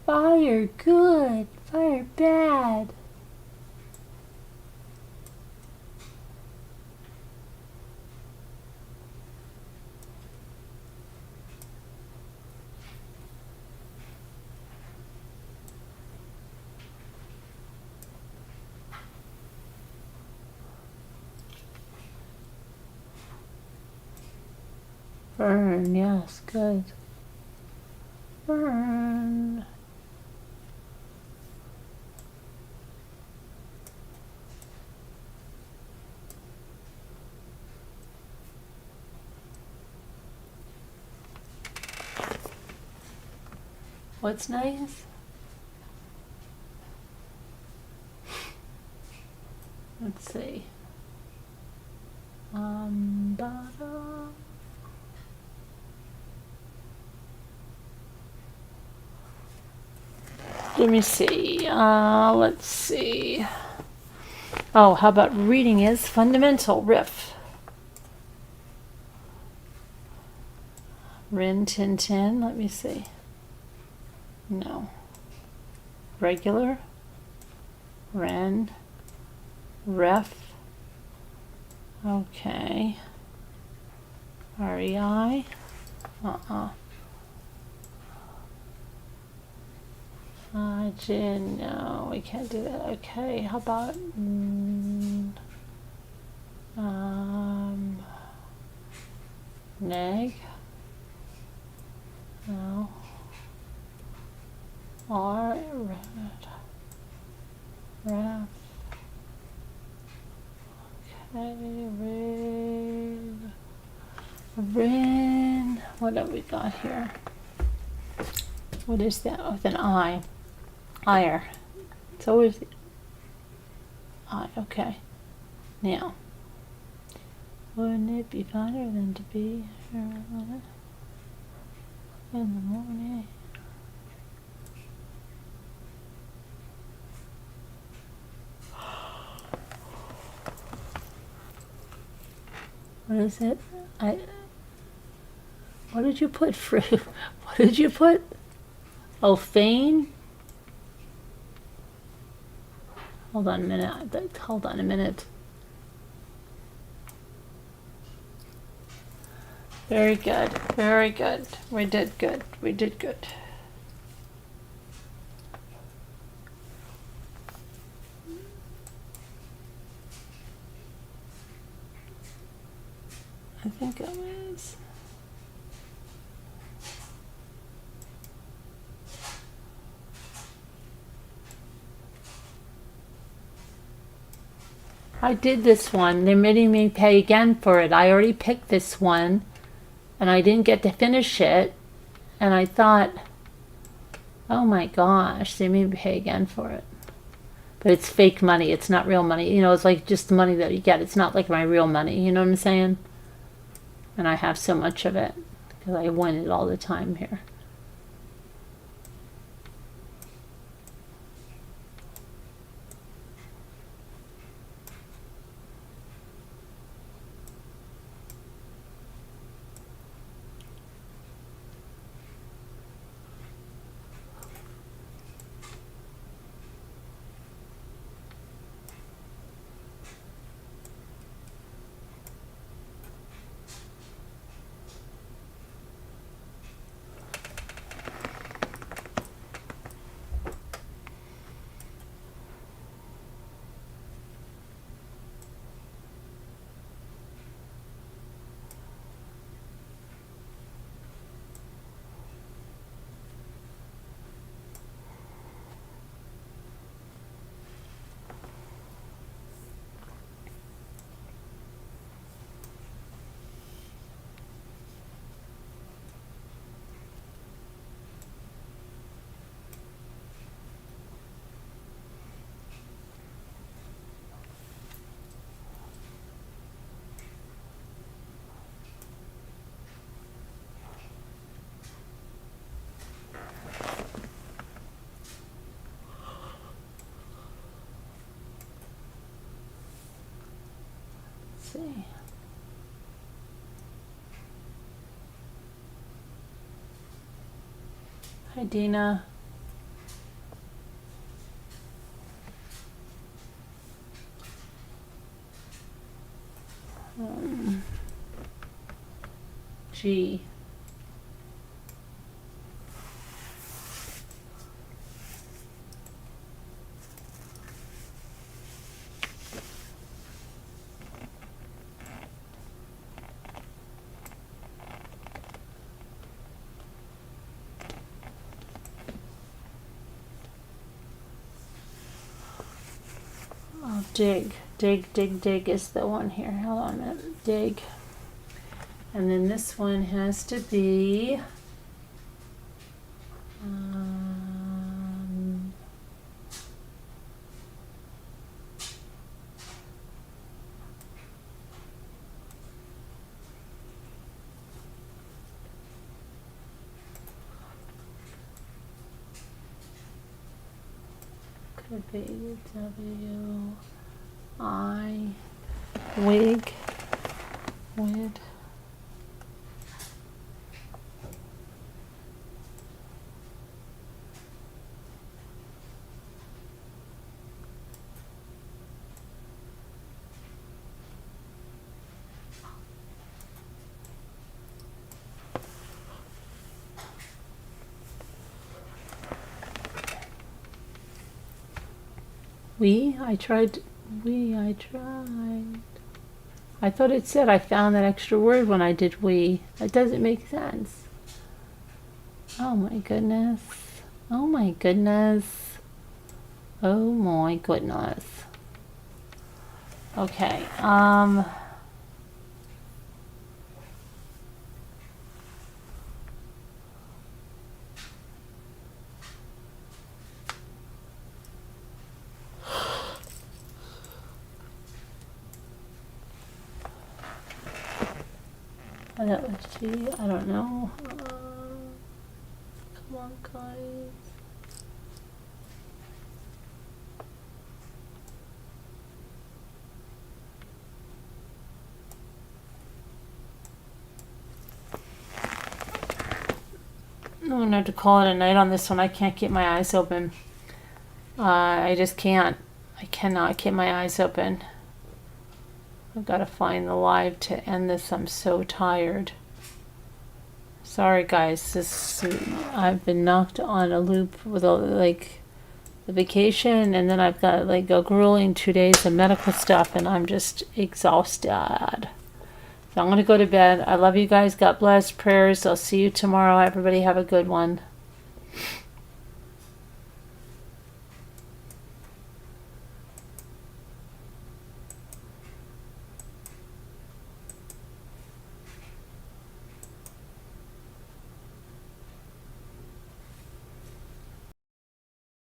A: Fire good, fire bad. Burn, yes, good. Burn. What's nice? Let's see. Bottom. Let me see. Let's see. Oh, how about reading is fundamental riff? Rin tin tin. Let me see. No. Regular. Ren. Ref. Okay. REI. Gin, no, we can't do that. Okay, how about neg? No. R, red. Ref. Okay, red. Rin. What have we got here? What is that with an I? Ire. It's always I. Okay. Now, wouldn't it be finer than to be here in the morning? What is it? What did you put, fruit? What did you put? Oh, feign? Hold on a minute. Hold on a minute. Very good. Very good. We did good. We did good. I think it was. I did this one. They're making me pay again for it. I already picked this one and I didn't get to finish it. And I thought, oh my gosh, they made me pay again for it. But it's fake money. It's not real money. You know, it's like just the money that you get. It's not like my real money. You know what I'm saying? And I have so much of it because I win it all the time here. See. Hi, Dina. G. Oh, dig is the one here. Hold on a minute. Dig. And then this one has to be could be W-I wig. I tried. I thought it said I found that extra word when I did we. That doesn't make sense. Oh my goodness. Oh my goodness. Oh my goodness. Okay. Let's see. I don't know. Come on, guys. I'm gonna have to call it a night on this one. I can't keep my eyes open. I just can't. I cannot keep my eyes open. I've got to find the live to end this. I'm so tired. Sorry, guys. I've been knocked on a loop with the vacation, and then I've got like a grueling 2 days of medical stuff, and I'm just exhausted. So I'm gonna go to bed. I love you guys. God bless. Prayers. I'll see you tomorrow. Everybody have a good one.